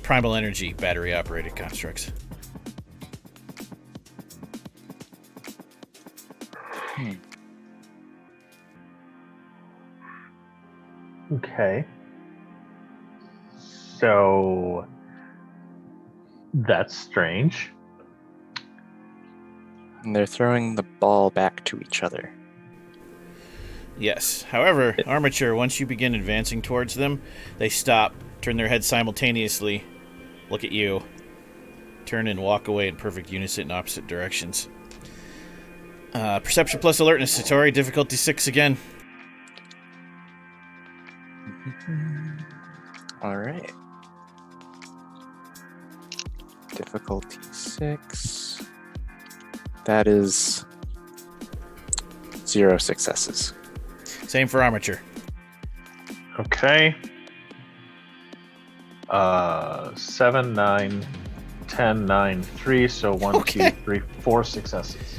Primal energy battery-operated constructs. Okay. So that's strange. And they're throwing the ball back to each other. Yes. However, Armature, once you begin advancing towards them, they stop, turn their heads simultaneously, look at you, turn and walk away in perfect unison in opposite directions. Perception plus alertness, Satori, difficulty 6 again. All right. Difficulty 6. That is 0 successes. Same for Armature. Okay. 7, 9, 10, 9, 3. So 1, Okay. 2, 3, 4 successes.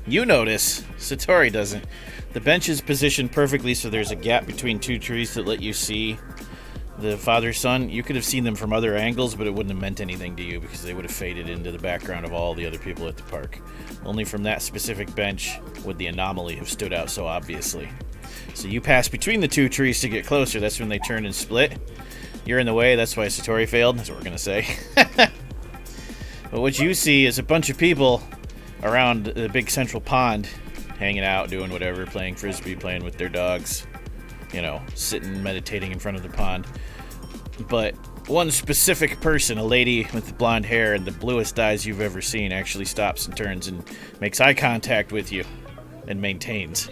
You notice, Satori doesn't. The bench is positioned perfectly so there's a gap between two trees that let you see the father-son. You could have seen them from other angles, but it wouldn't have meant anything to you because they would have faded into the background of all the other people at the park. Only from that specific bench would the anomaly have stood out so obviously. So you pass between the two trees to get closer. That's when they turn and split. You're in the way, that's why Satori failed. That's what we're going to say. But what you see is a bunch of people around the big central pond, hanging out, doing whatever, playing frisbee, playing with their dogs, you know, sitting, meditating in front of the pond. But one specific person, a lady with blonde hair and the bluest eyes you've ever seen, actually stops and turns and makes eye contact with you and maintains.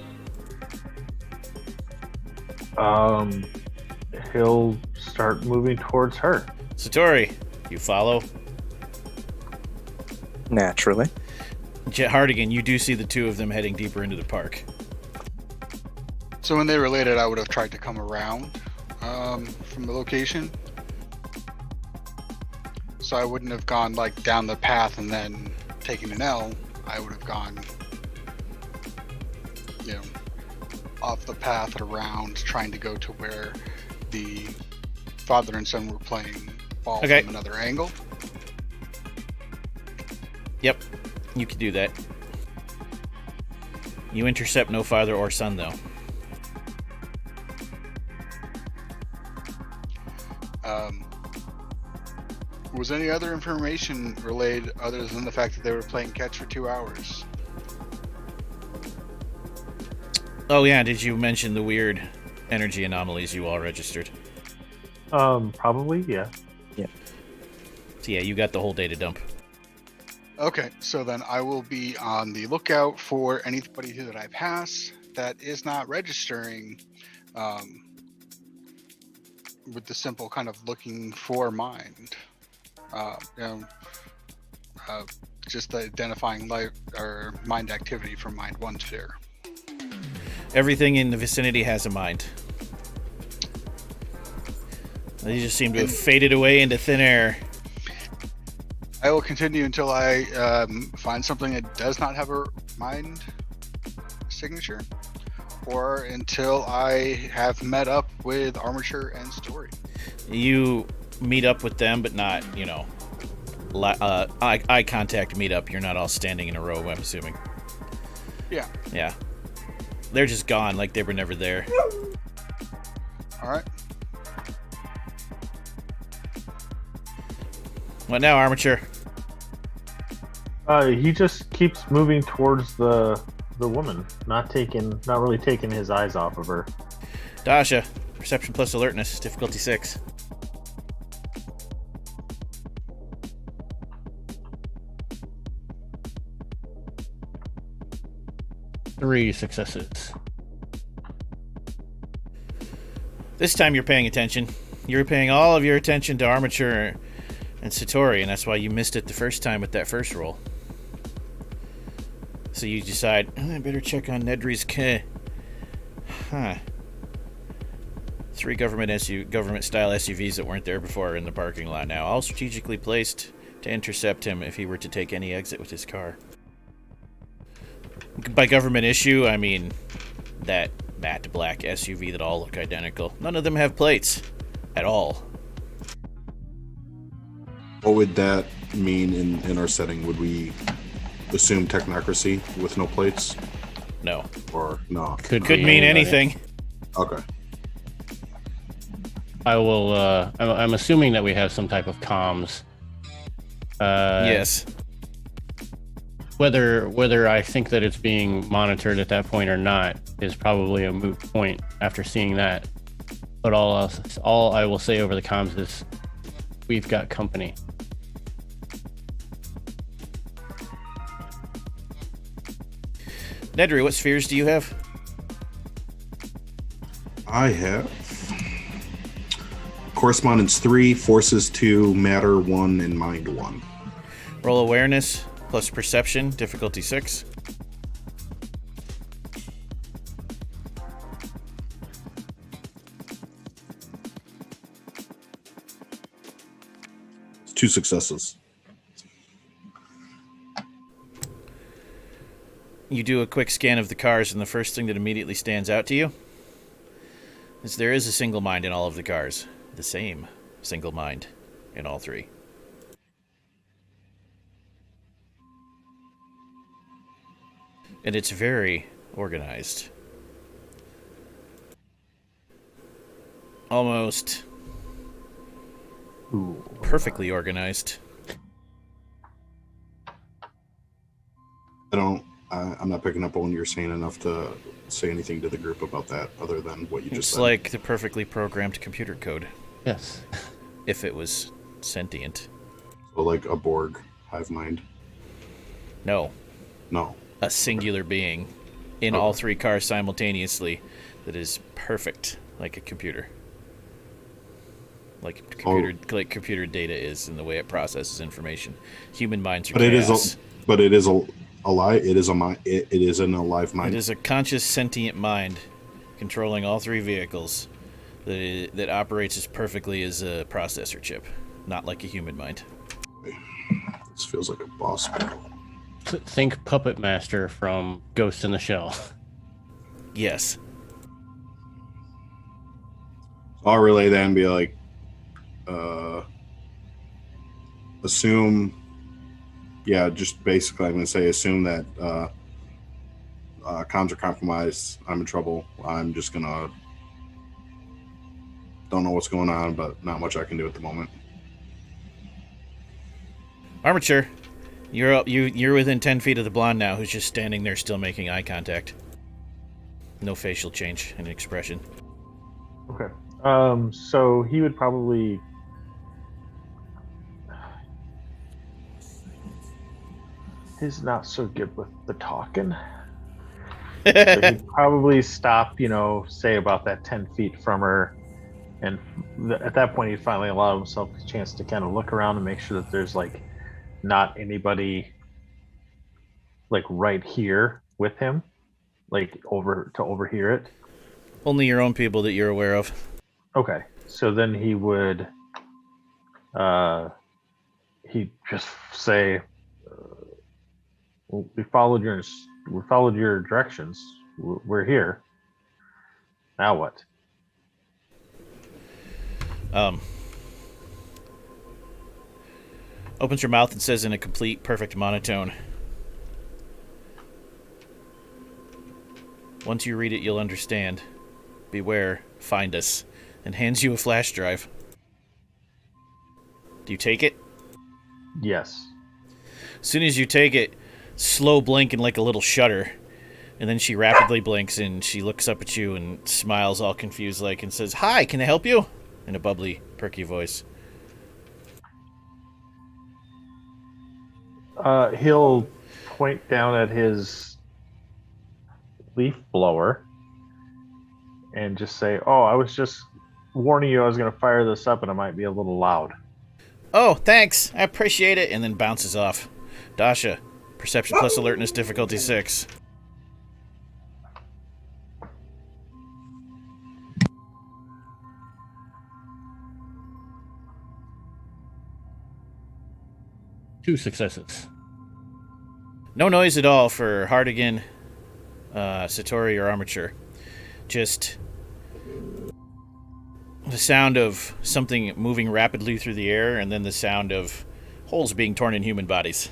He'll start moving towards her. Satori, you follow? Naturally. Jet Hardigan, you do see the two of them heading deeper into the park. So when they related, I would have tried to come around from the location. So I wouldn't have gone like down the path and then taken an L. I would have gone, you know, off the path and around, trying to go to where the father and son were playing ball Okay. from another angle. Yep, you can do that. You intercept no father or son, though. Was any other information relayed other than the fact that they were playing catch for 2 hours? Oh yeah, did you mention the weird energy anomalies you all registered? Probably, yeah. So yeah, you got the whole data dump. Okay, so then I will be on the lookout for anybody that I pass that is not registering with the simple kind of looking for mind. Just identifying light or mind activity from mind 1 sphere. Everything in the vicinity has a mind. They just seem to have faded away into thin air. I will continue until I find something that does not have a mind signature, or until I have met up with Armature and Story. You meet up with them, but not, you know, eye contact meet up. You're not all standing in a row, I'm assuming. Yeah. Yeah. They're just gone, like they were never there. All right. What now, Armature? He just keeps moving towards the woman, not really taking his eyes off of her. Dasha, perception plus alertness, difficulty 6. Three successes. This time you're paying attention. You're paying all of your attention to Armature and Satori, and that's why you missed it the first time with that first roll. So you decide, I better check on Nedry's Three government-style SUVs that weren't there before are in the parking lot now, all strategically placed to to intercept him if he were to take any exit with his car. By government issue, I mean that matte black SUV that all look identical. None of them have plates. At all. What would that mean in our setting? Would we assume technocracy with no plates? No. Or no? Could be mean anybody. anything. Okay. I will. I'm assuming that we have some type of comms. Yes. Whether I think that it's being monitored at that point or not is probably a moot point after seeing that. But all I will say over the comms is, we've got company. Nedry, what spheres do you have? I have correspondence 3, forces 2, matter 1, and mind 1. Roll awareness plus perception, difficulty 6. It's 2 successes. You do a quick scan of the cars, and the first thing that immediately stands out to you is there is a single mind in all of the cars. The same single mind in all 3. And it's very organized. Almost Ooh. perfectly organized. I'm not picking up on what you're saying enough to say anything to the group about that other than what you just It's said. like the perfectly programmed computer code, Yes. if it was sentient. So like a Borg hive mind. No, No. a singular being in all 3 cars simultaneously that is perfect, like a computer. Like computer data is in the way it processes information. Human minds are But chaos. it is a alive. It is a mind. It is an alive mind. It is a conscious sentient mind controlling all 3 vehicles that operates as perfectly as a processor chip, not like a human mind. This feels like a boss battle. Think Puppet Master from Ghost in the Shell. Yes. I'll relay that and be like, assume. Yeah, just basically, I'm going to say assume that comms are compromised. I'm in trouble. I'm just going to... Don't know what's going on, but not much I can do at the moment. Armature, you're within 10 feet of the blonde now, who's just standing there still making eye contact. No facial change in expression. Okay. So he would probably... He's not so good with the talking. So he'd probably stop, say about that 10 feet from her. And at that point, he'd finally allow himself a chance to kind of look around and make sure that there's, not anybody, right here with him, to overhear it. Only your own people that you're aware of. Okay. So then he would, he'd just say, we followed your directions. We're here. Now what? Opens her mouth and says in a complete, perfect monotone, "Once you read it, you'll understand. Beware, find us," and hands you a flash drive. Do you take it? Yes. As soon as you take it, slow blink and like a little shudder, and then she rapidly blinks and she looks up at you and smiles all confused and says, "Hi, can I help you?" in a bubbly, perky voice. He'll point down at his leaf blower and just say, "Oh, I was just warning you I was going to fire this up and it might be a little loud." "Oh, thanks. I appreciate it," and then bounces off. Dasha, perception plus alertness, difficulty 6. 2 successes. No noise at all for Hardigan, Satori, or Armature. Just the sound of something moving rapidly through the air, and then the sound of holes being torn in human bodies.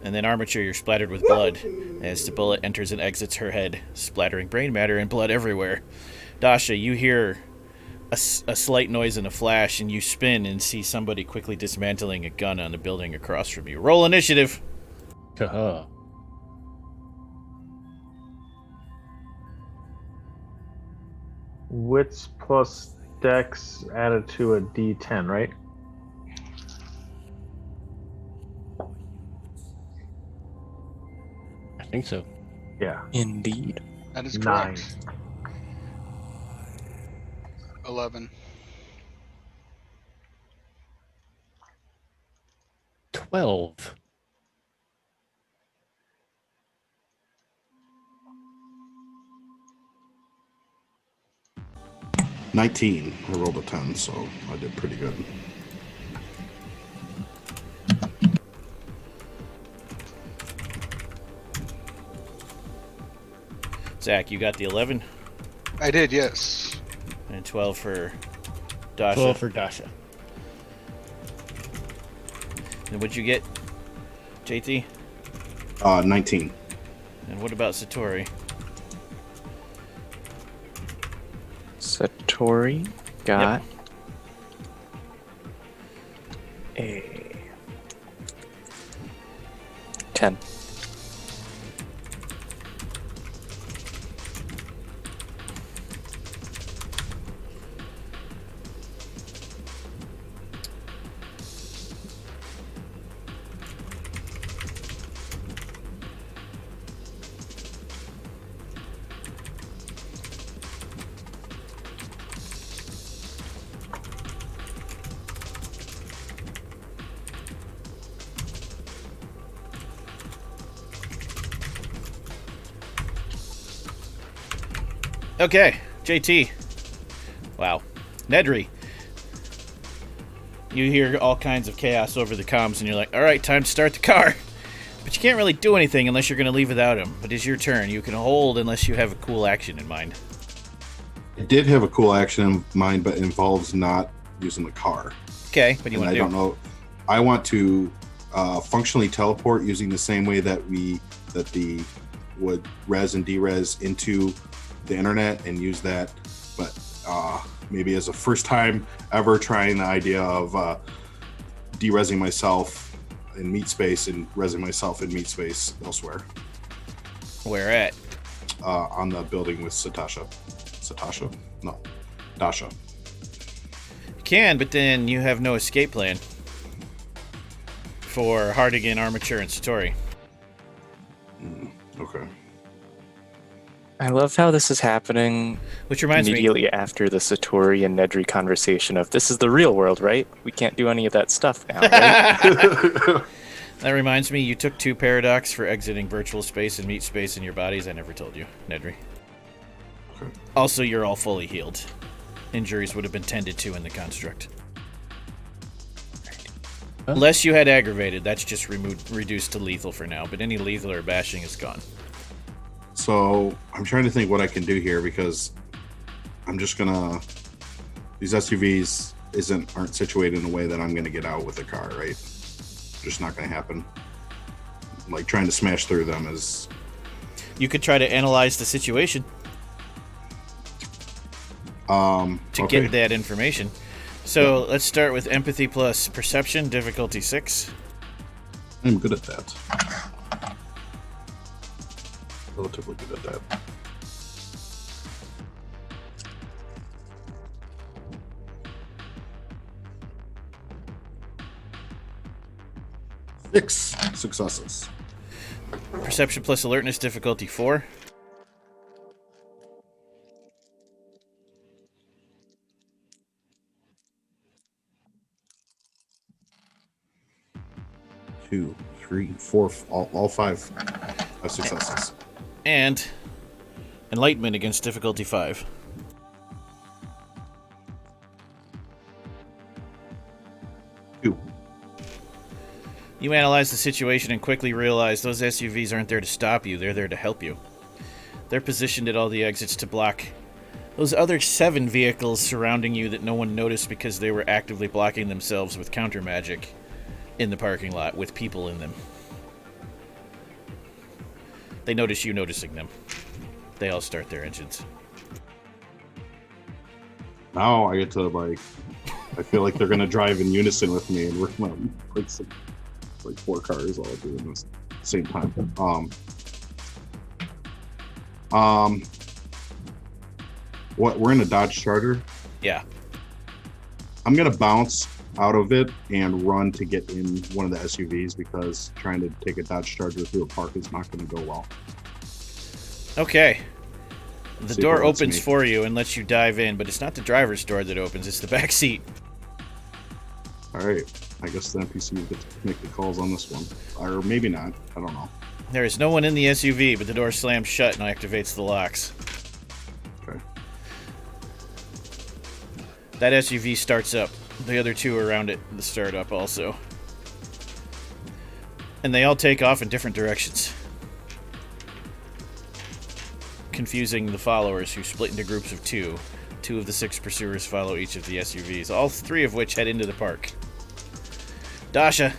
And then Armature, you're splattered with blood as the bullet enters and exits her head, splattering brain matter and blood everywhere. Dasha, you hear a slight noise and a flash, and you spin and see somebody quickly dismantling a gun on the building across from you. Roll initiative. Ta-ha. Wits plus Dex added to a D10, right? I think so. Yeah. Indeed. That is 9. correct. 11. 12. $19. I rolled a 10, so I did pretty good. Zach, you got the 11 I did, yes. and 12 for Dasha. 12 for Dasha. And what'd you get, JT? 19. And what about Satori? Satori got a 10. Okay, JT. Wow. Nedry. You hear all kinds of chaos over the comms, and you're like, all right, time to start the car. But you can't really do anything unless you're going to leave without him. But it's your turn. You can hold unless you have a cool action in mind. It did have a cool action in mind, but it involves not using the car. Okay, what do you And want I to don't do? know. I want to functionally teleport using the same way that the would res and derez into the internet and use that, but maybe as a first time ever trying the idea of derezzing myself in meat space and rezzing myself in meat space elsewhere. Where at? On the building with Dasha. You can, but then you have no escape plan for Hardigan, Armature, and Satori. Okay. I love how this is happening Which reminds me, immediately after the Satori and Nedry conversation of, this is the real world, right? We can't do any of that stuff now, right? that reminds me, you took 2 paradox for exiting virtual space and meat space in your bodies. I never told you, Nedry. Okay. Also, you're all fully healed. Injuries would have been tended to in the construct. Huh? Unless you had aggravated, that's just reduced to lethal for now, but any lethal or bashing is gone. So I'm trying to think what I can do here, because I'm just gonna, these SUVs aren't situated in a way that I'm gonna get out with a car, right? Just not gonna happen. Like trying to smash through them is. You could try to analyze the situation to Okay. get that information. So let's start with empathy plus perception, difficulty 6. I'm good at that. Relatively good at that. Six successes. Perception plus alertness, difficulty 4. Two, three, four, all five successes. And enlightenment against difficulty 5. Two. You analyze the situation and quickly realize those SUVs aren't there to stop you, they're there to help you. They're positioned at all the exits to block those other 7 vehicles surrounding you that no one noticed because they were actively blocking themselves with counter magic in the parking lot with people in them. They notice you noticing them. They all start their engines. Now I get to, like, I feel like they're going to drive in unison with me, and we're going to, like 4 cars all doing this at the same time. What, we're in a Dodge Charger? Yeah. I'm going to bounce out of it and run to get in one of the SUVs, because trying to take a Dodge Charger through a park is not going to go well. Okay. The See door if it lets opens me. for you and lets you dive in, but it's not the driver's door that opens, it's the back seat. All right. I guess the NPC will get to make the calls on this one. Or maybe not. I don't know. There is no one in the SUV, but the door slams shut and activates the locks. Okay. That SUV starts up. The other 2 around it start up also. And they all take off in different directions, confusing the followers, who split into groups of 2. 2 of the 6 pursuers follow each of the SUVs, all 3 of which head into the park. Dasha.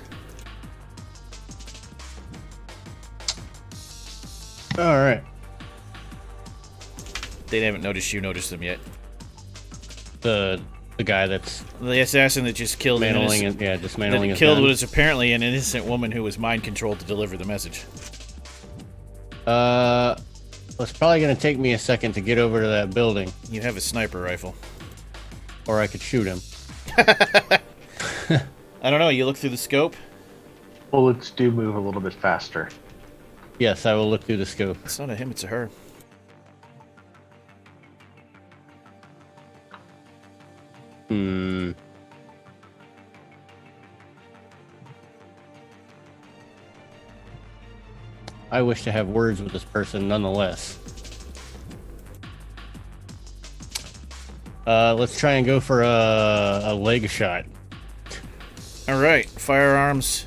All right. They haven't noticed you noticed them yet. The guy that's The assassin that just killed an dismantling innocent, it. Yeah, dismantling that his killed gun. what is apparently an innocent woman who was mind controlled to deliver the message. It's probably gonna take me a second to get over to that building, You have a sniper rifle. or I could shoot him. I don't know, you look through the scope? Bullets do move a little bit faster. Yes, I will look through the scope. It's not a him, it's a her. I wish to have words with this person nonetheless. Let's try and go for a leg shot. Alright, firearms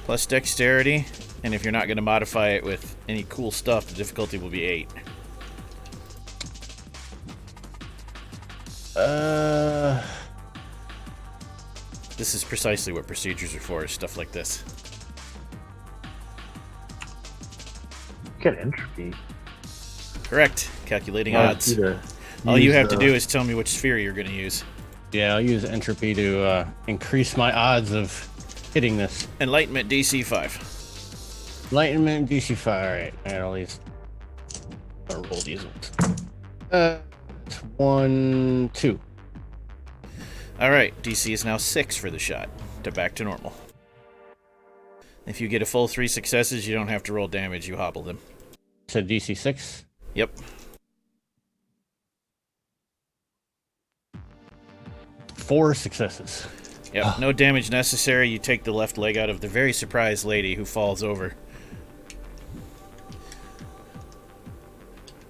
plus dexterity, and if you're not going to modify it with any cool stuff, the difficulty will be 8. This is precisely what procedures are for, is stuff like this. Get entropy. Correct. Calculating Allows odds. you to All you use have to the- do is tell me which sphere you're going to use. Yeah, I'll use entropy to increase my odds of hitting this. Enlightenment DC 5. Enlightenment DC5. Alright, I got all these. I'll roll these ones. It's 1, 2. Alright, DC is now 6 for the shot. Back to normal. If you get a full 3 successes, you don't have to roll damage, you hobble them. So DC 6. Yep. Four successes. Yep, no damage necessary. You take the left leg out of the very surprised lady who falls over.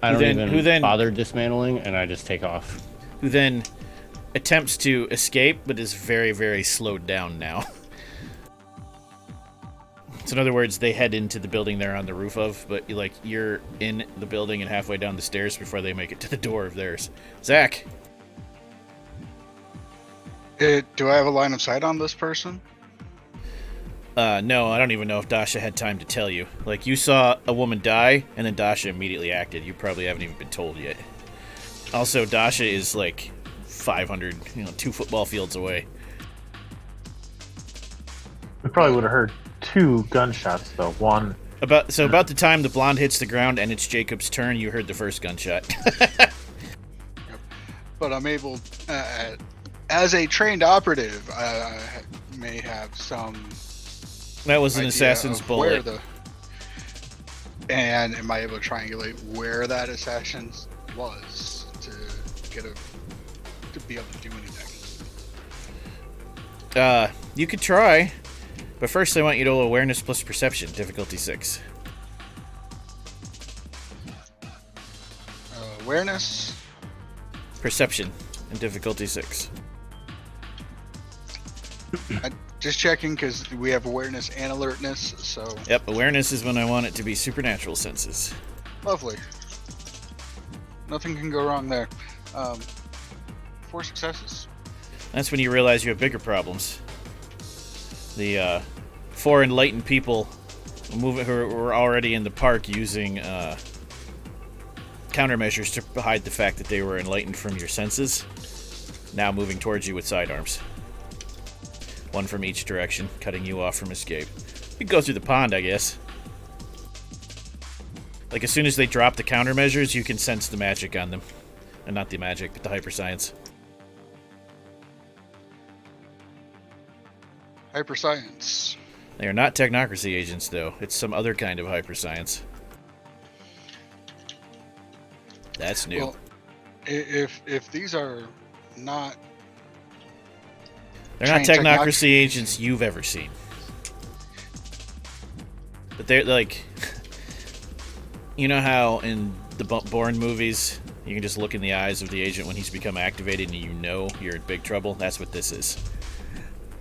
I don't then- even who then- bother dismantling, and I just take off. Who then attempts to escape, but is very, very slowed down now. So in other words, they head into the building they're on the roof of, but you're in the building and halfway down the stairs before they make it to the door of theirs. Zach, Do I have a line of sight on this person? no, I don't even know if Dasha had time to tell you. You saw a woman die, and then Dasha immediately acted. You probably haven't even been told yet. Also, Dasha is 500, 2 football fields away. We probably would have heard 2 gunshots though. One. About the time the blonde hits the ground and it's Jacob's turn, you heard the first gunshot. But I'm able, as a trained operative, I may have some That was an idea assassin's of where bullet. and am I able to triangulate where that assassin was to be able to do anything? You could try, but first I want you to roll awareness plus perception, difficulty 6. Awareness. Perception and difficulty 6. Just checking because we have awareness and alertness. So Yep, awareness is when I want it to be supernatural senses. lovely. Nothing can go wrong there. 4 successes. That's when you realize you have bigger problems. The 4 enlightened people who were already in the park using countermeasures to hide the fact that they were enlightened from your senses, now moving towards you with sidearms. 1 from each direction, cutting you off from escape. You can go through the pond, I guess. Like, as soon as they drop the countermeasures, you can sense the magic on them. And not the magic, but the hyperscience. Hyperscience. They are not Technocracy agents, though. It's some other kind of hyperscience. That's new. Well, if these are not... They're not trained Technocracy agents you've ever seen. But they're like... You know how in the Bourne movies, you can just look in the eyes of the agent when he's become activated and you know you're in big trouble? That's what this is.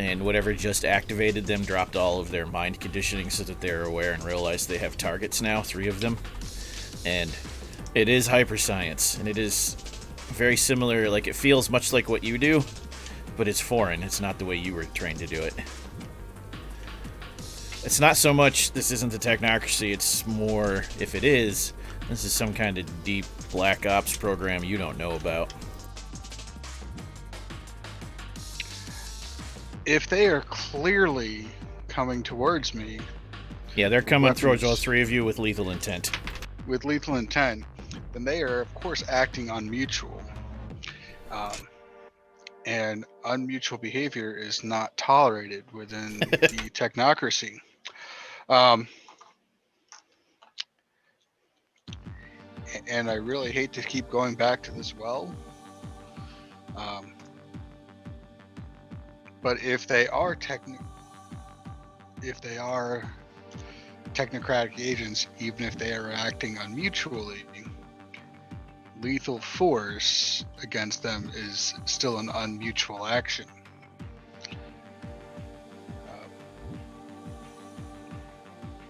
And whatever just activated them dropped all of their mind conditioning so that they're aware and realize they have targets now, 3 of them. And it is hyperscience, and it is very similar, like it feels much like what you do, but it's foreign. It's not the way you were trained to do it. It's not so much this isn't the Technocracy, it's more, if it is, this is some kind of deep black ops program you don't know about. If they are clearly coming towards me... Yeah, they're coming towards all weapons 3 of you with lethal intent. with lethal intent, then they are, of course, acting unmutual. And unmutual behavior is not tolerated within the Technocracy. And I really hate to keep going back to this well. But if they are technocratic agents, even if they are acting unmutually, lethal force against them is still an unmutual action.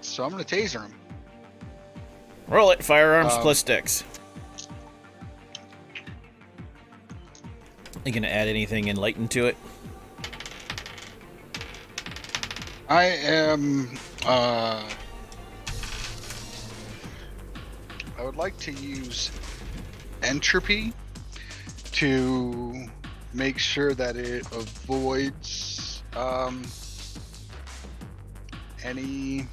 So I'm going to taser him. Roll it, firearms plus dex. You gonna add anything enlightened to it? I am... I would like to use entropy to make sure that it avoids any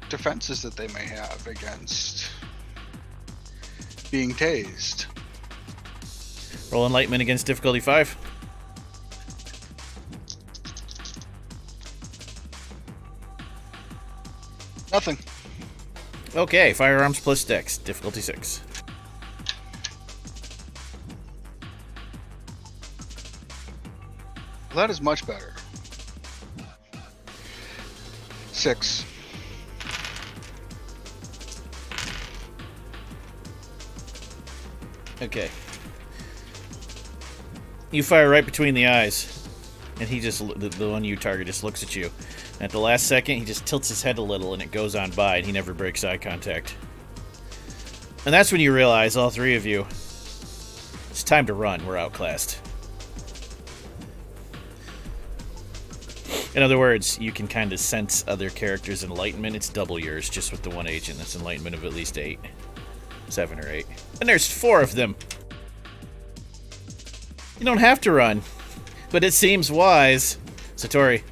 defenses that they may have against being tased. Roll enlightenment against difficulty 5. Nothing. Okay, firearms plus dex, difficulty 6. Well, that is much better. 6. Okay. You fire right between the eyes, and he just, the one you target just looks at you. And at the last second, he just tilts his head a little, and it goes on by, and he never breaks eye contact. And that's when you realize, all 3 of you, it's time to run. We're outclassed. In other words, you can kind of sense other characters' enlightenment. It's double yours, just with the one agent. That's enlightenment of at least 8. 7 or 8. And there's 4 of them. You don't have to run, but it seems wise. Satori.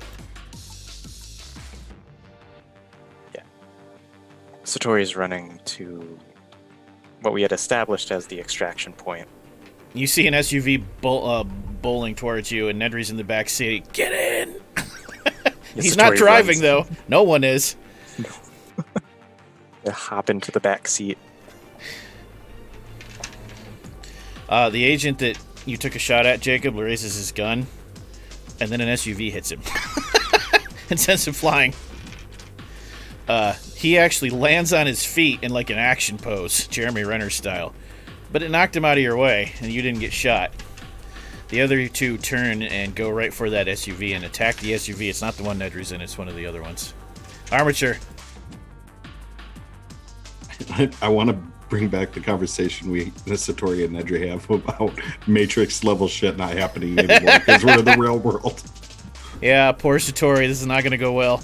Yeah. Satori's running to what we had established as the extraction point. You see an SUV bowling towards you, and Nedry's in the back seat. Get in! He's not driving, though. No one is. They hop into the back seat. The agent that you took a shot at, Jacob, raises his gun, and then an SUV hits him and sends him flying. He actually lands on his feet in like an action pose, Jeremy Renner style. But it knocked him out of your way, and you didn't get shot. The other two turn and go right for that SUV and attack the SUV. It's not the one Nedry's in, it's one of the other ones. Armature. I want to bring back the conversation Satori and Nedry have about Matrix level shit not happening anymore because we're in the real world. Yeah, poor Satori. This is not going to go well.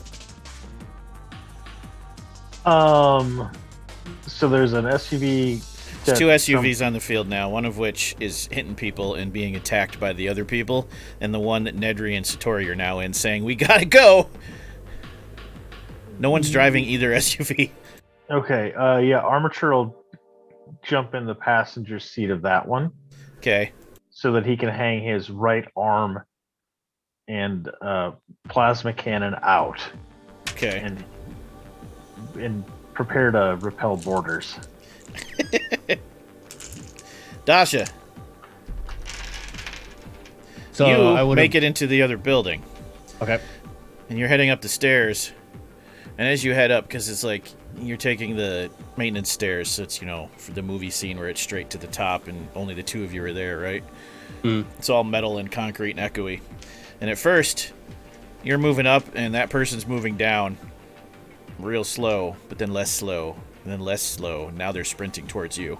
So there's an SUV. There's two SUVs on the field now, one of which is hitting people and being attacked by the other people, and the one that Nedry and Satori are now in saying, "We gotta go!" No one's driving either SUV. Okay, yeah, Armature will jump in the passenger seat of that one. Okay. So that he can hang his right arm and plasma cannon out. Okay. And prepare to repel borders. Dasha. So you make it into the other building. Okay. And you're heading up the stairs. And as you head up, because it's like you're taking the maintenance stairs, so it's, for the movie scene where it's straight to the top and only the two of you are there, right? Mm. It's all metal and concrete and echoey. And at first, you're moving up and that person's moving down real slow, but then less slow, and then less slow. Now they're sprinting towards you.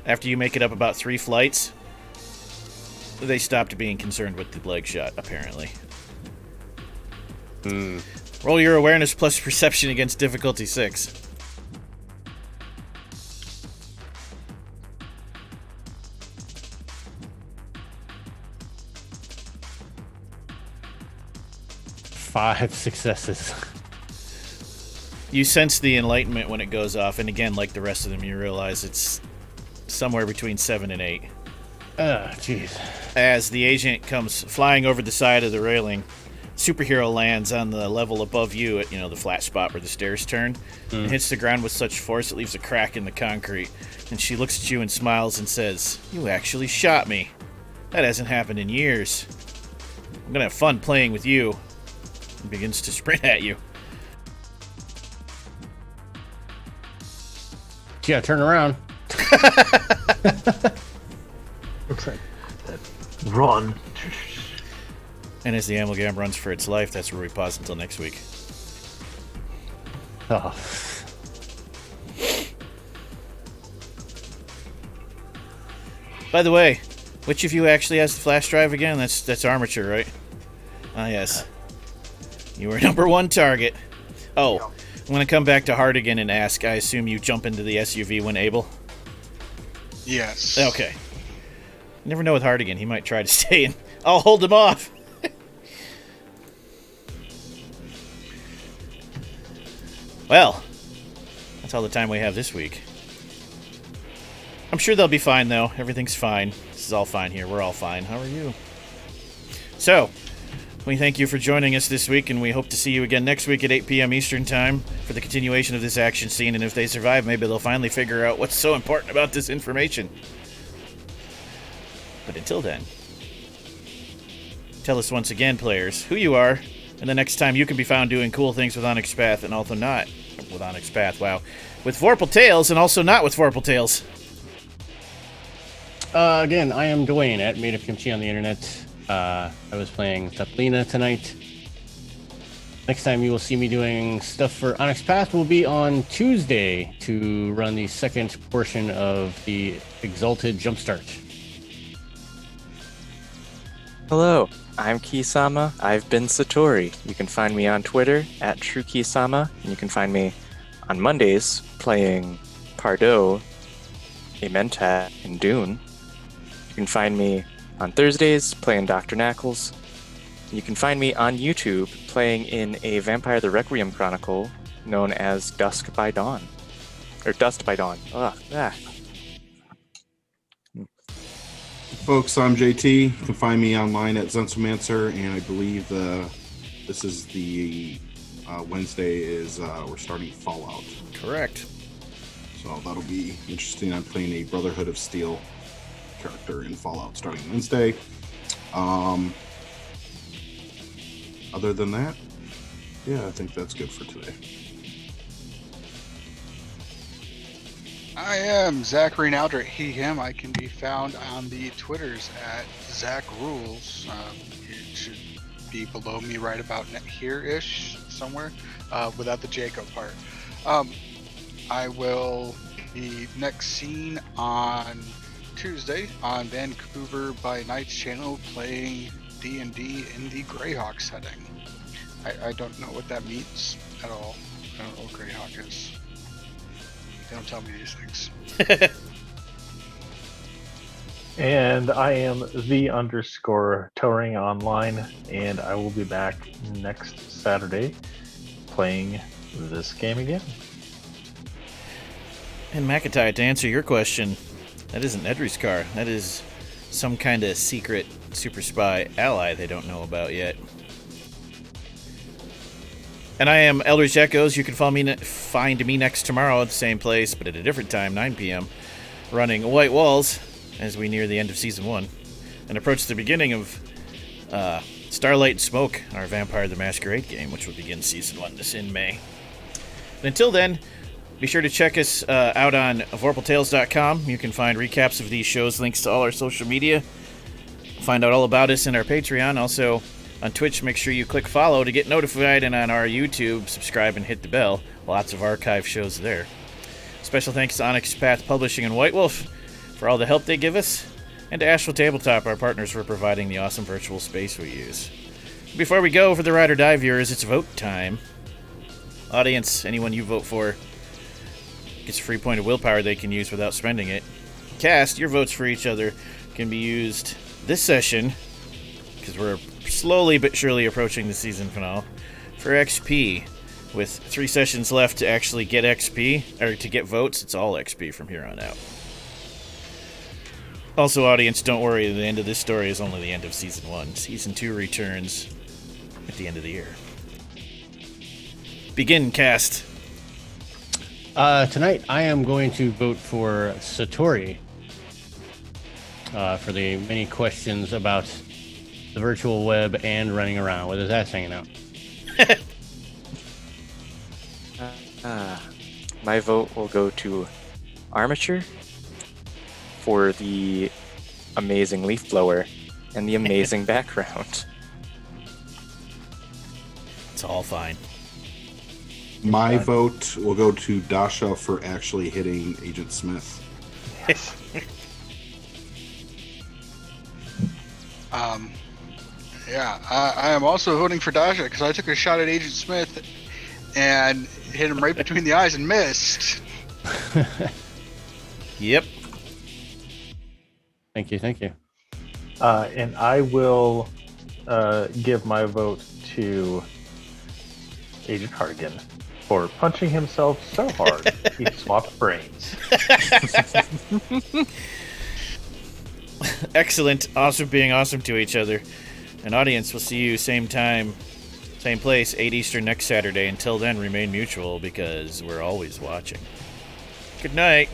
After you make it up about 3 flights, they stopped being concerned with the leg shot, apparently. Roll your awareness plus perception against difficulty 6. Five successes. You sense the enlightenment when it goes off, and again, like the rest of them, you realize it's somewhere between 7 and 8. Jeez. As the agent comes flying over the side of the railing, superhero lands on the level above you at, the flat spot where the stairs turn, and hits the ground with such force it leaves a crack in the concrete. And she looks at you and smiles and says, "You actually shot me. That hasn't happened in years. I'm gonna have fun playing with you." And begins to sprint at you. Yeah, turn around. Looks like run. And as the amalgam runs for its life, that's where we pause until next week. Oh. By the way, which of you actually has the flash drive again? That's Armature, right? Ah, yes. You were number 1 target. Oh, I'm going to come back to Hardigan and ask, I assume you jump into the SUV when able? Yes. Okay. You never know with Hardigan. He might try to stay in. I'll hold him off. Well, that's all the time we have this week. I'm sure they'll be fine, though. Everything's fine. This is all fine here. We're all fine. How are you? So, we thank you for joining us this week, and we hope to see you again next week at 8 p.m. Eastern Time for the continuation of this action scene. And if they survive, maybe they'll finally figure out what's so important about this information. But until then, tell us once again, players, who you are, and the next time you can be found doing cool things with Onyx Path, and also not with Onyx Path, wow. With Vorpal Tales, and also not with Vorpal Tales. Again, I am Dwayne at Made of Kimchi on the internet. I was playing Taplina tonight. Next time you will see me doing stuff for Onyx Path will be on Tuesday to run the second portion of the Exalted Jumpstart. Hello, I'm Kisama. I've been Satori. You can find me on Twitter at TrueKisama, and you can find me on Mondays playing Pardo, a Mentat in Dune. You can find me on Thursdays playing Dr. Knackles. You can find me on YouTube playing in a Vampire the Requiem Chronicle known as Dusk by Dawn. Or Dust by Dawn. Folks, I'm JT. You can find me online at Zensomancer, and I believe this is the Wednesday is we're starting Fallout. Correct. So that'll be interesting. I'm playing a Brotherhood of Steel character in Fallout starting Wednesday. Other than that, yeah, I think that's good for today. I am Zachary Naldrit, he, him. I can be found on the Twitters at Zach Rules. It should be below me right about here-ish, somewhere, without the Jacob part. I will be next seen on Tuesday on Vancouver by Night's channel playing D&D in the Greyhawk setting. I don't know what that means at all. I don't know what Greyhawk is. They don't tell me these things. And I am the_touring online, and I will be back next Saturday playing this game again. And McIntyre, to answer your question, that isn't Nedry's car. That is some kind of secret super spy ally they don't know about yet. And I am Eldritch Echoes. You can find me next tomorrow at the same place, but at a different time, 9 p.m., running White Walls as we near the end of Season 1 and approach the beginning of Starlight and Smoke, our Vampire the Masquerade game, which will begin Season 1 in May. And until then, be sure to check us out on vorpaltales.com. You can find recaps of these shows, links to all our social media, find out all about us in our Patreon. Also, on Twitch, make sure you click follow to get notified, and on our YouTube, subscribe and hit the bell. Lots of archive shows there. Special thanks to Onyx Path Publishing and White Wolf for all the help they give us, and to Astral Tabletop, our partners, for providing the awesome virtual space we use. Before we go, for the Ride or Die viewers, it's vote time. Audience, anyone you vote for gets a free point of willpower they can use without spending it. Cast, your votes for each other can be used this session, because we're slowly but surely approaching the season finale, for XP. With 3 sessions left to actually get XP, or to get votes, it's all XP from here on out. Also, audience, don't worry, the end of this story is only the end of Season 1. Season 2 returns at the end of the year. Begin, Cast. Tonight, I am going to vote for Satori for the many questions about the virtual web and running around. What is that hanging out? My vote will go to Armature for the amazing leaf blower and the amazing background. It's all fine. My vote will go to Dasha for actually hitting Agent Smith. I am also voting for Dasha because I took a shot at Agent Smith and hit him right between the eyes and missed. Yep. Thank you. And I will give my vote to Agent Hardigan for punching himself so hard he swapped brains. Excellent. Awesome being awesome to each other. And audience, we'll see you same time, same place, 8 Eastern next Saturday. Until then, remain mutual because we're always watching. Good night.